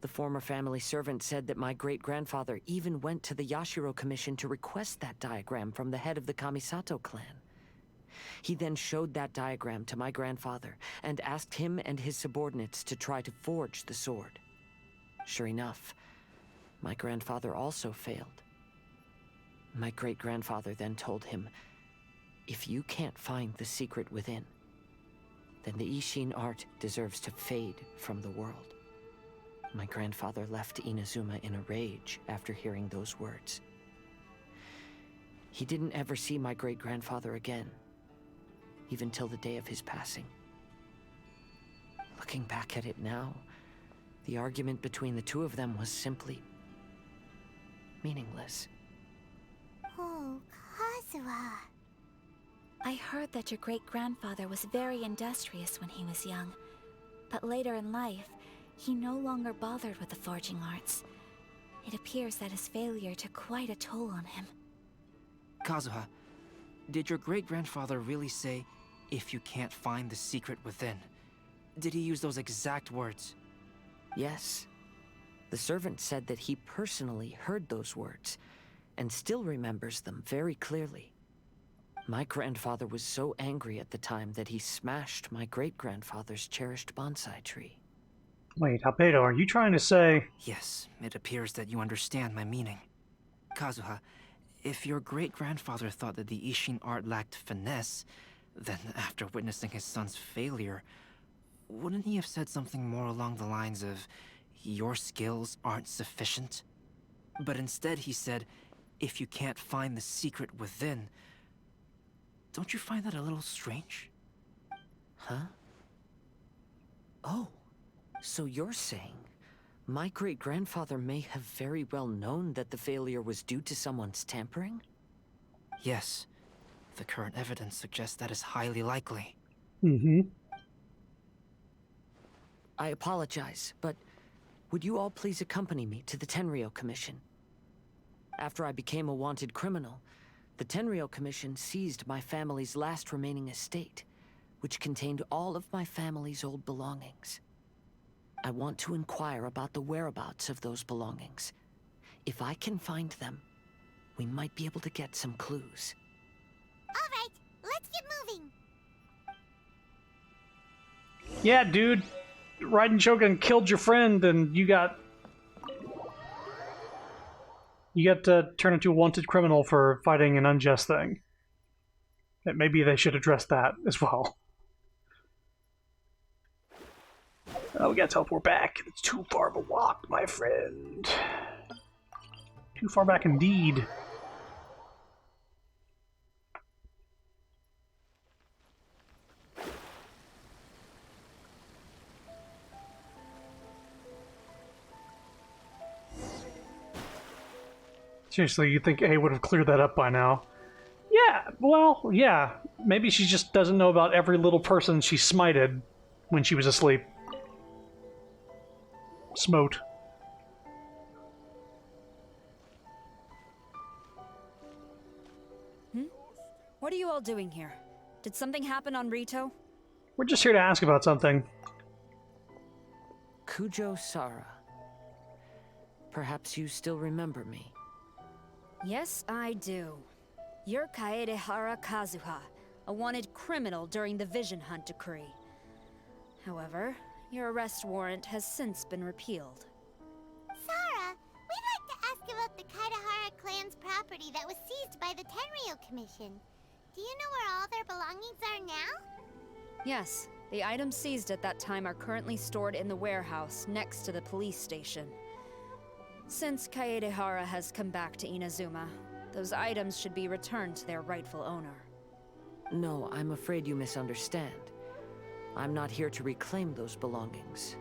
Speaker 3: the former family servant said that my great-grandfather even went to the Yashiro Commission to request that diagram from the head of the Kamisato clan. He then showed that diagram to my grandfather and asked him and his subordinates to try to forge the sword. Sure enough, my grandfather also failed. My great-grandfather then told him, if you can't find the secret within, then the Ishin art deserves to fade from the world. My grandfather left Inazuma in a rage after hearing those words. He didn't ever see my great-grandfather again, even till the day of his passing. Looking back at it now, the argument between the two of them was simply meaningless.
Speaker 2: Oh, Kazuha.
Speaker 13: I heard that your great-grandfather was very industrious when he was young, but later in life, he no longer bothered with the forging arts. It appears that his failure took quite a toll on him.
Speaker 5: Kazuha, did your great-grandfather really say, if you can't find the secret within? Did he use those exact words?
Speaker 3: Yes. The servant said that he personally heard those words, and still remembers them very clearly. My grandfather was so angry at the time that he smashed my great-grandfather's cherished bonsai tree.
Speaker 1: Wait, Albedo, are you trying to say...
Speaker 5: Yes, it appears that you understand my meaning. Kazuha, if your great-grandfather thought that the Ishin art lacked finesse, then after witnessing his son's failure, wouldn't he have said something more along the lines of, your skills aren't sufficient? But instead he said, if you can't find the secret within. Don't you find that a little strange?
Speaker 3: Huh? Oh, so you're saying my great-grandfather may have very well known that the failure was due to someone's tampering?
Speaker 5: Yes. The current evidence suggests that is highly likely.
Speaker 1: Mm-hmm.
Speaker 3: I apologize, but would you all please accompany me to the Tenryou Commission? After I became a wanted criminal, the Tenryou Commission seized my family's last remaining estate, which contained all of my family's old belongings. I want to inquire about the whereabouts of those belongings. If I can find them, we might be able to get some clues.
Speaker 2: All right, let's get moving.
Speaker 1: Yeah, dude. Raiden Shogun killed your friend, and you got turned into a wanted criminal for fighting an unjust thing. Maybe they should address that as well. Oh, we gotta teleport back. It's too far of a walk, my friend. Too far back indeed. Seriously, you'd think A would have cleared that up by now. Yeah, well, yeah. Maybe she just doesn't know about every little person she smited when she was asleep. Smote.
Speaker 17: What are you all doing here? Did something happen on Rito?
Speaker 1: We're just here to ask about something.
Speaker 3: Kujo Sara. Perhaps you still remember me.
Speaker 17: Yes, I do. You're Kaedehara Kazuha, a wanted criminal during the Vision Hunt decree. However, your arrest warrant has since been repealed.
Speaker 2: Sara, we'd like to ask about the Kaedehara clan's property that was seized by the Tenryou Commission. Do you know where all their belongings are now?
Speaker 17: Yes, the items seized at that time are currently stored in the warehouse next to the police station. Since Kaedehara has come back to Inazuma, those items should be returned to their rightful owner.
Speaker 3: No, I'm afraid you misunderstand. I'm not here to reclaim those belongings.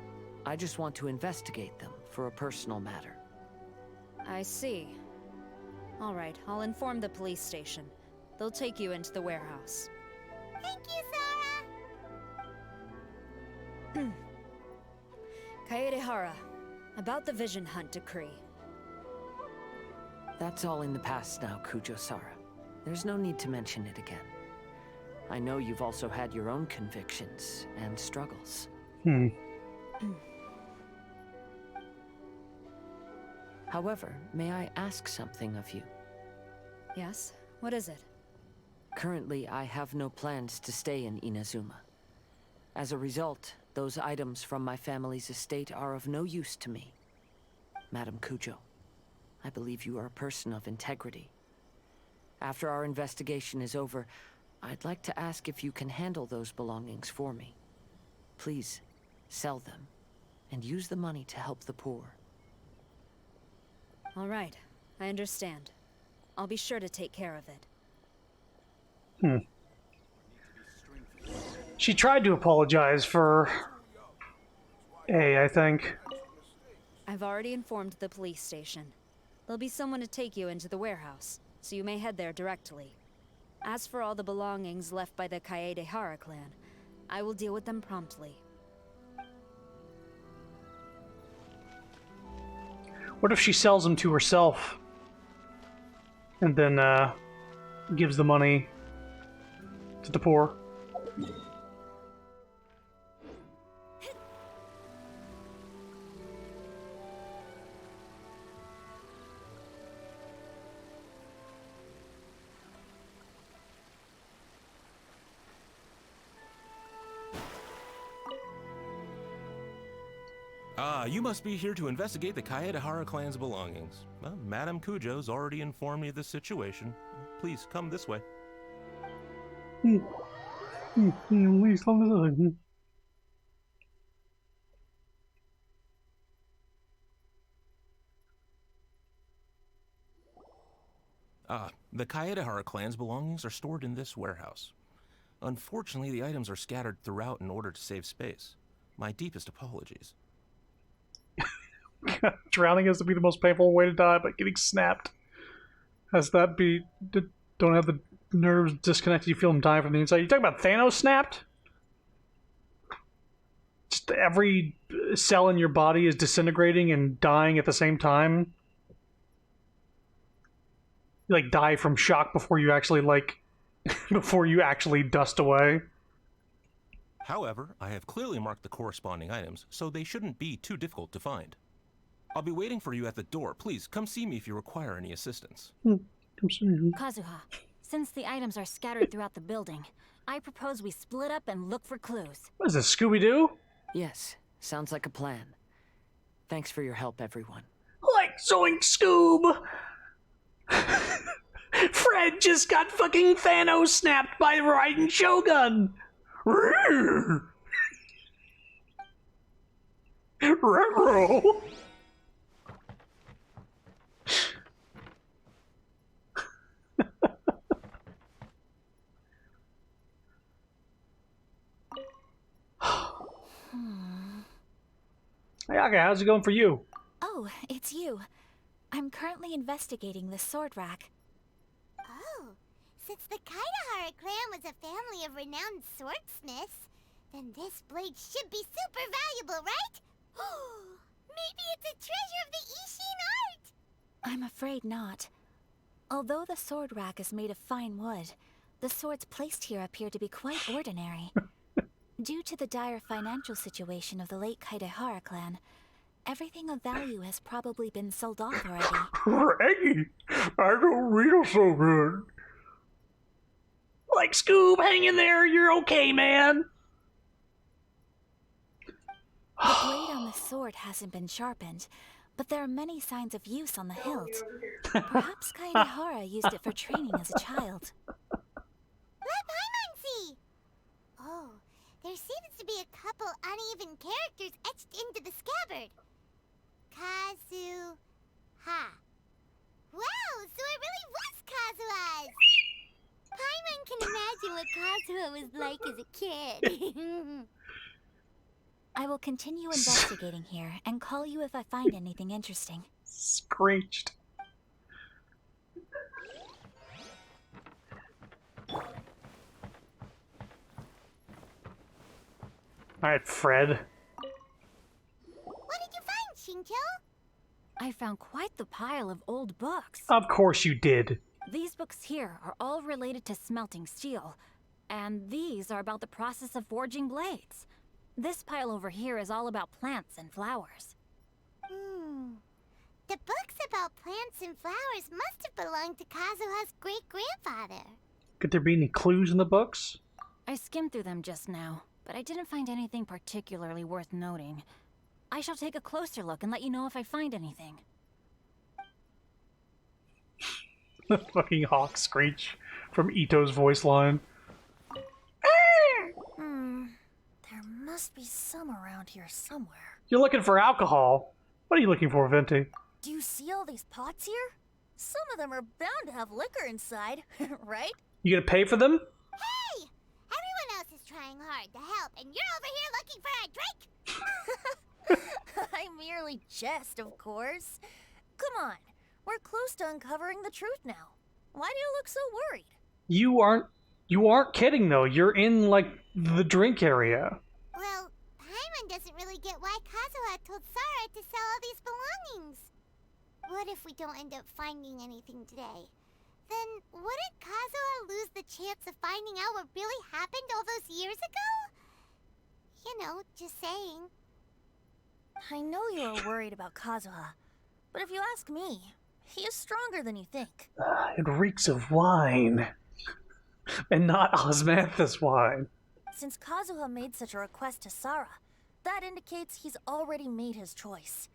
Speaker 3: I just want to investigate them for a personal matter.
Speaker 17: I see. All right, I'll inform the police station. They'll take you into the warehouse.
Speaker 2: Thank you, Sara!
Speaker 17: Kaedehara, about the Vision Hunt decree.
Speaker 3: That's all in the past now, Kujo-Sara. There's no need to mention it again. I know you've also had your own convictions and struggles. However, may I ask something of you?
Speaker 17: Yes? What is it?
Speaker 3: Currently, I have no plans to stay in Inazuma. As a result, those items from my family's estate are of no use to me. Madam Kujo, I believe you are a person of integrity. After our investigation is over, I'd like to ask if you can handle those belongings for me. Please, sell them, and use the money to help the poor.
Speaker 17: All right, I understand. I'll be sure to take care of it.
Speaker 1: She tried to apologize for I think.
Speaker 17: I've already informed the police station. There'll be someone to take you into the warehouse, so you may head there directly. As for all the belongings left by the Kaedehara clan, I will deal with them promptly.
Speaker 1: What if she sells them to herself and then gives the money to the poor?
Speaker 21: You must be here to investigate the Kaedehara clan's belongings. Well, Madame Kujo's already informed me of the situation. Please come this way. The Kaedehara clan's belongings are stored in this warehouse. Unfortunately, the items are scattered throughout in order to save space. My deepest apologies.
Speaker 1: Drowning has to be the most painful way to die, but getting snapped has that be... Don't have the nerves disconnected, you feel them dying from the inside. You talking about Thanos snapped? Just every cell in your body is disintegrating and dying at the same time. You like die from shock before you actually before you actually dust away.
Speaker 21: However, I have clearly marked the corresponding items, so they shouldn't be too difficult to find. I'll be waiting for you at the door. Please, come see me if you require any assistance.
Speaker 14: Kazuha, since the items are scattered throughout the building, I propose we split up and look for clues.
Speaker 1: What is this, Scooby-Doo?
Speaker 3: Yes, sounds like a plan. Thanks for your help, everyone.
Speaker 1: Like Zoink Scoob! Fred just got fucking Thanos snapped by Raiden Shogun! Ruh-roh. Ayaka, how's it going for you?
Speaker 13: Oh, it's you. I'm currently investigating the sword rack.
Speaker 2: Oh, since the Kaedehara clan was a family of renowned swordsmiths, then this blade should be super valuable, right? Maybe it's a treasure of the Ishin art!
Speaker 13: I'm afraid not. Although the sword rack is made of fine wood, the swords placed here appear to be quite ordinary. Due to the dire financial situation of the late Kaedehara clan, Everything of value has probably been sold off already.
Speaker 1: Reggie, I don't read so good. Like, Scoob, hang in there. You're okay, man.
Speaker 13: The blade on the sword hasn't been sharpened, but there are many signs of use on the hilt. Perhaps Kaedehara used it for training as a child.
Speaker 2: Let Paimon see! Oh, there seems to be a couple uneven characters etched into the scabbard. Kazu-ha. Wow, so it really was Kazuha's! Paimon can imagine what Kazuha was like as a kid.
Speaker 13: I will continue investigating here and call you if I find anything interesting.
Speaker 1: Screeched. Alright, Fred.
Speaker 2: What did you find, Shincho?
Speaker 8: I found quite the pile of old books.
Speaker 1: Of course you did.
Speaker 8: These books here are all related to smelting steel, and these are about the process of forging blades. This pile over here is all about plants and flowers.
Speaker 2: The books about plants and flowers must have belonged to Kazuha's great-grandfather.
Speaker 1: Could there be any clues in the books?
Speaker 8: I skimmed through them just now, but I didn't find anything particularly worth noting. I shall take a closer look and let you know if I find anything.
Speaker 1: The fucking hawk screech from Ito's voice line.
Speaker 15: There must be some around here somewhere.
Speaker 1: You're looking for alcohol. What are you looking for, Venti?
Speaker 15: Do you see all these pots here? Some of them are bound to have liquor inside, right?
Speaker 1: You gonna pay for them?
Speaker 2: Hey! Everyone else is trying hard to help, and you're over here looking for a drink?
Speaker 15: I merely jest, of course. Come on, we're close to uncovering the truth now. Why do you look so worried?
Speaker 1: You aren't kidding though. You're in like the drink area.
Speaker 2: Well, Paimon doesn't really get why Kazuha told Sara to sell all these belongings. What if we don't end up finding anything today? Then wouldn't Kazuha lose the chance of finding out what really happened all those years ago? You know, just saying.
Speaker 15: I know you're worried about Kazuha, but if you ask me, he is stronger than you think.
Speaker 1: It reeks of wine. And not osmanthus wine.
Speaker 15: Since Kazuha made such a request to Sara, that indicates he's already made his choice.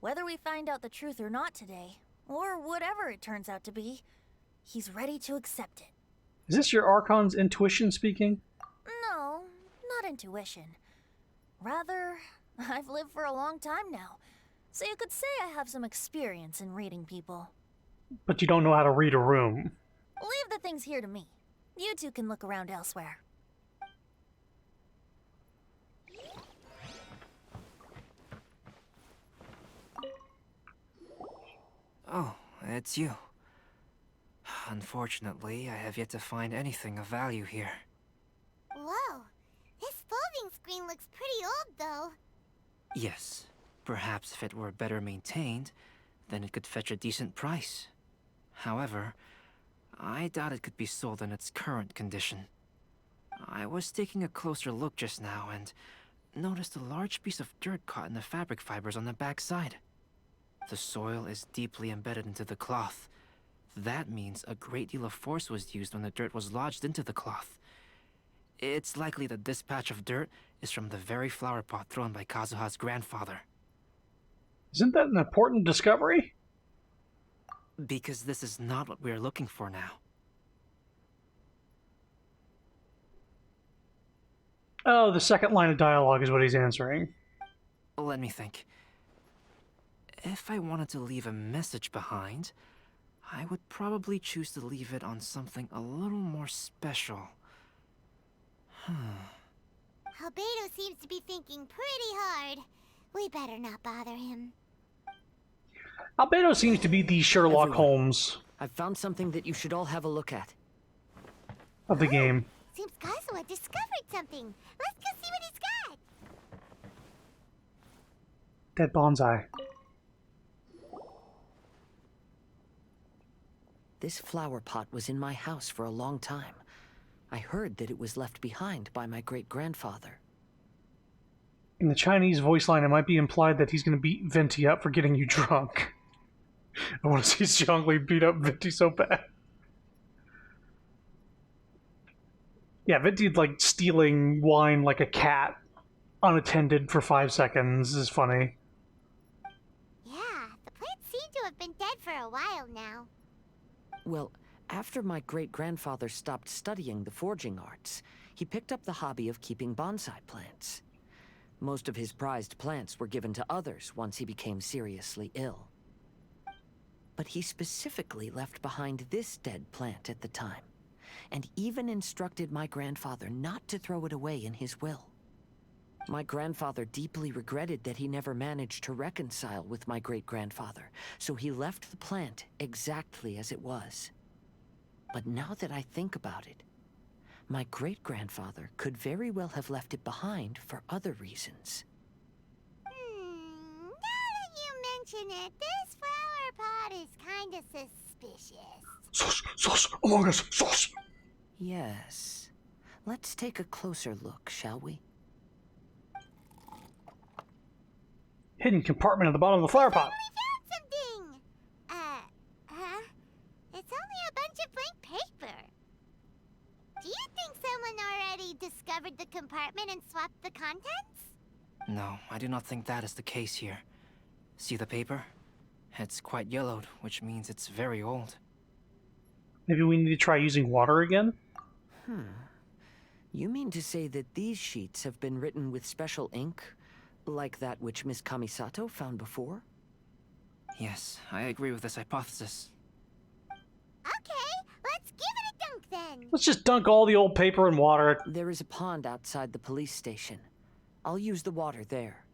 Speaker 15: Whether we find out the truth or not today, or whatever it turns out to be, he's ready to accept it.
Speaker 1: Is this your Archon's intuition speaking?
Speaker 15: No, not intuition. Rather, I've lived for a long time now, so you could say I have some experience in reading people.
Speaker 1: But you don't know how to read a room.
Speaker 15: Leave the things here to me. You two can look around elsewhere.
Speaker 5: Oh, it's you. Unfortunately, I have yet to find anything of value here.
Speaker 2: Whoa, this folding screen looks pretty old though.
Speaker 5: Yes, perhaps if it were better maintained, then it could fetch a decent price. However, I doubt it could be sold in its current condition. I was taking a closer look just now and noticed a large piece of dirt caught in the fabric fibers on the back side. The soil is deeply embedded into the cloth. That means a great deal of force was used when the dirt was lodged into the cloth. It's likely that this patch of dirt is from the very flower pot thrown by Kazuha's grandfather.
Speaker 1: Isn't that an important discovery?
Speaker 5: Because this is not what we're looking for now.
Speaker 1: Oh, the second line of dialogue is what he's answering.
Speaker 5: Let me think. If I wanted to leave a message behind, I would probably choose to leave it on something a little more special.
Speaker 2: Albedo seems to be thinking pretty hard. We better not bother him.
Speaker 1: Albedo seems to be the Sherlock Holmes
Speaker 3: I've found something that you should all have a look at.
Speaker 1: of the game.
Speaker 2: Seems Kazuha discovered something. Let's go see what he's got.
Speaker 1: Dead bonsai.
Speaker 3: This flower pot was in my house for a long time. I heard that it was left behind by my great-grandfather.
Speaker 1: In the Chinese voice line, it might be implied that he's going to beat Venti up for getting you drunk. I want to see Zhongli beat up Venti so bad. Yeah, Venti's like stealing wine like a cat, unattended for 5 seconds is funny.
Speaker 2: Yeah, the plants seem to have been dead for a while now.
Speaker 3: Well, after my great-grandfather stopped studying the forging arts, he picked up the hobby of keeping bonsai plants. Most of his prized plants were given to others once he became seriously ill. But he specifically left behind this dead plant at the time, and even instructed my grandfather not to throw it away in his will. My grandfather deeply regretted that he never managed to reconcile with my great-grandfather, so he left the plant exactly as it was. But now that I think about it, my great-grandfather could very well have left it behind for other reasons.
Speaker 2: Now that you mention it, this flower pot is kinda suspicious.
Speaker 1: Sus! Among Us! Sus!
Speaker 3: Yes. Let's take a closer look, shall we?
Speaker 1: Hidden compartment at the bottom of the flower pot.
Speaker 2: We found something! It's only a bunch of blank paper. Do you think someone already discovered the compartment and swapped the contents?
Speaker 5: No, I do not think that is the case here. See the paper? It's quite yellowed, which means it's very old.
Speaker 1: Maybe we need to try using water again?
Speaker 3: You mean to say that these sheets have been written with special ink, like that which Miss Kamisato found before?
Speaker 5: Yes, I agree with this hypothesis.
Speaker 2: Okay, let's give it a dunk then.
Speaker 1: Let's just dunk all the old paper in water.
Speaker 3: There is a pond outside the police station. I'll use the water there.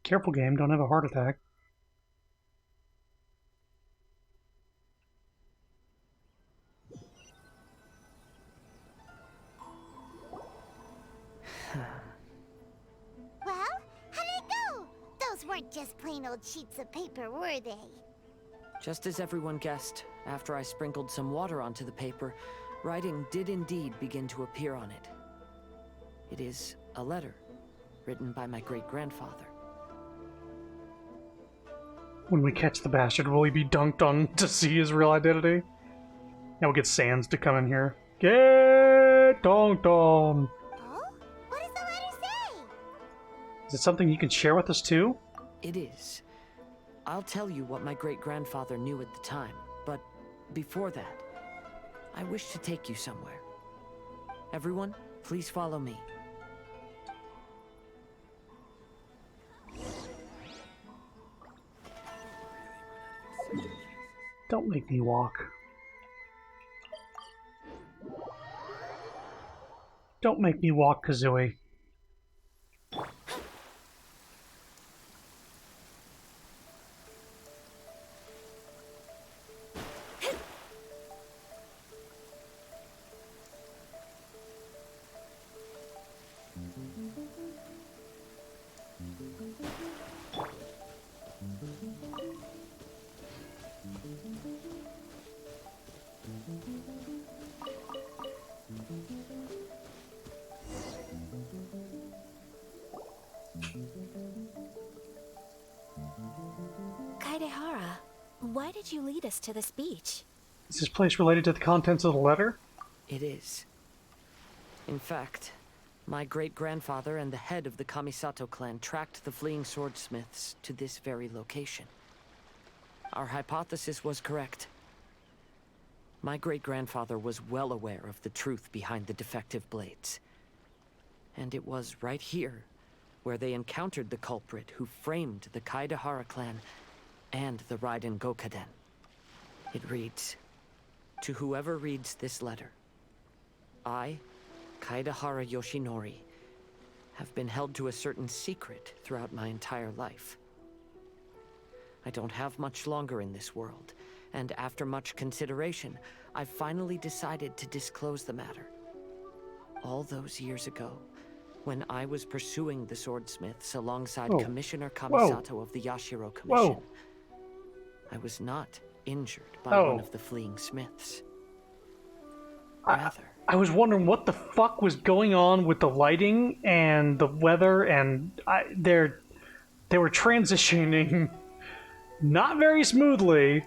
Speaker 1: Careful, game. Don't have a heart attack.
Speaker 2: Well, how did it go? Those weren't just plain old sheets of paper, were they?
Speaker 3: Just as everyone guessed, after I sprinkled some water onto the paper, writing did indeed begin to appear on it. It is a letter, written by my great-grandfather.
Speaker 1: When we catch the bastard, will he be dunked on to see his real identity? Now we'll get Sans to come in here. Get dunked on!
Speaker 2: Oh? What does the letter say?
Speaker 1: Is it something you can share with us too?
Speaker 3: It is. I'll tell you what my great-grandfather knew at the time, but before that, I wish to take you somewhere. Everyone, please follow me.
Speaker 1: Don't make me walk. Don't make me walk, Kazooie.
Speaker 13: Kaidehara, why did you lead us to this beach?
Speaker 1: Is this place related to the contents of the letter?
Speaker 3: It is. In fact, my great-grandfather and the head of the Kamisato clan tracked the fleeing swordsmiths to this very location. Our hypothesis was correct. My great-grandfather was well aware of the truth behind the defective blades. And it was right here where they encountered the culprit who framed the Kaidehara clan and the Raiden Gokaden. It reads, "To whoever reads this letter, I, Kaidehara Yoshinori, have been held to a certain secret throughout my entire life. I don't have much longer in this world, and after much consideration, I've finally decided to disclose the matter. All those years ago, when I was pursuing the swordsmiths alongside Commissioner Kamisato of the Yashiro Commission, I was not injured by one of the fleeing smiths. rather.
Speaker 1: I was wondering what the fuck was going on with the lighting and the weather, and they were transitioning not very smoothly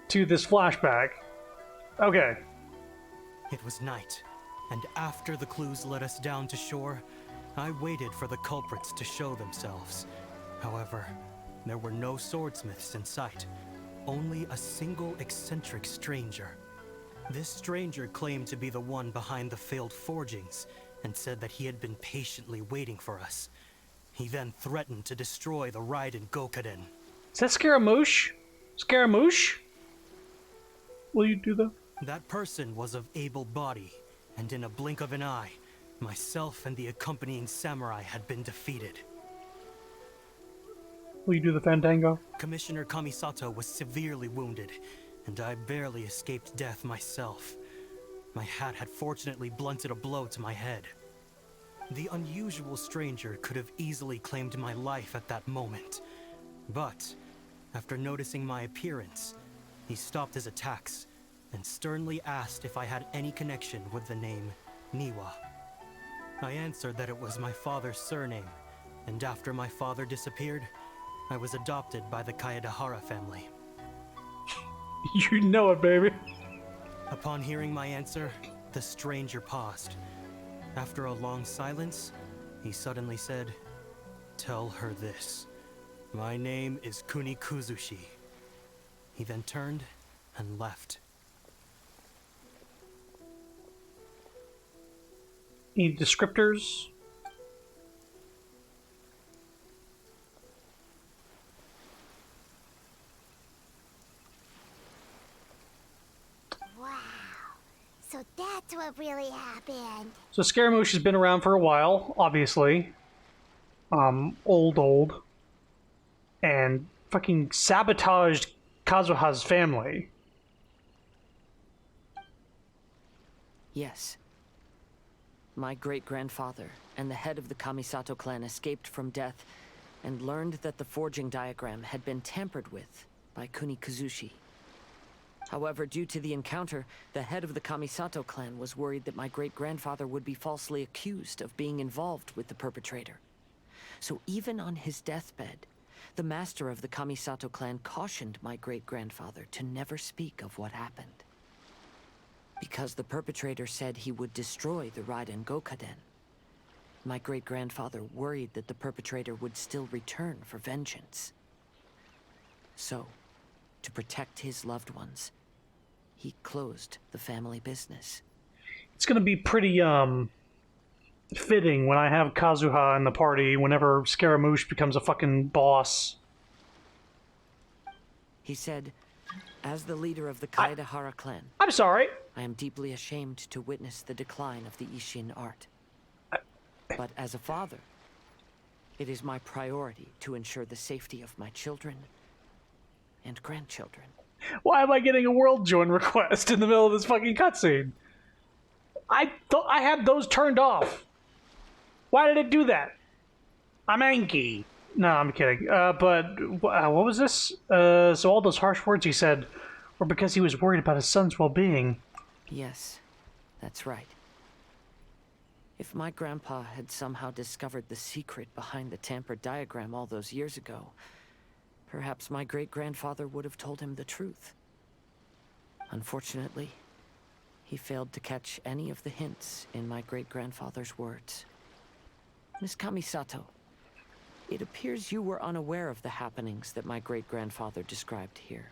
Speaker 1: to this flashback. Okay.
Speaker 11: It was night, and after the clues led us down to shore, I waited for the culprits to show themselves. However, there were no swordsmiths in sight, only a single eccentric stranger. This stranger claimed to be the one behind the failed forgings, and said that he had been patiently waiting for us. He then threatened to destroy the Raiden Gokaden.
Speaker 1: Is that Scaramouche? Scaramouche? Will you do that?
Speaker 11: That person was of able body, and in a blink of an eye, myself and the accompanying samurai had been defeated.
Speaker 1: Will you do the Fandango?
Speaker 11: Commissioner Kamisato was severely wounded, and I barely escaped death myself. My hat had fortunately blunted a blow to my head. The unusual stranger could have easily claimed my life at that moment. But, after noticing my appearance, he stopped his attacks and sternly asked if I had any connection with the name Niwa. I answered that it was my father's surname, and after my father disappeared, I was adopted by the Kaedahara family.
Speaker 1: You know it, baby.
Speaker 11: Upon hearing my answer, the stranger paused. After a long silence, he suddenly said, "Tell her this. My name is Kunikuzushi." He then turned and left.
Speaker 1: Any descriptors?
Speaker 2: So that's what really happened.
Speaker 1: So Scaramouche has been around for a while, obviously. Old. And fucking sabotaged Kazuha's family.
Speaker 3: Yes. My great-grandfather and the head of the Kamisato clan escaped from death and learned that the forging diagram had been tampered with by Kunikuzushi. However, due to the encounter, the head of the Kamisato clan was worried that my great-grandfather would be falsely accused of being involved with the perpetrator. So even on his deathbed, the master of the Kamisato clan cautioned my great-grandfather to never speak of what happened. Because the perpetrator said he would destroy the Raiden Gokaden, my great-grandfather worried that the perpetrator would still return for vengeance. So, to protect his loved ones, he closed the family business.
Speaker 1: It's gonna be pretty, fitting when I have Kazuha in the party whenever Scaramouche becomes a fucking boss.
Speaker 3: He said, "As the leader of the Kaedahara clan,
Speaker 1: I'm sorry.
Speaker 3: I am deeply ashamed to witness the decline of the Ishin art. But as a father, it is my priority to ensure the safety of my children and grandchildren."
Speaker 1: Why am I getting a world join request in the middle of this fucking cutscene? I thought I had those turned off. Why did it do that? I'm angry. No, I'm kidding. But what was this? So all those harsh words he said were because he was worried about his son's well-being.
Speaker 3: Yes, that's right. If my grandpa had somehow discovered the secret behind the tampered diagram all those years ago, perhaps my great-grandfather would have told him the truth. Unfortunately, he failed to catch any of the hints in my great-grandfather's words. Miss Kamisato, it appears you were unaware of the happenings that my great-grandfather described here.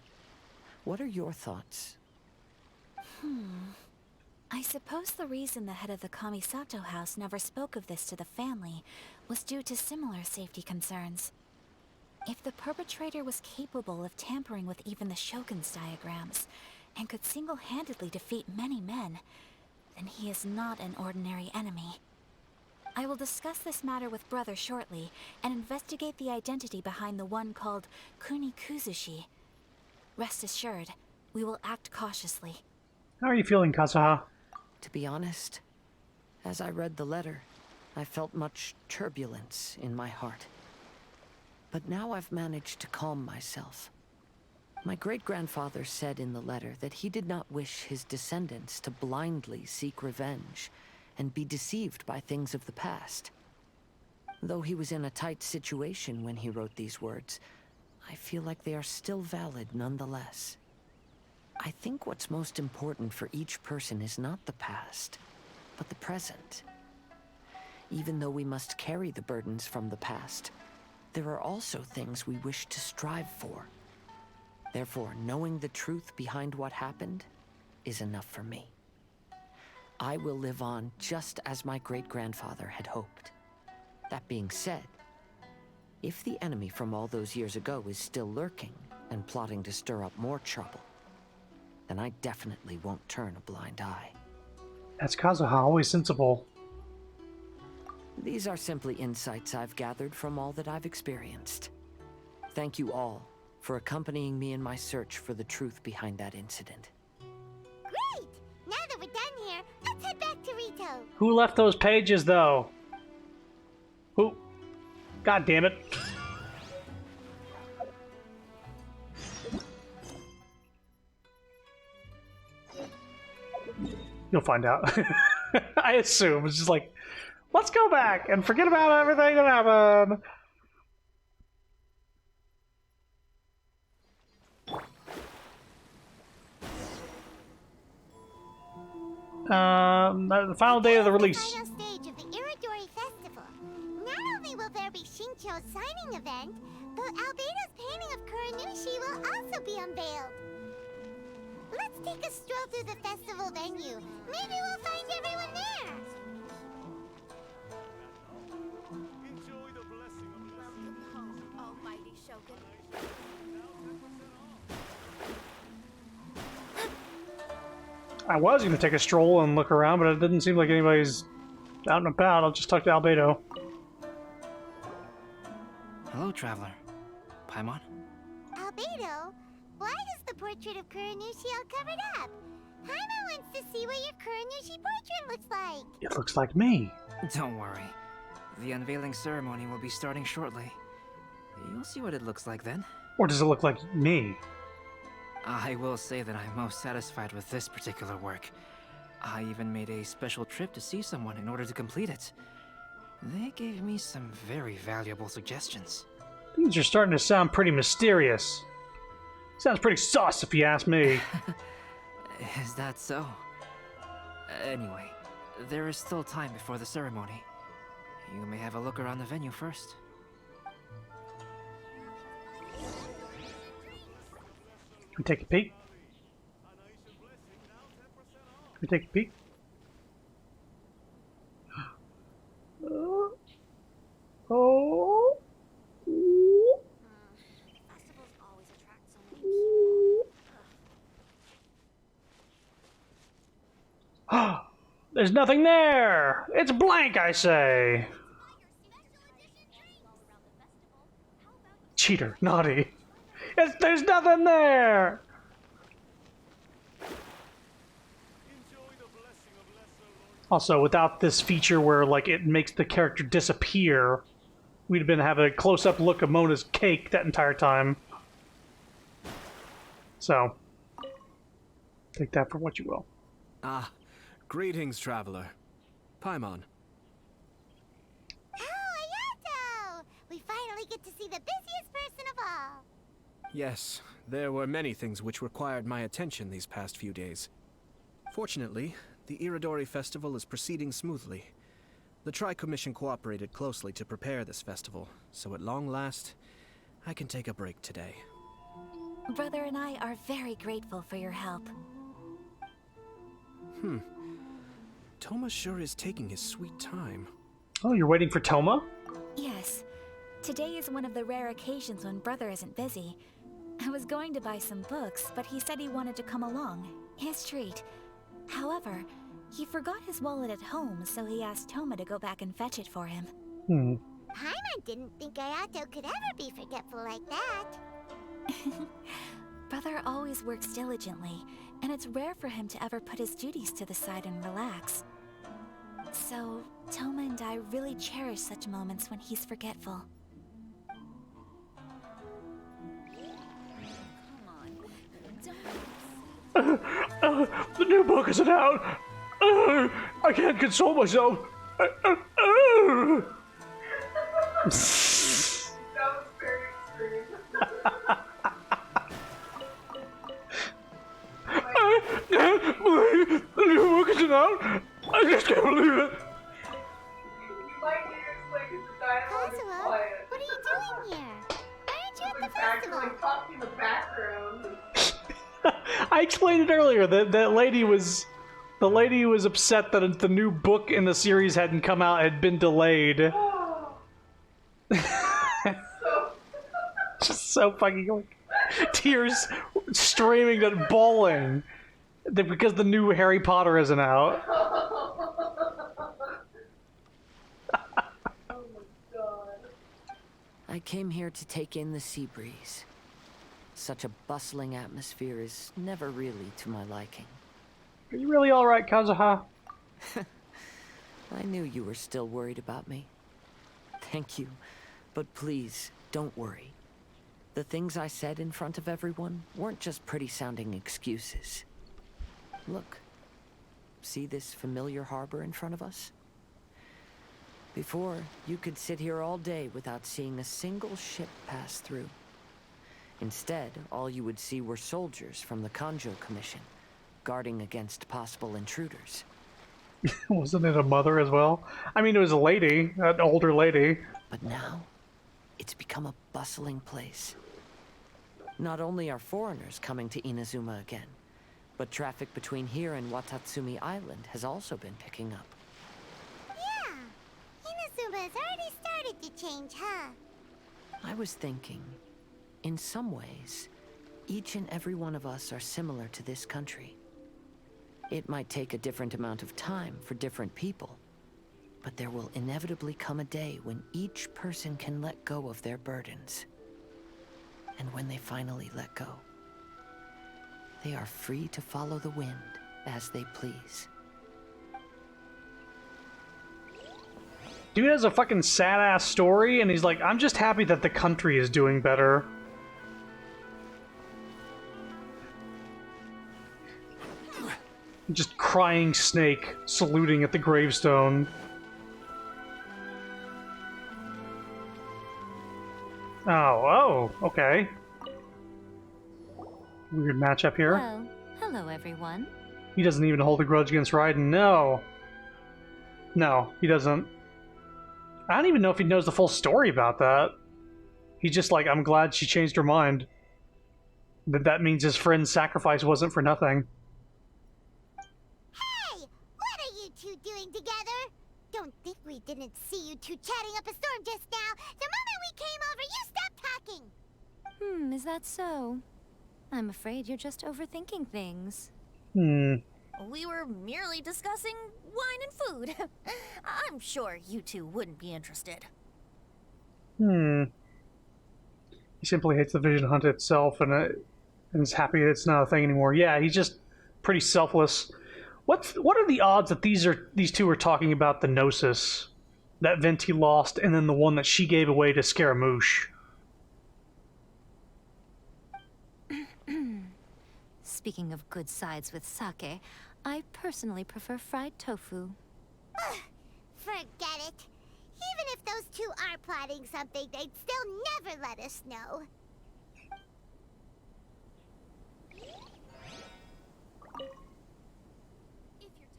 Speaker 3: What are your thoughts?
Speaker 13: I suppose the reason the head of the Kamisato house never spoke of this to the family was due to similar safety concerns. If the perpetrator was capable of tampering with even the Shogun's diagrams, and could single-handedly defeat many men, then he is not an ordinary enemy. I will discuss this matter with Brother shortly, and investigate the identity behind the one called Kunikuzushi. Rest assured, we will act cautiously.
Speaker 1: How are you feeling, Kazuha?
Speaker 3: To be honest, as I read the letter, I felt much turbulence in my heart. But now I've managed to calm myself. My great-grandfather said in the letter that he did not wish his descendants to blindly seek revenge and be deceived by things of the past. Though he was in a tight situation when he wrote these words, I feel like they are still valid nonetheless. I think what's most important for each person is not the past, but the present. Even though we must carry the burdens from the past, there are also things we wish to strive for. Therefore, knowing the truth behind what happened is enough for me. I will live on just as my great-grandfather had hoped. That being said, if the enemy from all those years ago is still lurking and plotting to stir up more trouble, then I definitely won't turn a blind eye.
Speaker 1: That's Kazuha, always sensible.
Speaker 3: These are simply insights I've gathered from all that I've experienced. Thank you all for accompanying me in my search for the truth behind that incident.
Speaker 2: Great! Now that we're done here, let's head back to Rito.
Speaker 1: Who left those pages, though? Who? God damn it. You'll find out. I assume. It's just like, let's go back and forget about everything that happened. The final day of the release.
Speaker 2: Final stage of the Iridori Festival. Not only will there be Shincho's signing event, but Albedo's painting of Kuranushi will also be unveiled. Let's take a stroll through the festival venue. Maybe we'll find everyone there.
Speaker 15: Enjoy the blessing of welcome home, almighty Shogun.
Speaker 1: I was going to take a stroll and look around, but it didn't seem like anybody's out and about. I'll just talk to Albedo.
Speaker 5: Hello, traveler. Paimon?
Speaker 2: Albedo, why is the portrait of Kuranushi all covered up? Paimon wants to see what your Kuranushi portrait looks like.
Speaker 1: It looks like me.
Speaker 5: Don't worry. The unveiling ceremony will be starting shortly. You'll see what it looks like then.
Speaker 1: Or does it look like me?
Speaker 5: I will say that I'm most satisfied with this particular work. I even made a special trip to see someone in order to complete it. They gave me some very valuable suggestions.
Speaker 1: Things are starting to sound pretty mysterious. Sounds pretty sus, if you ask me.
Speaker 5: Is that so? Anyway, there is still time before the ceremony. You may have a look around the venue first.
Speaker 1: Can we take a peek? Can we take a peek? Oh.
Speaker 6: Festivals always attract so many people.
Speaker 1: There's nothing there! It's blank, I say! Cheater, naughty. There's nothing there! Also, without this feature where, like, it makes the character disappear, we'd have been having a close-up look of Mona's cake that entire time. So, take that for what you will.
Speaker 9: Ah, greetings, traveler. Paimon.
Speaker 2: Oh, Ayato! We finally get to see the busiest person of all.
Speaker 9: Yes, there were many things which required my attention these past few days. Fortunately, the Iridori Festival is proceeding smoothly. The Tri-Commission cooperated closely to prepare this festival, so at long last, I can take a break today.
Speaker 13: Brother and I are very grateful for your help.
Speaker 9: Toma sure is taking his sweet time.
Speaker 1: Oh, you're waiting for Toma?
Speaker 13: Yes. Today is one of the rare occasions when Brother isn't busy. I was going to buy some books, but he said he wanted to come along. His treat. However, he forgot his wallet at home, so he asked Toma to go back and fetch it for him.
Speaker 2: Paimon didn't think Ayato could ever be forgetful like that.
Speaker 13: Brother always works diligently, and it's rare for him to ever put his duties to the side and relax. So, Toma and I really cherish such moments when he's forgetful.
Speaker 15: Come on,
Speaker 1: The new book isn't out. I can't console myself.
Speaker 4: That was very extreme.
Speaker 1: I can't believe the new book isn't out. I just can't believe it.
Speaker 4: You might need to explain because the dialogue is
Speaker 2: Kazuha,
Speaker 4: quiet.
Speaker 2: what are you doing here? Why aren't you at the
Speaker 4: Actually
Speaker 2: festival?
Speaker 4: talking in the background.
Speaker 1: I explained it earlier. The lady was upset that the new book in the series hadn't come out, had been delayed. Just so fucking like tears streaming and bawling because the new Harry Potter isn't out.
Speaker 3: I came here to take in the sea breeze. Such a bustling atmosphere is never really to my liking.
Speaker 1: Are you really alright, Kazuha?
Speaker 3: I knew you were still worried about me. Thank you, but please, don't worry. The things I said in front of everyone weren't just pretty-sounding excuses. Look. See this familiar harbor in front of us? Before, you could sit here all day without seeing a single ship pass through. Instead, all you would see were soldiers from the Kanjo Commission, guarding against possible intruders.
Speaker 1: Wasn't it a mother as well? I mean, it was a lady, an older lady.
Speaker 3: But now, it's become a bustling place. Not only are foreigners coming to Inazuma again, but traffic between here and Watatsumi Island has also been picking up.
Speaker 2: Yeah, Inazuma has already started to change, huh?
Speaker 3: I was thinking, in some ways, each and every one of us are similar to this country. It might take a different amount of time for different people, but there will inevitably come a day when each person can let go of their burdens. And when they finally let go, they are free to follow the wind as they please.
Speaker 1: Dude has a fucking sad-ass story, and he's like, I'm just happy that the country is doing better. Just crying snake saluting at the gravestone. Oh, okay. Weird matchup here.
Speaker 14: Well, hello everyone.
Speaker 1: He doesn't even hold a grudge against Raiden. No. No, he doesn't. I don't even know if he knows the full story about that. He's just like, I'm glad she changed her mind. That means his friend's sacrifice wasn't for nothing.
Speaker 2: Hey! What are you two doing together? Don't think we didn't see you two chatting up a storm just now. The moment we came over, you stopped talking.
Speaker 6: Is that so? I'm afraid you're just overthinking things.
Speaker 15: We were merely discussing wine and food. I'm sure you two wouldn't be interested.
Speaker 1: He simply hates the vision hunt itself and is happy that it's not a thing anymore. Yeah, he's just pretty selfless. What are the odds that these two are talking about the Gnosis that Venti lost, and then the one that she gave away to Scaramouche?
Speaker 6: Speaking of good sides with sake, I personally prefer fried tofu.
Speaker 2: Forget it. Even if those two are plotting something, they'd still never let us know.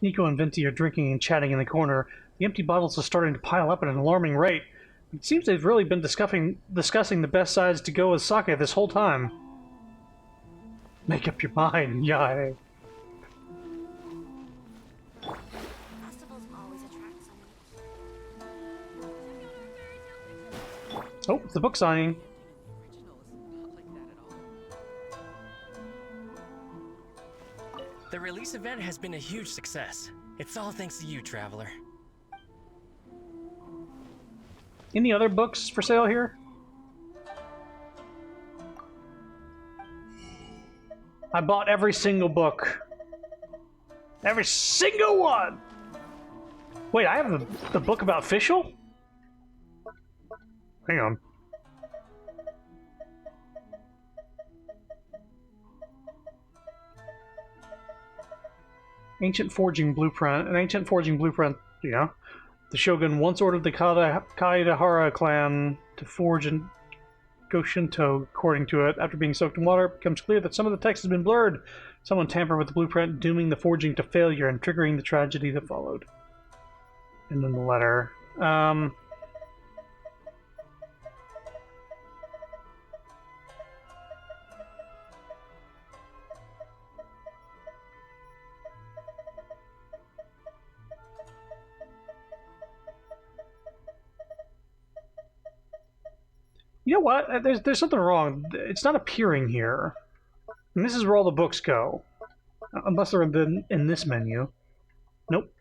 Speaker 1: Nico and Venti are drinking and chatting in the corner. The empty bottles are starting to pile up at an alarming rate. It seems they've really been discussing the best sides to go with sake this whole time. Make up your mind, Yae.
Speaker 6: Festivals always attract so many.
Speaker 1: Oh, it's the book signing.
Speaker 7: The release event has been a huge success. It's all thanks to you, Traveler.
Speaker 1: Any other books for sale here? I bought every single book. Every single one! Wait, I have the book about Fischl? Hang on. Ancient forging blueprint. An ancient forging blueprint, yeah. The shogun once ordered the Kaidahara clan to forge in Goshinto. According to it, after being soaked in water, it becomes clear that some of the text has been blurred. Someone tampered with the blueprint, dooming the forging to failure and triggering the tragedy that followed. And then the letter. You know what? There's something wrong. It's not appearing here. And this is where all the books go. Unless they're in this menu. Nope.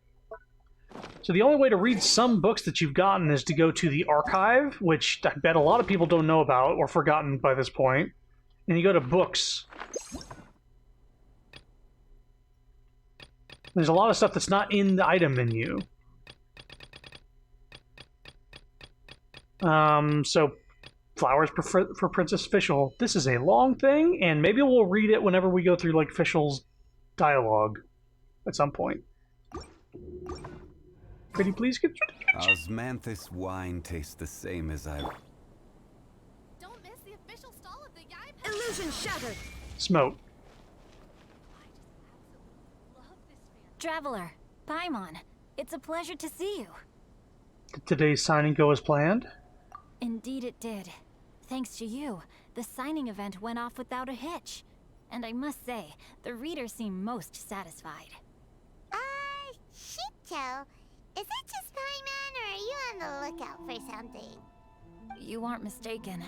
Speaker 1: So the only way to read some books that you've gotten is to go to the archive, which I bet a lot of people don't know about or forgotten by this point. And you go to books. There's a lot of stuff that's not in the item menu. So Flowers for Princess Fischl. This is a long thing, and maybe we'll read it whenever we go through like Fischl's dialogue at some point. Could you please get...
Speaker 10: Osmanthus wine tastes the same as I...
Speaker 15: Don't miss the official stall of the Yai... Illusion shattered!
Speaker 1: Smoke.
Speaker 8: Traveler, Paimon, it's a pleasure to see you.
Speaker 1: Did today's signing go as planned?
Speaker 8: Indeed it did. Thanks to you, the signing event went off without a hitch. And I must say, the readers seem most satisfied.
Speaker 2: Shito, is it just Paimon, or are you on the lookout for something?
Speaker 8: You aren't mistaken,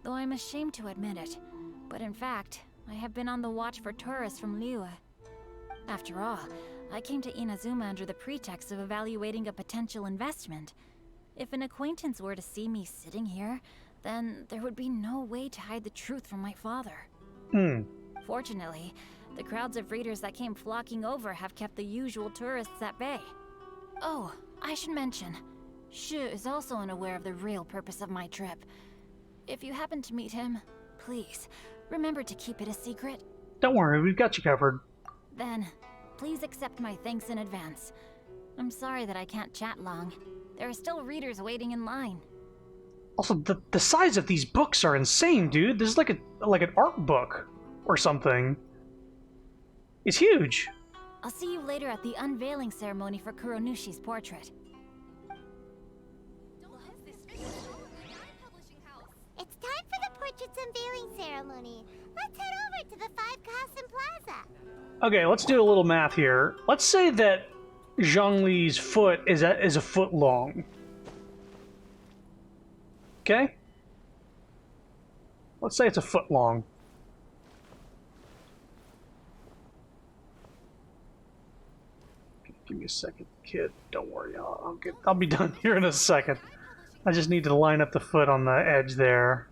Speaker 8: though I'm ashamed to admit it. But in fact, I have been on the watch for tourists from Liyue. After all, I came to Inazuma under the pretext of evaluating a potential investment. If an acquaintance were to see me sitting here, then there would be no way to hide the truth from my father. Fortunately, the crowds of readers that came flocking over have kept the usual tourists at bay. Oh, I should mention, Shu is also unaware of the real purpose of my trip. If you happen to meet him, please, remember to keep it a secret.
Speaker 1: Don't worry, we've got you covered.
Speaker 8: Then, please accept my thanks in advance. I'm sorry that I can't chat long. There are still readers waiting in line.
Speaker 1: Also, the size of these books are insane, dude. This is like an art book or something. It's huge.
Speaker 8: I'll see you later at the unveiling ceremony for Kuronushi's portrait.
Speaker 2: It's time for the portrait's unveiling ceremony. Let's head over to the Five Castle Plaza.
Speaker 1: Okay, let's do a little math here. Let's say that Zhongli's foot is a foot long. Okay? Let's say it's a foot long. Give me a second, kid. Don't worry, I'll be done here in a second. I just need to line up the foot on the edge there.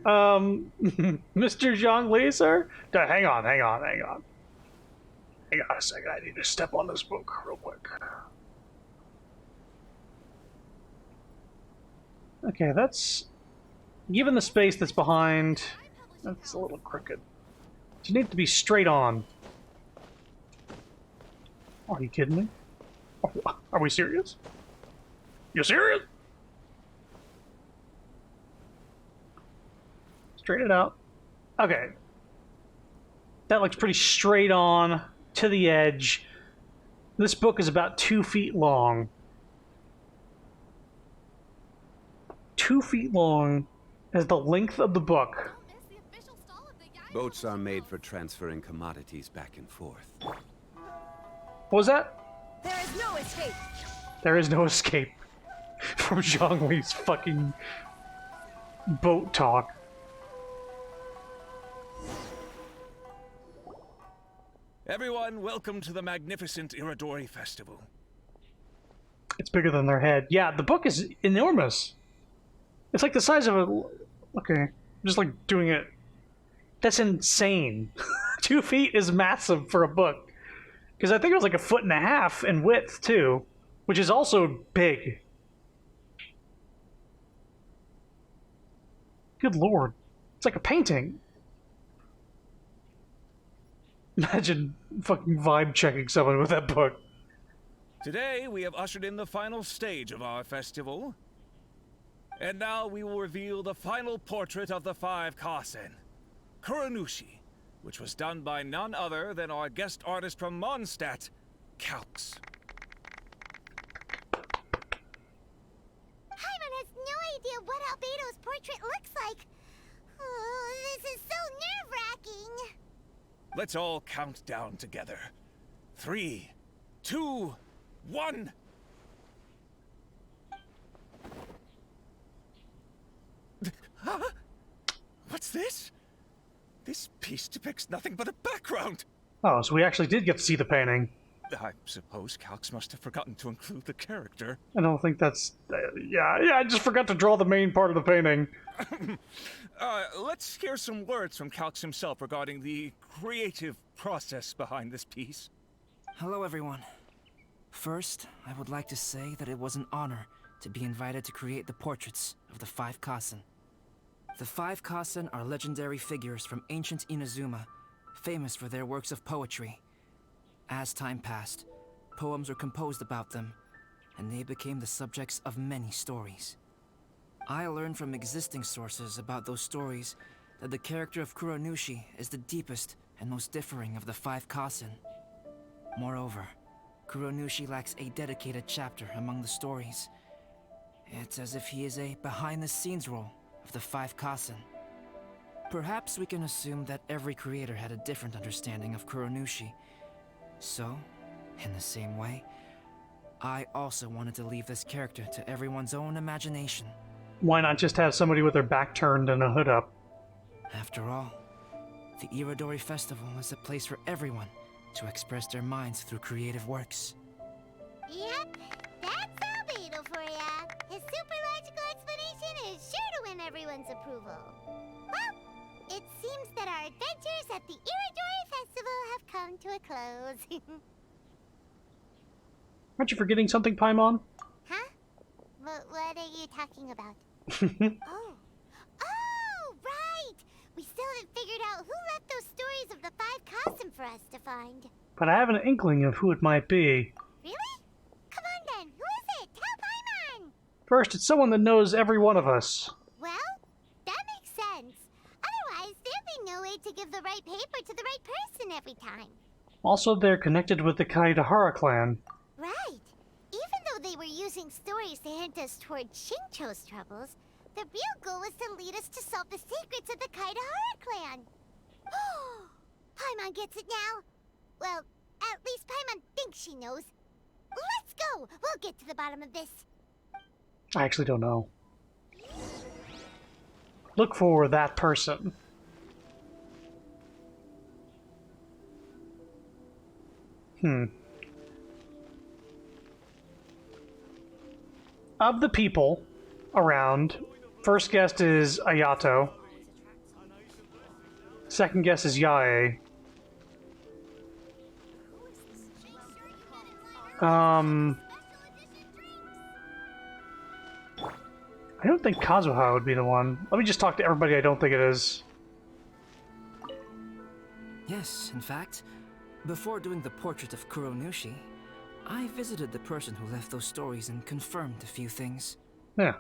Speaker 1: Mr. Zhongli, sir? Hang on. Hang on a second, I need to step on this book real quick. Okay, that's... Given the space that's behind, that's a little crooked. You need to be straight on. Are you kidding me? Are we serious? You serious? Straighten it out. Okay. That looks pretty straight on to the edge. This book is about 2 feet long. 2 feet long is the length of the book.
Speaker 10: Boats are made for transferring commodities back and forth.
Speaker 1: What was that?
Speaker 15: There is no escape.
Speaker 1: There is no escape from Zhongli's fucking boat talk.
Speaker 22: Everyone, welcome to the magnificent Iridori Festival.
Speaker 1: It's bigger than their head. Yeah, the book is enormous. It's like the size of a... Okay, just like doing it. That's insane. 2 feet is massive for a book. Because I think it was like 1.5 feet in width, too. Which is also big. Good lord. It's like a painting. Imagine fucking vibe checking someone with that book.
Speaker 22: Today, we have ushered in the final stage of our festival. And now we will reveal the final portrait of the five Kasen, Kuronushi, which was done by none other than our guest artist from Mondstadt, Calx.
Speaker 2: Paimon has no idea what Albedo's portrait looks like. Oh, this is so nerve-wracking.
Speaker 22: Let's all count down together. 3, 2, 1. Huh? What's this? This piece depicts nothing but a background.
Speaker 1: Oh, so we actually did get to see the painting.
Speaker 22: I suppose Calx must have forgotten to include the character.
Speaker 1: I don't think that's... yeah, I just forgot to draw the main part of the painting.
Speaker 22: Let's hear some words from Calx himself regarding the creative process behind this piece.
Speaker 5: Hello, everyone. First, I would like to say that it was an honor to be invited to create the portraits of the five Kasen. The five Kasen are legendary figures from ancient Inazuma, famous for their works of poetry. As time passed, poems were composed about them, and they became the subjects of many stories. I learned from existing sources about those stories that the character of Kuronushi is the deepest and most differing of the five Kasen. Moreover, Kuronushi lacks a dedicated chapter among the stories. It's as if he is a behind-the-scenes role of the five Kasen. Perhaps we can assume that every creator had a different understanding of Kuronushi. So, in the same way, I also wanted to leave this character to everyone's own imagination.
Speaker 1: Why not just have somebody with their back turned and a hood up?
Speaker 5: After all, the Irodori Festival is a place for everyone to express their minds through creative works.
Speaker 2: Yep, that's Albedo for ya. His super logical explanation is sure to win everyone's approval. Well, it seems that our adventures at the Irodori Festival have come to a close.
Speaker 1: Aren't you forgetting something, Paimon?
Speaker 2: Huh? What are you talking about? Oh, right! We still haven't figured out who left those stories of the five Kasen for us to find.
Speaker 1: But I have an inkling of who it might be.
Speaker 2: Really? Come on then, who is it? Tell Paimon!
Speaker 1: First, it's someone that knows every one of us.
Speaker 2: Well, that makes sense. Otherwise, there'd be no way to give the right paper to the right person every time.
Speaker 1: Also, they're connected with the Kaidahara clan.
Speaker 2: Right. Even though they were using stories to hint us toward Shincho's troubles, the real goal was to lead us to solve the secrets of the Kaidahara clan. Oh, Paimon gets it now. Well, at least Paimon thinks she knows. Let's go! We'll get to the bottom of this.
Speaker 1: I actually don't know. Look for that person. Of the people around, first guest is Ayato. Second guest is Yae. I don't think Kazuha would be the one. Let me just talk to everybody I don't think it is.
Speaker 5: Yes, in fact, before doing the portrait of Kuronushi, I visited the person who left those stories and confirmed a few things.
Speaker 1: Yeah.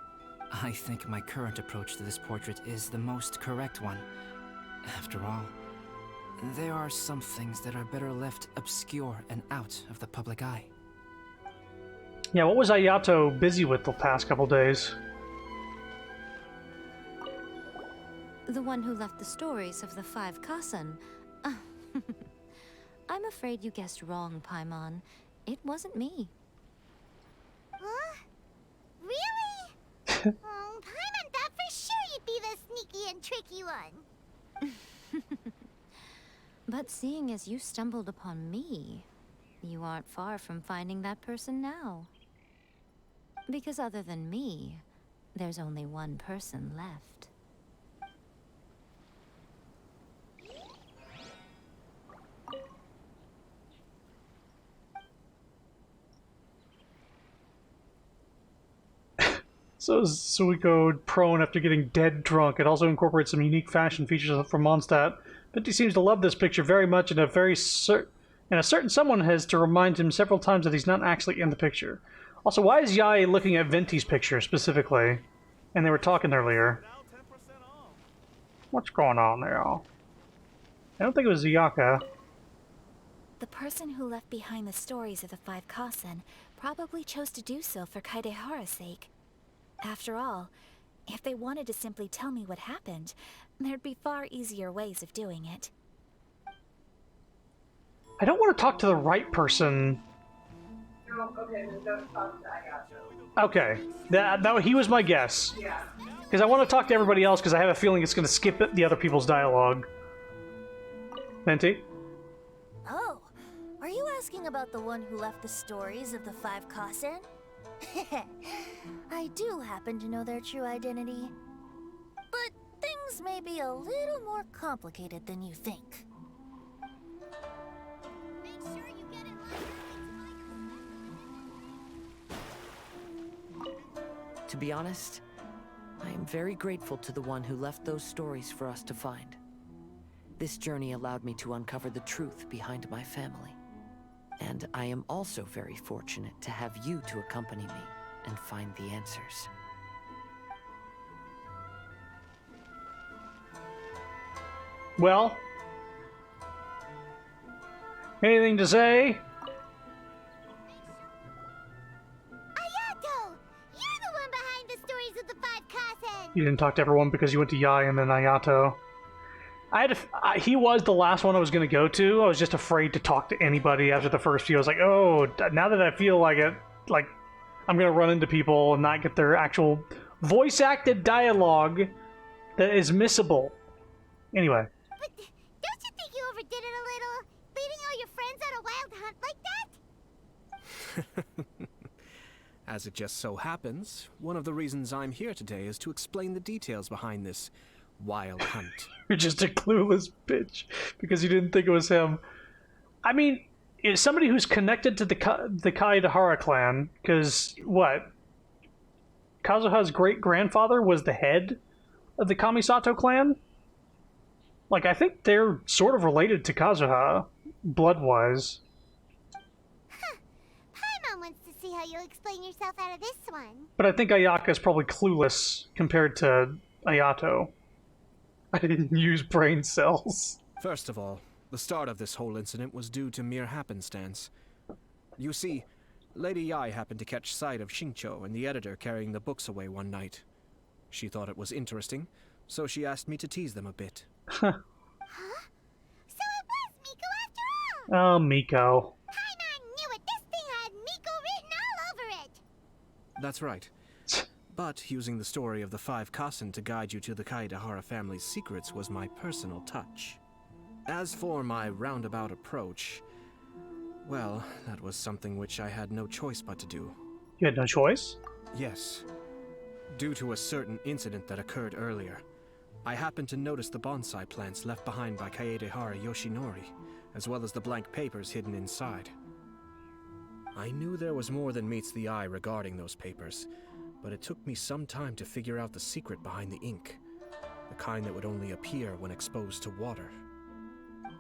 Speaker 5: I think my current approach to this portrait is the most correct one. After all, there are some things that are better left obscure and out of the public eye.
Speaker 1: Yeah, what was Ayato busy with the past couple days?
Speaker 6: The one who left the stories of the five Kasen. I'm afraid you guessed wrong, Paimon. It wasn't me.
Speaker 2: Huh? Really? Paimon thought for sure you'd be the sneaky and tricky one.
Speaker 6: But seeing as you stumbled upon me, you aren't far from finding that person now. Because other than me, there's only one person left.
Speaker 1: So is Suiko prone after getting dead drunk. It also incorporates some unique fashion features from Mondstadt, Venti seems to love this picture very much, and a certain someone has to remind him several times that he's not actually in the picture. Also, why is Yae looking at Venti's picture specifically? And they were talking earlier. What's going on there, y'all? I don't think it was Ziyaka.
Speaker 13: The person who left behind the stories of the Five Kasen probably chose to do so for Kaidehara's sake. After all, if they wanted to simply tell me what happened, there'd be far easier ways of doing it.
Speaker 1: I don't want to talk to the right person.
Speaker 4: No, okay, then don't talk to Ayato.
Speaker 1: Okay, that he was my guess.
Speaker 4: Yeah.
Speaker 1: Because I want to talk to everybody else, because I have a feeling it's going to skip the other people's dialogue. Venti?
Speaker 15: Oh, are you asking about the one who left the stories of the Five Kasen? I do happen to know their true identity. But things may be a little more complicated than you think.
Speaker 3: To be honest, I am very grateful to the one who left those stories for us to find. This journey allowed me to uncover the truth behind my family. And I am also very fortunate to have you to accompany me and find the answers.
Speaker 1: Well? Anything to say?
Speaker 2: Ayato! You're the one behind the stories of the Five Kasen!
Speaker 1: You didn't talk to everyone because you went to Yae and then Ayato. He was the last one I was going to go to. I was just afraid to talk to anybody after the first few. I was like, oh, now that I feel like it, like I'm going to run into people and not get their actual voice-acted dialogue that is missable. Anyway.
Speaker 2: But don't you think you overdid it a little? Leading all your friends on a wild hunt like that?
Speaker 9: As it just so happens, one of the reasons I'm here today is to explain the details behind this wild hunt.
Speaker 1: You're just a clueless bitch because you didn't think it was him. I mean, is somebody who's connected to the Kaedehara clan, because what? Kazuha's great-grandfather was the head of the Kamisato clan? Like, I think they're sort of related to Kazuha, blood-wise.
Speaker 2: Huh. Paimon wants to see how you'll explain yourself out of this one.
Speaker 1: But I think Ayaka's probably clueless compared to Ayato. I didn't use brain cells.
Speaker 9: First of all, the start of this whole incident was due to mere happenstance. You see, Lady Yae happened to catch sight of Shincho and the editor carrying the books away one night. She thought it was interesting, so she asked me to tease them a bit.
Speaker 2: Huh? So it was Miko after all!
Speaker 1: Oh, Miko.
Speaker 2: Paimon knew it! This thing had Miko written all over it!
Speaker 9: That's right. But using the story of the Five Kasen to guide you to the Kaedehara family's secrets was my personal touch. As for my roundabout approach, well, that was something which I had no choice but to do.
Speaker 1: You had no choice?
Speaker 9: Yes. Due to a certain incident that occurred earlier, I happened to notice the bonsai plants left behind by Kaedehara Yoshinori, as well as the blank papers hidden inside. I knew there was more than meets the eye regarding those papers, but it took me some time to figure out the secret behind the ink, the kind that would only appear when exposed to water.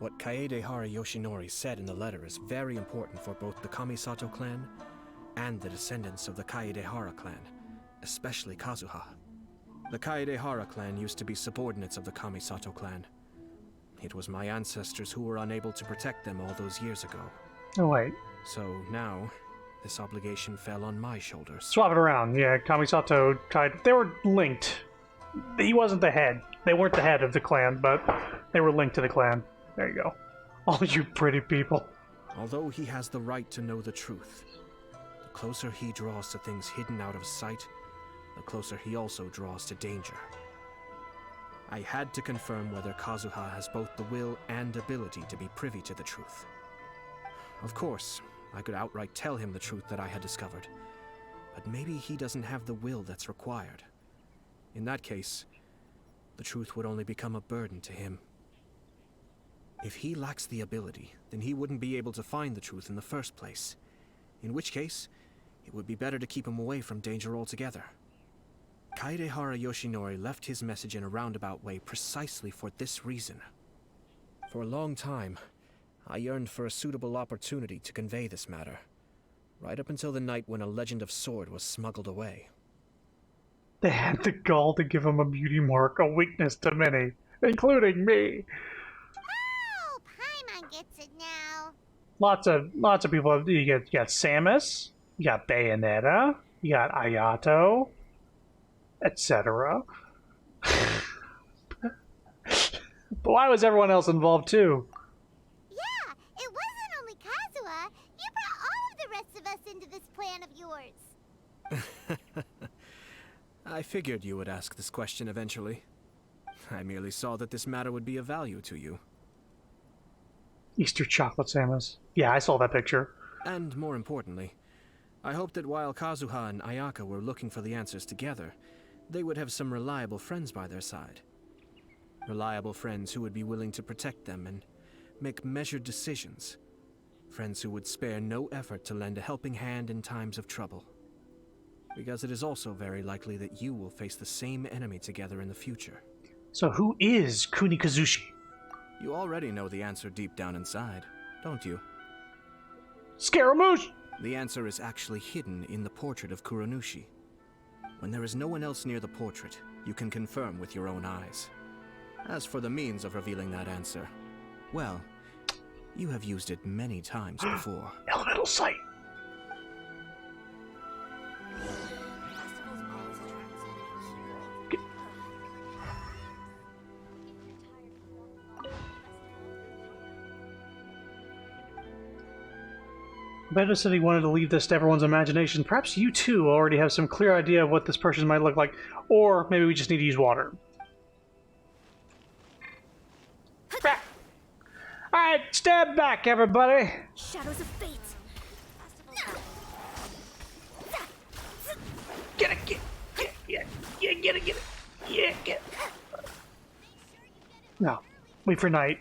Speaker 9: What Kaedehara Yoshinori said in the letter is very important for both the Kamisato clan and the descendants of the Kaedehara clan, especially Kazuha. The Kaedehara clan used to be subordinates of the Kamisato clan. It was my ancestors who were unable to protect them all those years ago.
Speaker 1: Oh, wait.
Speaker 9: So now, this obligation fell on my shoulders.
Speaker 1: Swap it around. Yeah, Kamisato tied. They were linked. He wasn't the head. They weren't the head of the clan, but they were linked to the clan. There you go. All you pretty people.
Speaker 9: Although he has the right to know the truth, the closer he draws to things hidden out of sight, the closer he also draws to danger. I had to confirm whether Kazuha has both the will and ability to be privy to the truth. Of course, I could outright tell him the truth that I had discovered, but maybe he doesn't have the will that's required. In that case, the truth would only become a burden to him. If he lacks the ability, then he wouldn't be able to find the truth in the first place, in which case, it would be better to keep him away from danger altogether. Kaedehara Yoshinori left his message in a roundabout way precisely for this reason. For a long time, I yearned for a suitable opportunity to convey this matter, right up until the night when a legend of sword was smuggled away.
Speaker 1: They had the gall to give him a beauty mark, a weakness to many, including me.
Speaker 2: Oh, Paimon gets it now.
Speaker 1: Lots of people. You got Samus, you got Bayonetta, you got Ayato, etc. But why was everyone else involved too?
Speaker 2: Yeah, it wasn't only Kazuha. You brought all of the rest of us into this plan of yours.
Speaker 9: I figured you would ask this question eventually. I merely saw that this matter would be of value to you.
Speaker 1: Easter chocolate Samus. Yeah, I saw that picture.
Speaker 9: And more importantly, I hoped that while Kazuha and Ayaka were looking for the answers together, they would have some reliable friends by their side. Reliable friends who would be willing to protect them and make measured decisions. Friends who would spare no effort to lend a helping hand in times of trouble. Because it is also very likely that you will face the same enemy together in the future.
Speaker 1: So who is Kunikazushi?
Speaker 9: You already know the answer deep down inside, don't you?
Speaker 1: Scaramouche!
Speaker 9: The answer is actually hidden in the portrait of Kuranushi. When there is no one else near the portrait, you can confirm with your own eyes. As for the means of revealing that answer, well, you have used it many times before.
Speaker 1: Elemental sight. Beto said he wanted to leave this to everyone's imagination. Perhaps you too already have some clear idea of what this person might look like, or maybe we just need to use water. Alright, stab back, everybody!
Speaker 15: Shadows of fate.
Speaker 1: Get it, get it, yeah, get it. No, wait for night.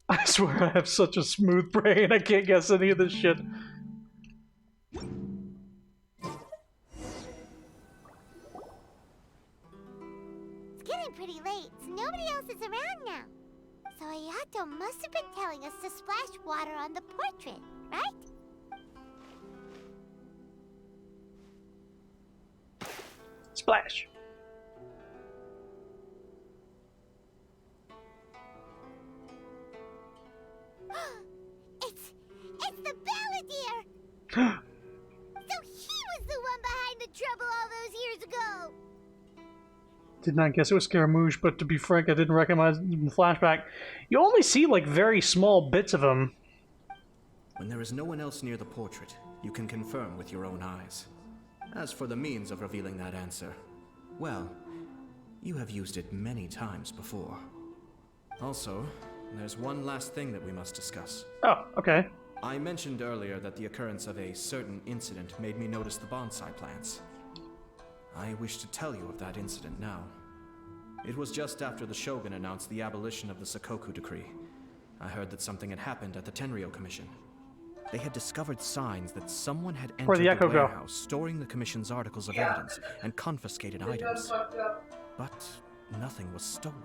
Speaker 1: I swear I have such a smooth brain, I can't guess any of this shit.
Speaker 2: It's getting pretty late, so nobody else is around now. So Ayato must have been telling us to splash water on the portrait, right?
Speaker 1: Splash.
Speaker 2: It's the Balladeer! So he was the one behind the trouble all those years ago!
Speaker 1: Did not guess it was Scaramouche, but to be frank, I didn't recognize him in the flashback. You only see, like, very small bits of him.
Speaker 9: When there is no one else near the portrait, you can confirm with your own eyes. As for the means of revealing that answer, well, you have used it many times before. Also, there's one last thing that we must discuss.
Speaker 1: Oh, okay.
Speaker 9: I mentioned earlier that the occurrence of a certain incident made me notice the bonsai plants. I wish to tell you of that incident now. It was just after the Shogun announced the abolition of the Sakoku Decree. I heard that something had happened at the Tenryou Commission. They had discovered signs that someone had entered the warehouse storing the Commission's articles of evidence and confiscated items. But nothing was stolen.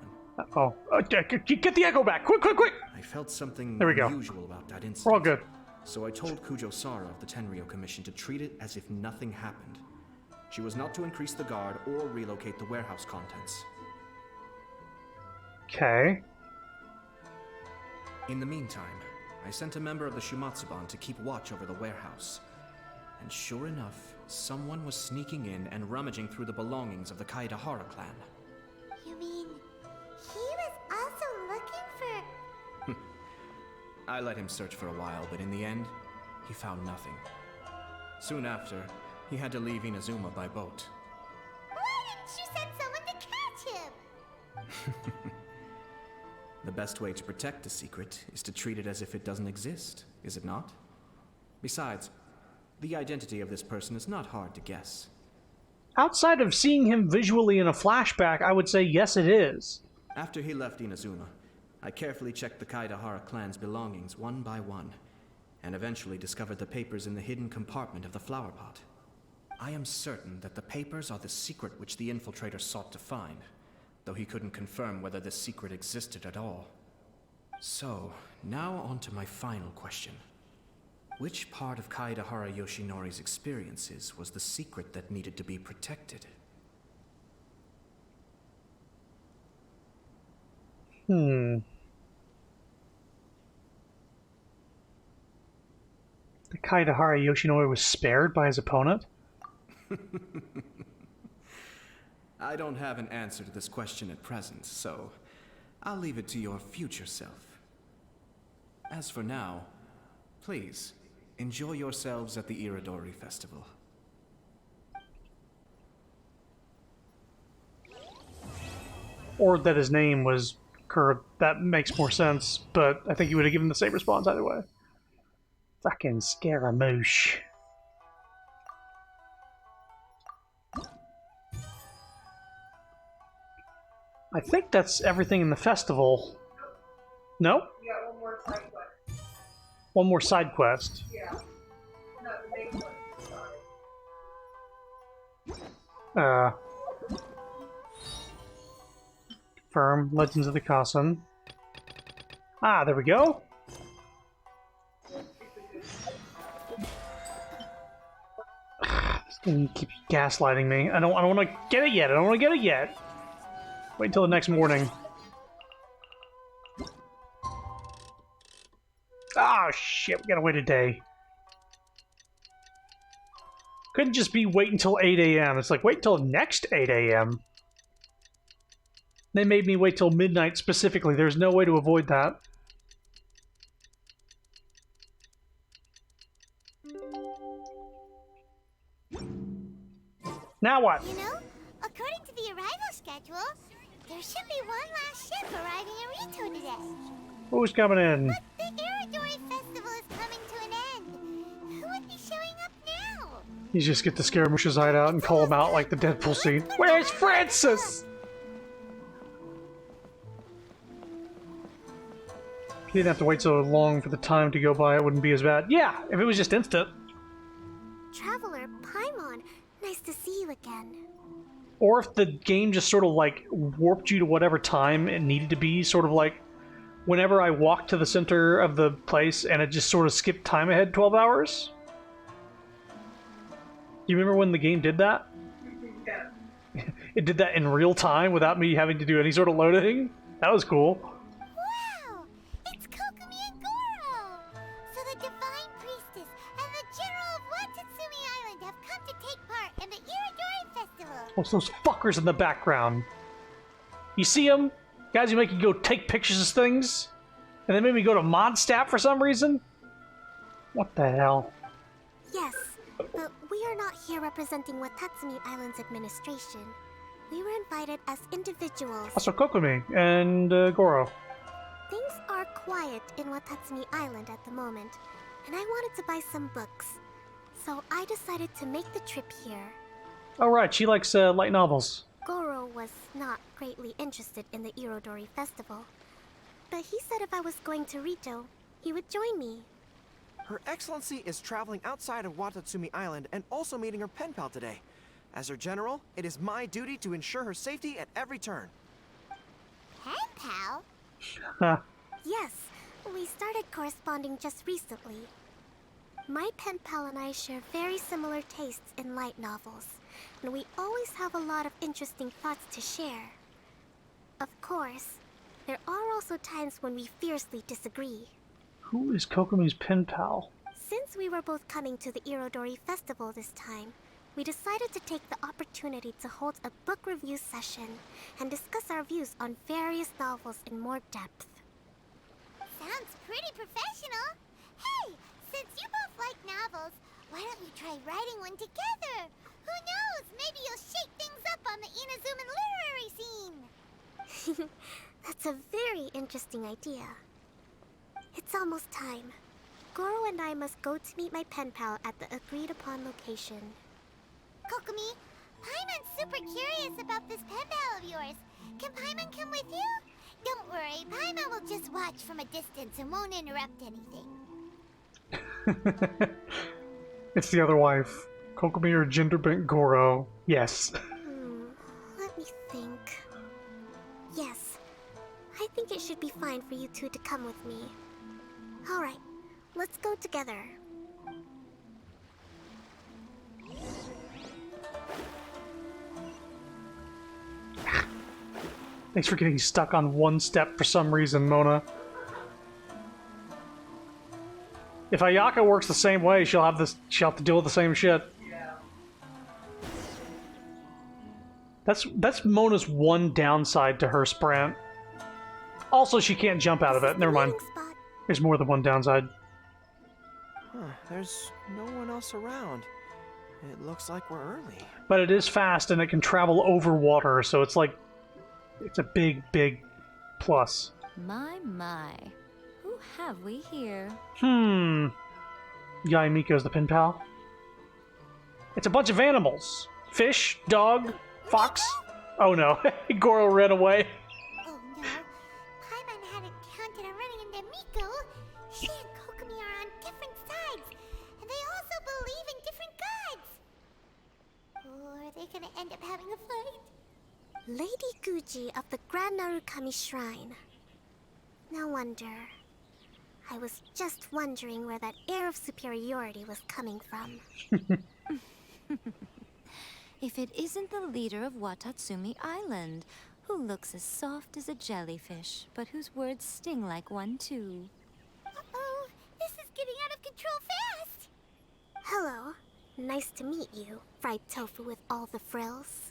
Speaker 1: Oh, get the echo back! Quick, quick, quick!
Speaker 9: I felt something
Speaker 1: there we go.
Speaker 9: unusual about that incident.
Speaker 1: We're all good.
Speaker 9: So I told Kujo-Sara of the Tenryou Commission to treat it as if nothing happened. She was not to increase the guard or relocate the warehouse contents.
Speaker 1: Okay.
Speaker 9: In the meantime, I sent a member of the Shumatsuban to keep watch over the warehouse. And sure enough, someone was sneaking in and rummaging through the belongings of the Kaedahara clan.
Speaker 2: You mean, he was also looking for...
Speaker 9: I let him search for a while, but in the end, he found nothing. Soon after, he had to leave Inazuma by boat.
Speaker 2: Why didn't you send someone to catch him?
Speaker 9: The best way to protect a secret is to treat it as if it doesn't exist, is it not? Besides, the identity of this person is not hard to guess.
Speaker 1: Outside of seeing him visually in a flashback, I would say yes, it is.
Speaker 9: After he left Inazuma, I carefully checked the Kaedahara clan's belongings one by one, and eventually discovered the papers in the hidden compartment of the flower pot. I am certain that the papers are the secret which the infiltrator sought to find, though he couldn't confirm whether this secret existed at all. So, now on to my final question. Which part of Kaedahara Yoshinori's experiences was the secret that needed to be protected?
Speaker 1: The Kaedahara Yoshinori was spared by his opponent?
Speaker 9: I don't have an answer to this question at present, so I'll leave it to your future self. As for now, please, enjoy yourselves at the Irodori Festival.
Speaker 1: Or that his name was Kerr. That makes more sense, but I think he would have given the same response either way. Fucking Scaramouche. I think that's everything in the festival. No?
Speaker 4: You got one more side quest.
Speaker 1: One more side quest.
Speaker 4: Yeah. Not the main one. Sorry.
Speaker 1: Confirm. Legends of the Kasen. Ah, there we go. This thing keeps gaslighting me. I don't want to get it yet. I don't want to get it yet. Wait until the next morning. Oh shit, we gotta wait a day. Couldn't just be wait until 8 a.m. It's like, wait until next 8 a.m. They made me wait till midnight specifically. There's no way to avoid that. Now what?
Speaker 2: You know, according to the arrival schedule, there should be one last ship arriving in Rito today.
Speaker 1: Who's coming in?
Speaker 2: But the Irodori Festival is coming to an end. Who would be showing up now?
Speaker 1: You just get the Scaramouche's hide out and call him out like the Deadpool scene. Where's Francis? If you didn't have to wait so long for the time to go by, it wouldn't be as bad. Yeah, if it was just instant.
Speaker 2: Traveler, Paimon, nice to see you again.
Speaker 1: Or if the game just sort of like warped you to whatever time it needed to be, sort of like whenever I walked to the center of the place and it just sort of skipped time ahead 12 hours. You remember when the game did that?
Speaker 4: Yeah.
Speaker 1: It did that in real time without me having to do any sort of loading. That was cool.
Speaker 2: Wow! It's Kokomi and Goro! So the Divine Priestess and the General of Watatsumi Island have come to take part in the Irodori Festival!
Speaker 1: Oh, it's those fuckers in the background. You see them? Guys who make you go take pictures of things? And they made me go to Mondstadt for some reason? What the hell?
Speaker 2: Yes, but we are not here representing Watatsumi Island's administration. We were invited as individuals.
Speaker 1: Also Kokomi and Goro.
Speaker 2: Things are quiet in Watatsumi Island at the moment, and I wanted to buy some books. So I decided to make the trip here.
Speaker 1: Oh right, she likes light novels.
Speaker 2: Goro was not greatly interested in the Irodori Festival, but he said if I was going to Rito, he would join me.
Speaker 12: Her Excellency is traveling outside of Watatsumi Island and also meeting her pen pal today. As her general, it is my duty to ensure her safety at every turn.
Speaker 2: Pen pal?
Speaker 1: Huh.
Speaker 2: Yes, we started corresponding just recently. My pen pal and I share very similar tastes in light novels, and we always have a lot of interesting thoughts to share. Of course, there are also times when we fiercely disagree.
Speaker 1: Who is Kokomi's pen pal?
Speaker 2: Since we were both coming to the Irodori Festival this time, we decided to take the opportunity to hold a book review session and discuss our views on various novels in more depth. Sounds pretty professional. Hey, since you both like novels, why don't you try writing one together? Who knows, maybe you'll shake things up on the Inazuman literary scene. That's a very interesting idea. It's almost time. Goro and I must go to meet my pen pal at the agreed upon location. Kokomi, Paimon's super curious about this pen pal of yours. Can Paimon come with you? Don't worry, Paimon will just watch from a distance and won't interrupt anything.
Speaker 1: It's the other wife. Kokomi or gender-bent Goro? Yes.
Speaker 19: Let me think. Yes. I think it should be fine for you two to come with me. Alright, let's go together.
Speaker 1: Thanks for getting stuck on one step for some reason, Mona. If Ayaka works the same way, she'll have to deal with the same shit.
Speaker 4: Yeah.
Speaker 1: That's Mona's one downside to her sprint. Also, she can't jump out of it. Never mind. There's more than one downside.
Speaker 12: There's no one else around. It looks like we're early.
Speaker 1: But it is fast and it can travel over water, so it's like... It's a big, big plus.
Speaker 6: My. Who have we here?
Speaker 1: Yae Miko's the pen pal. It's a bunch of animals. Fish, dog, fox. Oh no, Goro ran away.
Speaker 2: Oh no, Paimon hadn't counted on running into Miko. She and Kokomi are on different sides, and they also believe in different gods. Or are they gonna end up having a fight?
Speaker 19: Lady Guji of the Grand Narukami Shrine. No wonder. I was just wondering where that air of superiority was coming from.
Speaker 6: If it isn't the leader of Watatsumi Island, who looks as soft as a jellyfish, but whose words sting like one too.
Speaker 2: Uh-oh, this is getting out of control fast!
Speaker 19: Hello. Nice to meet you, fried tofu with all the frills.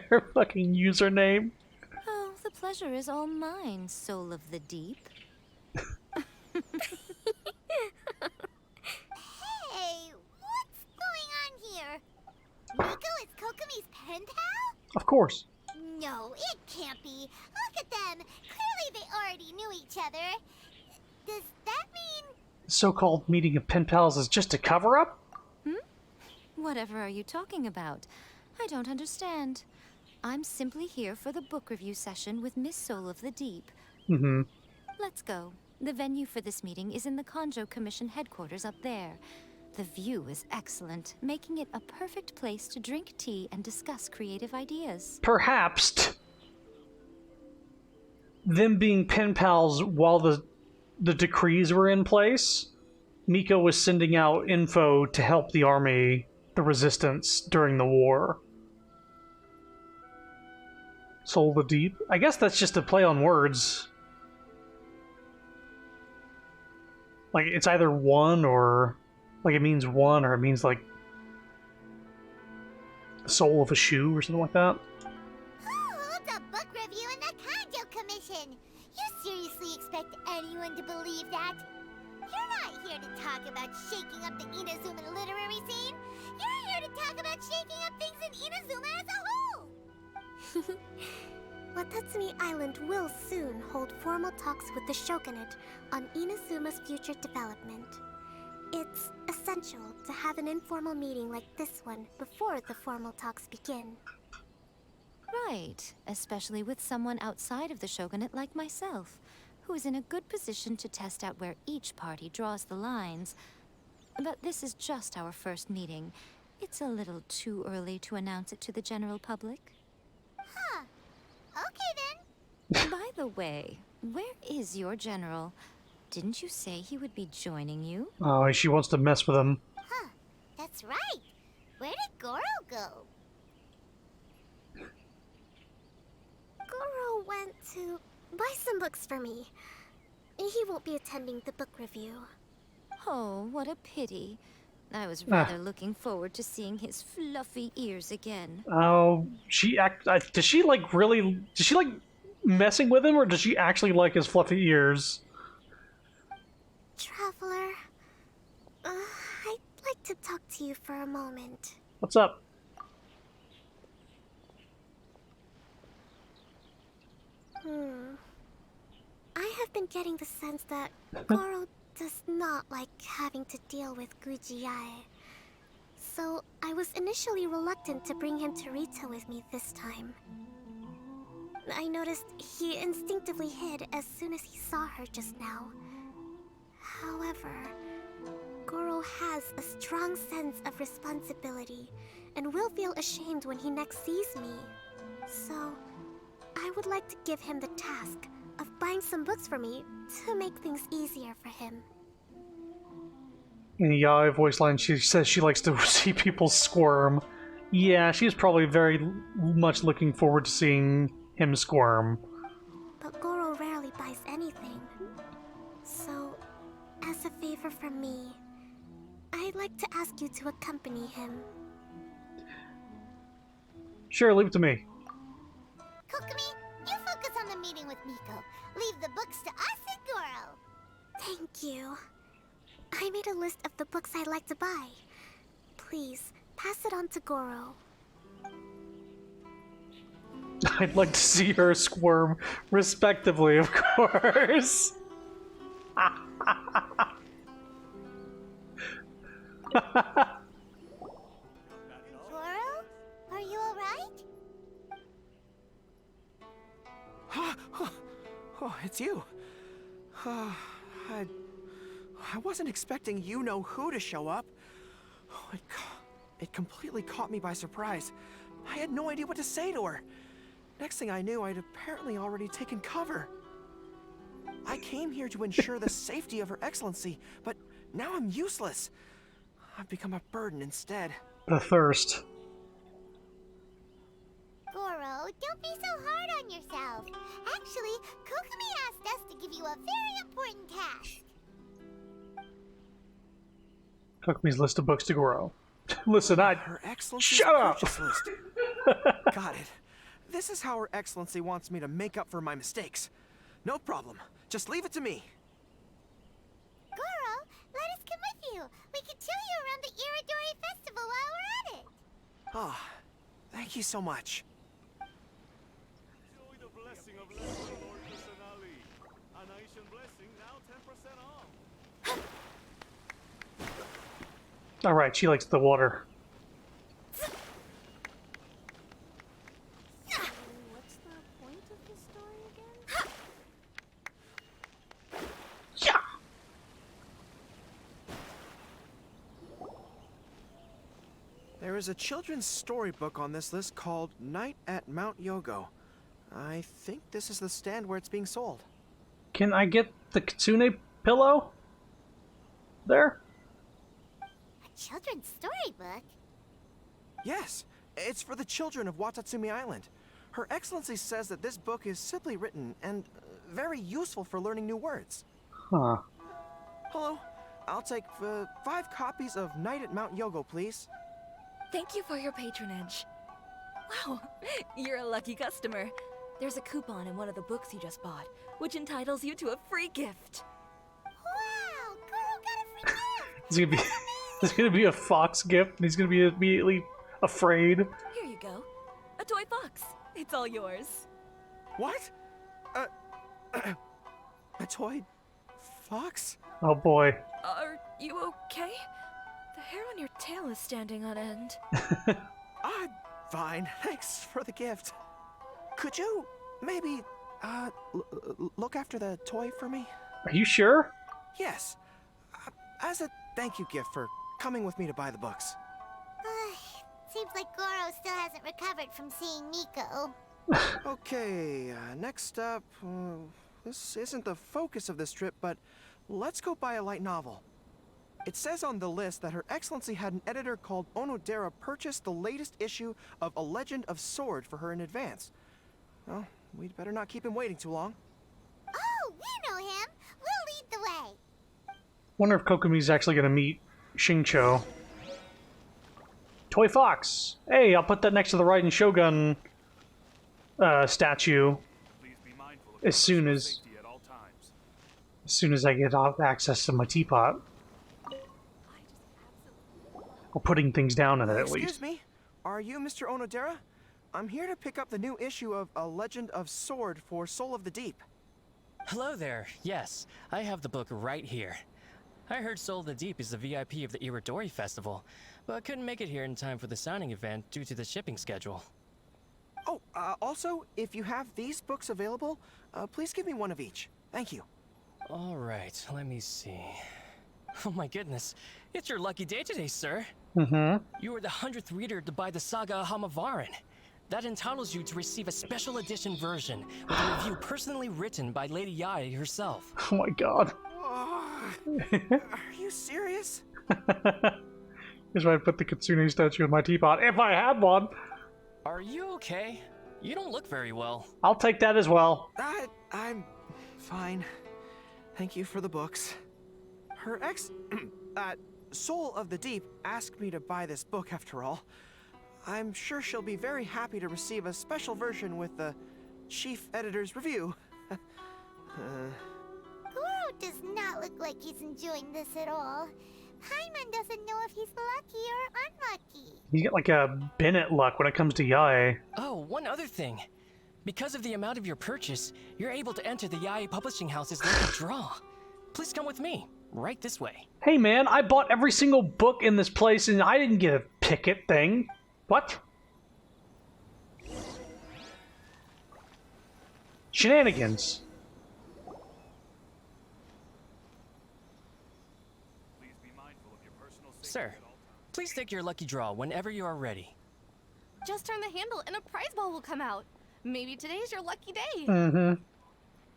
Speaker 1: Her fucking username.
Speaker 6: Oh, the pleasure is all mine, soul of the deep.
Speaker 2: Hey, what's going on here? Miko is Kokomi's pen pal?
Speaker 1: Of course.
Speaker 2: No, it can't be. Look at them. Clearly they already knew each other. Does that mean...
Speaker 1: The so-called meeting of pen pals is just a cover-up?
Speaker 6: Whatever are you talking about? I don't understand. I'm simply here for the book review session with Miss Soul of the Deep. Let's go. The venue for this meeting is in the Konjo Commission headquarters up there. The view is excellent, making it a perfect place to drink tea and discuss creative ideas.
Speaker 1: Perhaps them being pen pals while the decrees were in place, Miko was sending out info to help the army, the resistance, during the war. Soul of the Deep? I guess that's just a play on words. Like, it's either one or... Like, it means one, or it means, like... the sole of a shoe, or something like that.
Speaker 2: Who holds a book review in the Kanjo Commission? You seriously expect anyone to believe that? You're not here to talk about shaking up the Inazuma literary scene. You're here to talk about shaking up things in Inazuma as a whole!
Speaker 19: Watatsumi Island will soon hold formal talks with the Shogunate on Inazuma's future development. It's essential to have an informal meeting like this one before the formal talks begin.
Speaker 6: Right, especially with someone outside of the Shogunate like myself, who is in a good position to test out where each party draws the lines. But this is just our first meeting. It's a little too early to announce it to the general public.
Speaker 2: Huh. Okay then.
Speaker 6: By the way, where is your general? Didn't you say he would be joining you?
Speaker 1: Oh, she wants to mess with him.
Speaker 2: Huh. That's right. Where did Goro go?
Speaker 19: Goro went to buy some books for me. He won't be attending the book review.
Speaker 6: Oh, what a pity. I was rather looking forward to seeing his fluffy ears again.
Speaker 1: Oh, does she like messing with him, or does she actually like his fluffy ears?
Speaker 19: Traveler, I'd like to talk to you for a moment.
Speaker 1: What's up?
Speaker 19: I have been getting the sense that Goro does not like having to deal with Gujiae. So I was initially reluctant to bring him to Rito with me this time. I noticed he instinctively hid as soon as he saw her just now. However, Goro has a strong sense of responsibility and will feel ashamed when he next sees me. So, I would like to give him the task of buying some books for me to make things easier for him.
Speaker 1: In the Yaoi voice line, she says she likes to see people squirm. Yeah, she's probably very much looking forward to seeing him squirm.
Speaker 19: But Goro rarely buys anything. So, as a favor from me, I'd like to ask you to accompany him.
Speaker 1: Sure, leave it to me.
Speaker 2: Kokomi, you focus on the meeting with Miko. Leave the books to us and Goro.
Speaker 19: Thank you. I made a list of the books I'd like to buy. Please, pass it on to Goro.
Speaker 1: I'd like to see her squirm, respectively, of course.
Speaker 2: Goro? Are you alright?
Speaker 12: Oh, it's you. I wasn't expecting you-know-who to show up. Oh, it completely caught me by surprise. I had no idea what to say to her. Next thing I knew, I'd apparently already taken cover. I came here to ensure the safety of Her Excellency, but now I'm useless. I've become a burden instead.
Speaker 1: The thirst.
Speaker 2: Goro, don't be so hard on yourself. Actually, Kokomi asked us to give you a very important task.
Speaker 1: Kokomi's list of books to Goro. Listen,
Speaker 12: Her Excellency's
Speaker 1: shut up!
Speaker 12: purchase list. Got it. This is how Her Excellency wants me to make up for my mistakes. No problem. Just leave it to me.
Speaker 2: Goro, let us come with you. We can show you around the Iridori Festival while we're at it.
Speaker 12: Ah, thank you so much.
Speaker 18: Enjoy the blessing of Lord Personali. An Asian blessing now 10% off.
Speaker 1: Alright, she likes the water.
Speaker 15: What's the point of this story again?
Speaker 1: Yeah!
Speaker 12: There is a children's storybook on this list called Night at Mount Yogo. I think this is the stand where it's being sold.
Speaker 1: Can I get the Kitsune pillow? There?
Speaker 2: A children's storybook?
Speaker 12: Yes, it's for the children of Watatsumi Island. Her Excellency says that this book is simply written and very useful for learning new words.
Speaker 1: Huh.
Speaker 12: Hello, I'll take 5 copies of Night at Mount Yogo, please.
Speaker 16: Thank you for your patronage. Wow, you're a lucky customer. There's a coupon in one of the books you just bought, which entitles you to a free gift.
Speaker 2: Wow, Goro got a free gift.
Speaker 1: It's gonna be there's gonna be a fox gift and he's gonna be immediately afraid.
Speaker 16: Here you go. A toy fox. It's all yours.
Speaker 12: What? A toy fox?
Speaker 1: Oh boy.
Speaker 16: Are you okay? The hair on your tail is standing on end.
Speaker 12: Fine. Thanks for the gift. Could you maybe look after the toy for me?
Speaker 1: Are you sure?
Speaker 12: Yes. As a thank you gift for coming with me to buy the books.
Speaker 2: Seems like Goro still hasn't recovered from seeing Miko.
Speaker 12: Okay, next up, this isn't the focus of this trip, but let's go buy a light novel. It says on the list that Her Excellency had an editor called Onodera purchase the latest issue of A Legend of Sword for her in advance. Well, we'd better not keep him waiting too long.
Speaker 2: Oh, we know him. We'll lead the way.
Speaker 1: Wonder if Kokomi's actually gonna meet Shincho. Toy Fox! Hey, I'll put that next to the Raiden Shogun statue as soon as I get access to my teapot. Or putting things down in it, at least.
Speaker 12: Excuse me, are you Mr. Onodera? I'm here to pick up the new issue of A Legend of Sword for Soul of the Deep.
Speaker 7: Hello there. Yes, I have the book right here. I heard Soul of the Deep is the VIP of the Iridori Festival, but couldn't make it here in time for the signing event due to the shipping schedule.
Speaker 12: Oh, also, if you have these books available, please give me one of each. Thank you.
Speaker 7: All right, let me see. Oh my goodness. It's your lucky day today, sir.
Speaker 1: Mm-hmm.
Speaker 7: You are the 100th reader to buy the Saga Hamavarin. That entitles you to receive a special edition version with a review personally written by Lady Yae herself.
Speaker 1: Oh my god.
Speaker 12: Are you serious?
Speaker 1: Here's why I put the Kitsune statue in my teapot, if I had one.
Speaker 7: Are you okay? You don't look very well.
Speaker 1: I'll take that as well.
Speaker 12: I'm fine. Thank you for the books. Her Soul of the Deep asked me to buy this book after all. I'm sure she'll be very happy to receive a special version with the chief editor's review.
Speaker 2: Goro does not look like he's enjoying this at all. Paimon doesn't know if he's lucky or unlucky.
Speaker 1: You get like a Bennett luck when it comes to Yae.
Speaker 7: Oh, one other thing. Because of the amount of your purchase, you're able to enter the Yae Publishing House's lucky draw. Please come with me. Right this way.
Speaker 1: Hey man, I bought every single book in this place and I didn't get a picket thing. What? Shenanigans.
Speaker 7: Sir, please take your lucky draw whenever you are ready.
Speaker 17: Just turn the handle and a prize ball will come out. Maybe today's your lucky day.
Speaker 1: Mm-hmm.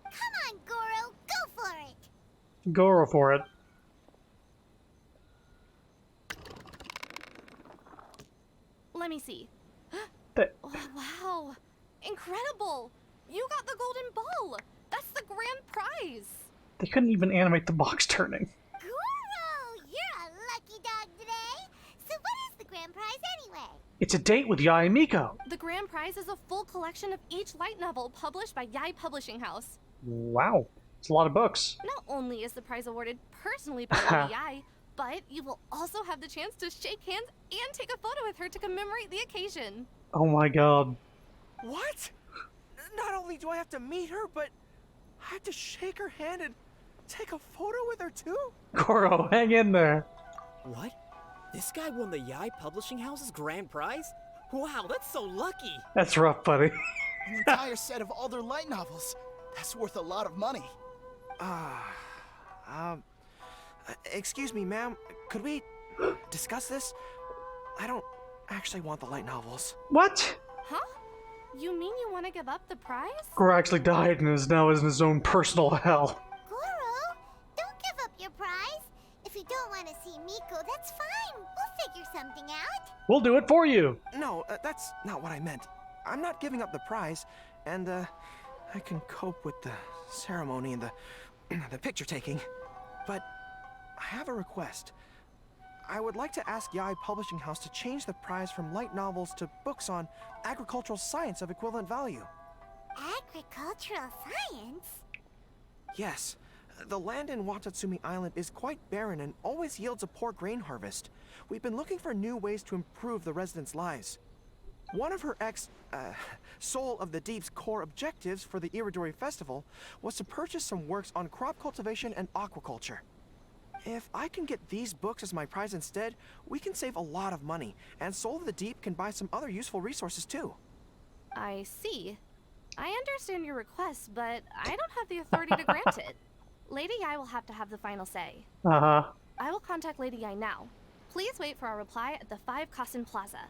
Speaker 2: Come on, Goro, go for it.
Speaker 1: Go for it.
Speaker 17: Let me see. Oh, wow. Incredible. You got the golden ball. That's the grand prize.
Speaker 1: They couldn't even animate the box turning.
Speaker 2: Goro, you're a lucky dog today. So what is the grand prize anyway?
Speaker 1: It's a date with Yae Miko.
Speaker 17: The grand prize is a full collection of each light novel published by Yae Publishing House.
Speaker 1: Wow. It's a lot of books.
Speaker 17: Not only is the prize awarded personally by Lady Yae, but you will also have the chance to shake hands and take a photo with her to commemorate the occasion.
Speaker 1: Oh my god.
Speaker 12: What? Not only do I have to meet her, but I have to shake her hand and take a photo with her too?
Speaker 1: Goro, hang in there.
Speaker 20: What? This guy won the Yae Publishing House's grand prize? Wow, that's so lucky!
Speaker 1: That's rough, buddy.
Speaker 23: An entire set of all their light novels. That's worth a lot of money.
Speaker 12: Excuse me, ma'am. Could we discuss this? I don't actually want the light novels.
Speaker 1: What?
Speaker 17: Huh? You mean you want to give up the prize?
Speaker 1: Goro actually died and is now in his own personal hell.
Speaker 2: Goro, don't give up your prize. If you don't want to see Miko, that's fine. We'll figure something out.
Speaker 1: We'll do it for you.
Speaker 12: No, that's not what I meant. I'm not giving up the prize, and I can cope with the ceremony and the picture taking. But I have a request. I would like to ask Yae Publishing House to change the prize from light novels to books on agricultural science of equivalent value.
Speaker 2: Agricultural science?
Speaker 12: Yes. The land in Watatsumi Island is quite barren and always yields a poor grain harvest. We've been looking for new ways to improve the residents' lives. One of her Soul of the Deep's core objectives for the Iridori Festival was to purchase some works on crop cultivation and aquaculture. If I can get these books as my prize instead, we can save a lot of money, and Soul of the Deep can buy some other useful resources too.
Speaker 17: I see. I understand your request, but I don't have the authority to grant it. Lady Yae will have to have the final say.
Speaker 1: Uh-huh.
Speaker 17: I will contact Lady Yae now. Please wait for our reply at the 5 Kasen Plaza.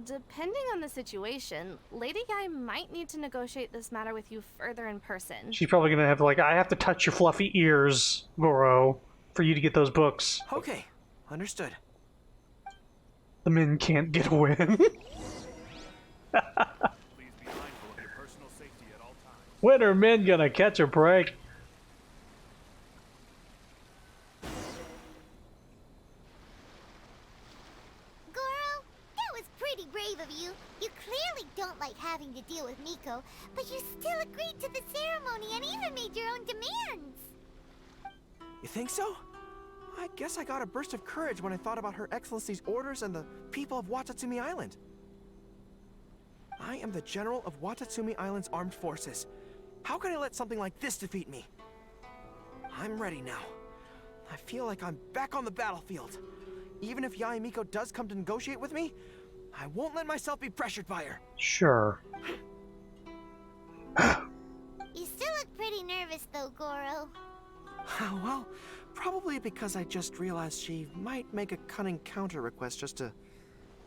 Speaker 17: Depending on the situation, Lady Yae might need to negotiate this matter with you further in person.
Speaker 1: She's probably gonna have I have to touch your fluffy ears, Goro, for you to get those books.
Speaker 12: Okay, understood.
Speaker 1: The men can't get a win. When are men gonna catch a break?
Speaker 2: Goro, that was pretty brave of you. You clearly don't like having to deal with Miko, but you still agreed to the ceremony and even made your own demands.
Speaker 12: You think so? I guess I got a burst of courage when I thought about Her Excellency's orders and the people of Watatsumi Island. I am the General of Watatsumi Island's armed forces. How can I let something like this defeat me? I'm ready now. I feel like I'm back on the battlefield. Even if Yae Miko does come to negotiate with me, I won't let myself be pressured by her.
Speaker 1: Sure.
Speaker 2: You still look pretty nervous though, Goro.
Speaker 12: Well, Probably because I just realized she might make a cunning counter request just to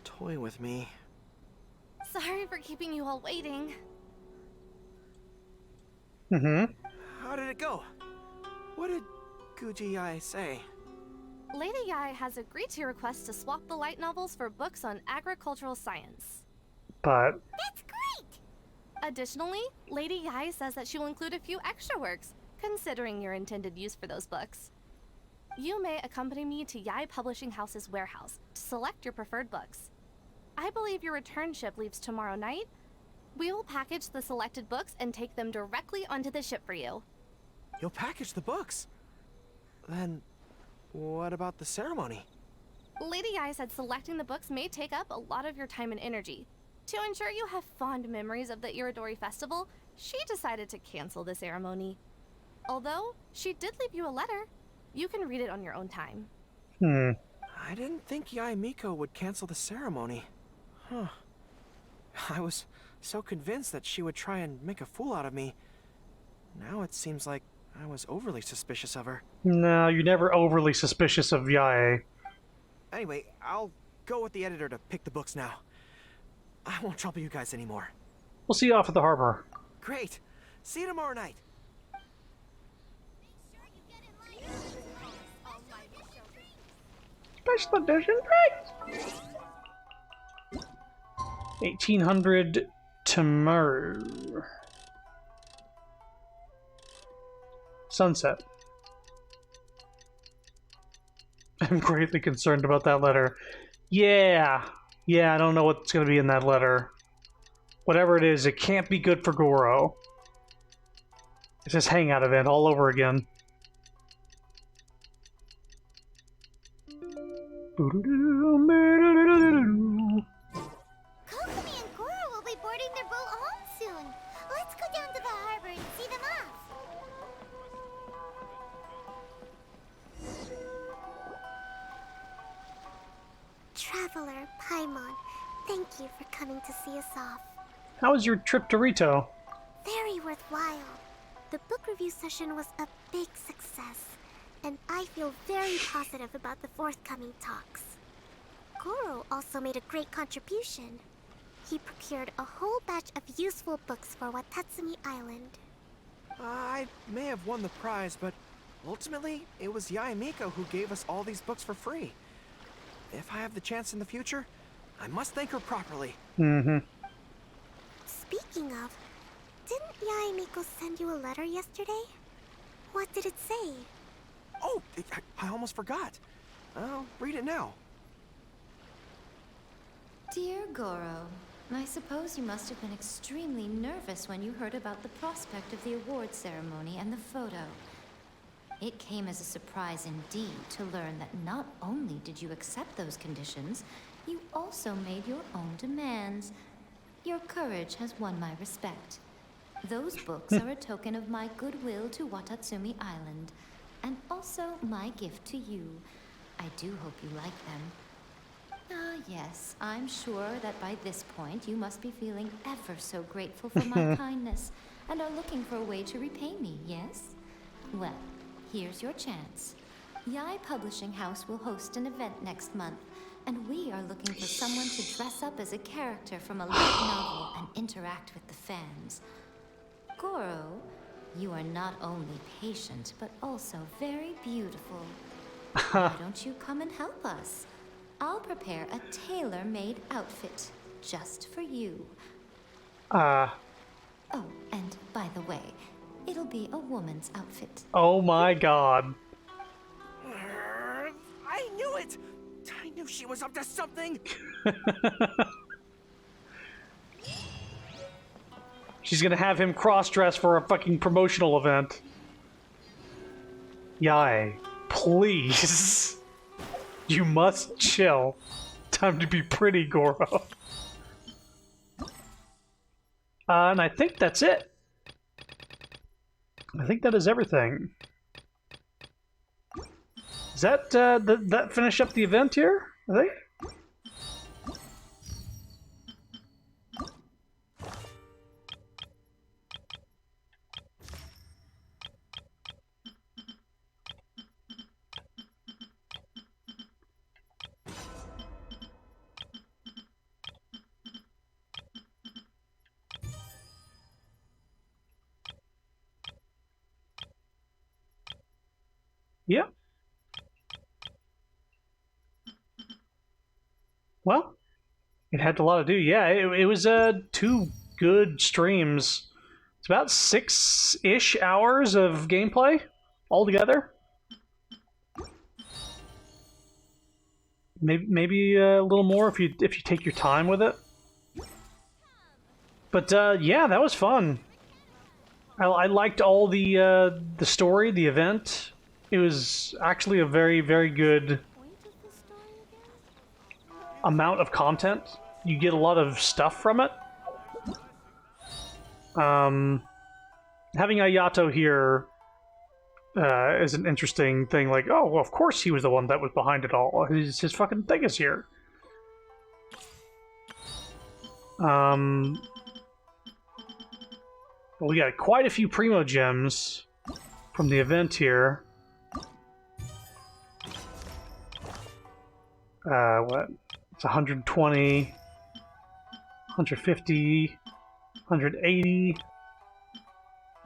Speaker 12: toy with me.
Speaker 17: Sorry for keeping you all waiting.
Speaker 1: Mm-hmm.
Speaker 12: How did it go? What did Guji say?
Speaker 17: Lady Yai has agreed to your request to swap the light novels for books on agricultural science.
Speaker 1: But
Speaker 2: That's great!
Speaker 17: Additionally, Lady Yai says that she will include a few extra works, considering your intended use for those books. You may accompany me to Yai Publishing House's warehouse to select your preferred books. I believe your return ship leaves tomorrow night. We will package the selected books and take them directly onto the ship for you.
Speaker 12: You'll package the books? Then, what about the ceremony?
Speaker 17: Lady Yai said selecting the books may take up a lot of your time and energy. To ensure you have fond memories of the Iridori Festival, she decided to cancel the ceremony. Although, she did leave you a letter. You can read it on your own time.
Speaker 12: I didn't think Yai Miko would cancel the ceremony. Huh. I was so convinced that she would try and make a fool out of me. Now it seems like I was overly suspicious of her.
Speaker 1: no, you're never overly suspicious of Yae.
Speaker 12: Anyway, I'll go with the editor to pick the books now. I won't trouble you guys anymore.
Speaker 1: We'll see you off at the harbor.
Speaker 12: Great. See you tomorrow night.
Speaker 1: Special edition drinks! 1800 tomorrow. Sunset. I'm greatly concerned about that letter. Yeah, I don't know what's going to be in that letter. Whatever it is, it can't be good for Goro. It's this hangout event all over again.
Speaker 2: Kokomi and Goro will be boarding their boat home soon. Let's go down to the harbor and see them off. Traveler, Paimon, thank you for coming to see us off.
Speaker 1: How was your trip to Rito?
Speaker 2: Very worthwhile. The book review session was a big success, and I feel very positive about the forthcoming talks. Goro also made a great contribution. He procured a whole batch of useful books for Watatsumi Island.
Speaker 12: I may have won the prize, but ultimately, it was Yai Miko who gave us all these books for free. If I have the chance in the future, I must thank her properly.
Speaker 2: Speaking of, didn't Yai Miko send you a letter yesterday? What did it say?
Speaker 12: Oh, I almost forgot. I'll read it now.
Speaker 6: Dear Goro, I suppose you must have been extremely nervous when you heard about the prospect of the award ceremony and the photo. It came as a surprise indeed to learn that not only did you accept those conditions, you also made your own demands. Your courage has won my respect. Those books are a token of my goodwill to Watatsumi Island, and also my gift to you. I do hope you like them. Ah, yes, I'm sure that by this point you must be feeling ever so grateful for my kindness, and are looking for a way to repay me, yes? Well, here's your chance. Yai Publishing House will host an event next month, and we are looking for someone to dress up as a character from a light novel and interact with the fans. Goro, you are not only patient, but also very beautiful. Why don't you come and help us? I'll prepare a tailor-made outfit just for you. Oh, and by the way, it'll be a woman's outfit.
Speaker 1: Oh my god.
Speaker 12: I knew it! I knew she was up to something!
Speaker 1: She's gonna have him cross-dress for a fucking promotional event. Yai, please. You must chill. Time to be pretty, Goro. And I think that's it. I think that is everything. Does that, that finish up the event here, I think? Yeah. Well, it had a lot to do. Yeah, it was 2 good streams. It's about 6-ish hours of gameplay altogether. Maybe a little more if you take your time with it. But yeah, that was fun. I liked all the story, the event. It was actually a very, very good amount of content. You get a lot of stuff from it. Having Ayato here is an interesting thing. Like, oh, well, of course he was the one that was behind it all. His fucking thing is here. Well, we got quite a few Primo gems from the event here. What? It's 120, 150, 180,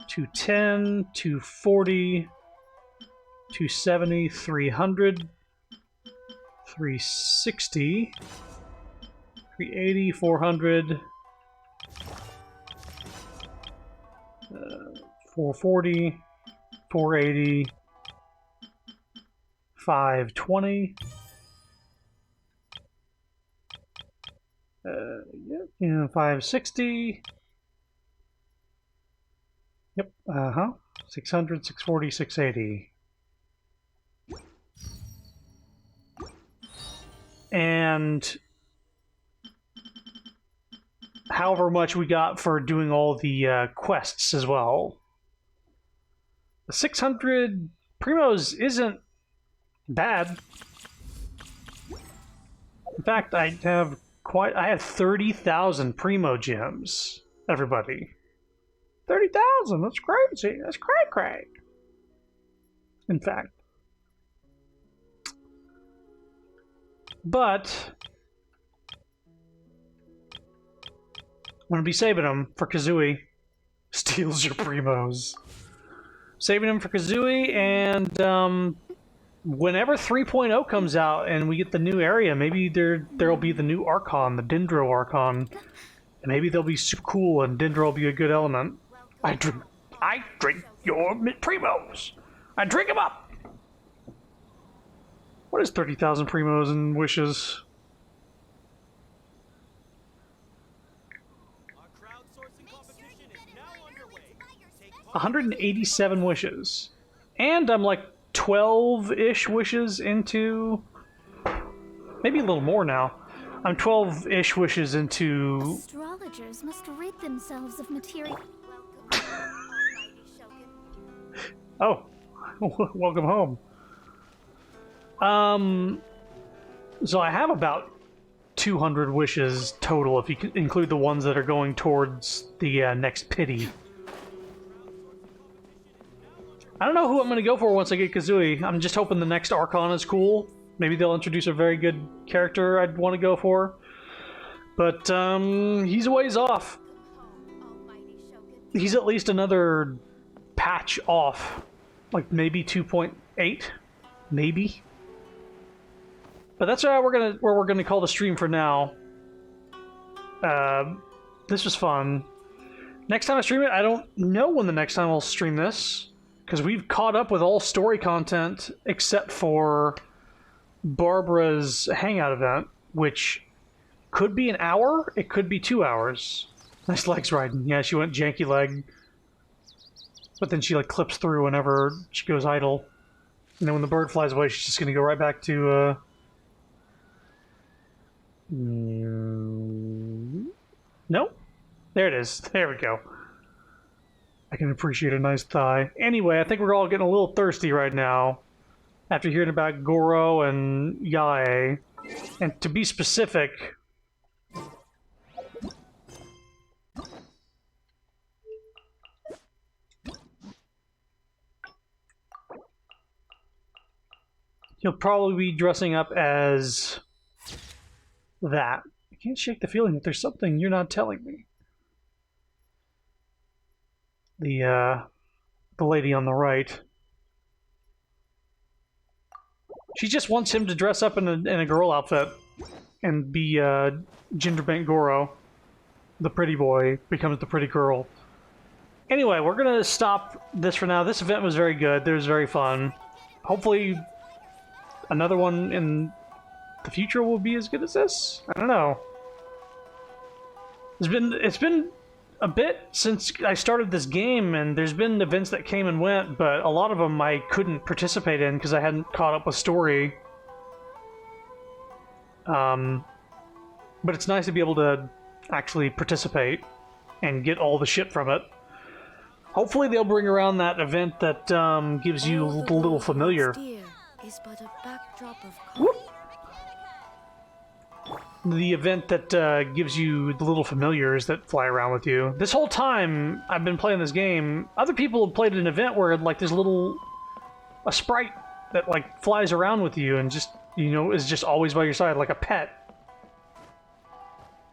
Speaker 1: 210, 240, 270, 300, 360, 380, 400, 440, 480, 520. Yeah, 560. Yep, 600, 640, 680. And however much we got for doing all the quests as well. The 600 Primos isn't bad. In fact, I have 30,000 Primo gems, everybody. 30,000, that's crazy. That's cray-cray. In fact. But I'm going to be saving them for Kazooie. Steals your Primos. Saving them for Kazooie, and whenever 3.0 comes out and we get the new area, maybe there'll be the new Archon, the Dendro Archon. And maybe they'll be super cool and Dendro will be a good element. I drink your Primos. I drink them up. What is 30,000 Primos and wishes? 187 wishes. And I'm like 12-ish wishes into... Maybe a little more now. I'm 12-ish wishes into...
Speaker 11: Astrologers must rid themselves of material.
Speaker 1: Oh, welcome home. So I have about 200 wishes total, if you include the ones that are going towards the next pity. I don't know who I'm going to go for once I get Kazooie. I'm just hoping the next Archon is cool. Maybe they'll introduce a very good character I'd want to go for. But, he's a ways off. He's at least another patch off. Like, maybe 2.8? Maybe? But that's where we're gonna call the stream for now. This was fun. Next time I stream it, I don't know when the next time I'll stream this. Because we've caught up with all story content except for Barbara's Hangout event, which could be an hour, it could be 2 hours. Nice legs riding. Yeah, she went janky leg. But then she like clips through whenever she goes idle. And then when the bird flies away, she's just gonna go right back to No? There it is. There we go. I can appreciate a nice thigh. Anyway, I think we're all getting a little thirsty right now. After hearing about Goro and Yae. And to be specific... He'll probably be dressing up as... that. I can't shake the feeling that there's something you're not telling me. The lady on the right. She just wants him to dress up in a girl outfit and be Gingerbread Goro. The pretty boy becomes the pretty girl. Anyway, we're gonna stop this for now. This event was very good. It was very fun. Hopefully, another one in the future will be as good as this. I don't know. It's been a bit since I started this game, and there's been events that came and went, but a lot of them I couldn't participate in because I hadn't caught up with story. But it's nice to be able to actually participate and get all the shit from it. Hopefully they'll bring around that event that gives you the little familiar.
Speaker 3: Is but a backdrop of
Speaker 1: The event that gives you the little familiars that fly around with you. This whole time I've been playing this game, other people have played an event where like there's a sprite that like flies around with you and just, you know, is just always by your side, like a pet.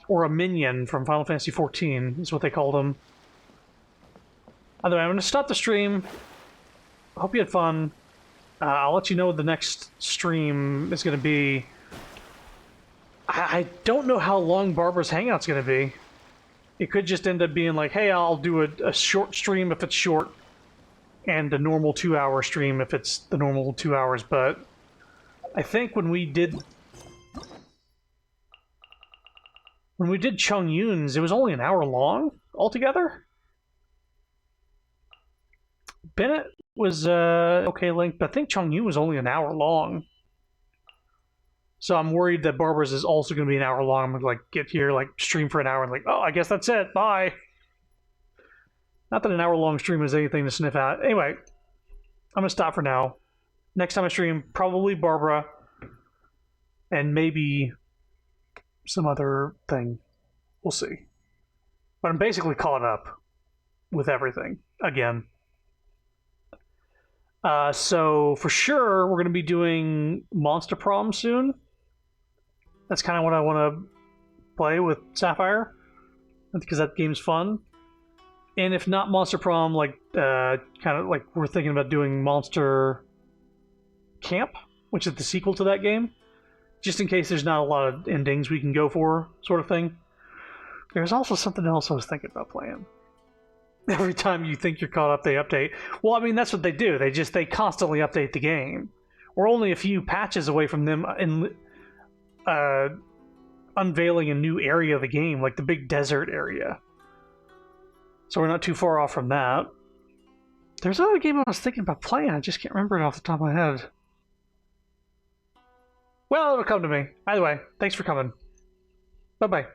Speaker 1: Or a minion from Final Fantasy XIV is what they called them. Either way, I'm going to stop the stream. Hope you had fun. I'll let you know what the next stream is going to be. I don't know how long Barbara's Hangout's going to be. It could just end up being like, hey, I'll do a short stream if it's short, and a normal 2-hour stream if it's the normal 2 hours, but I think when we did Chung Yun's, it was only an hour long altogether. Bennett was okay length, but I think Chung Yun was only an hour long. So I'm worried that Barbara's is also going to be an hour long. I'm going to like get here, like stream for an hour, and like, oh, I guess that's it. Bye. Not that an hour long stream is anything to sniff at. Anyway, I'm going to stop for now. Next time I stream, probably Barbara, and maybe some other thing. We'll see. But I'm basically caught up with everything again. So for sure, we're going to be doing Monster Prom soon. That's kind of what I want to play with Sapphire, because that game's fun. And if not Monster Prom, like kind of like we're thinking about doing Monster Camp, which is the sequel to that game, just in case there's not a lot of endings we can go for, sort of thing. There's also something else I was thinking about playing. Every time you think you're caught up, they update. Well, I mean, that's what they do. They constantly update the game. We're only a few patches away from them unveiling a new area of the game, like the big desert area. So we're not too far off from that. There's another game I was thinking about playing. I just can't remember it off the top of my head. Well, it'll come to me. Either way, thanks for coming. Bye-bye.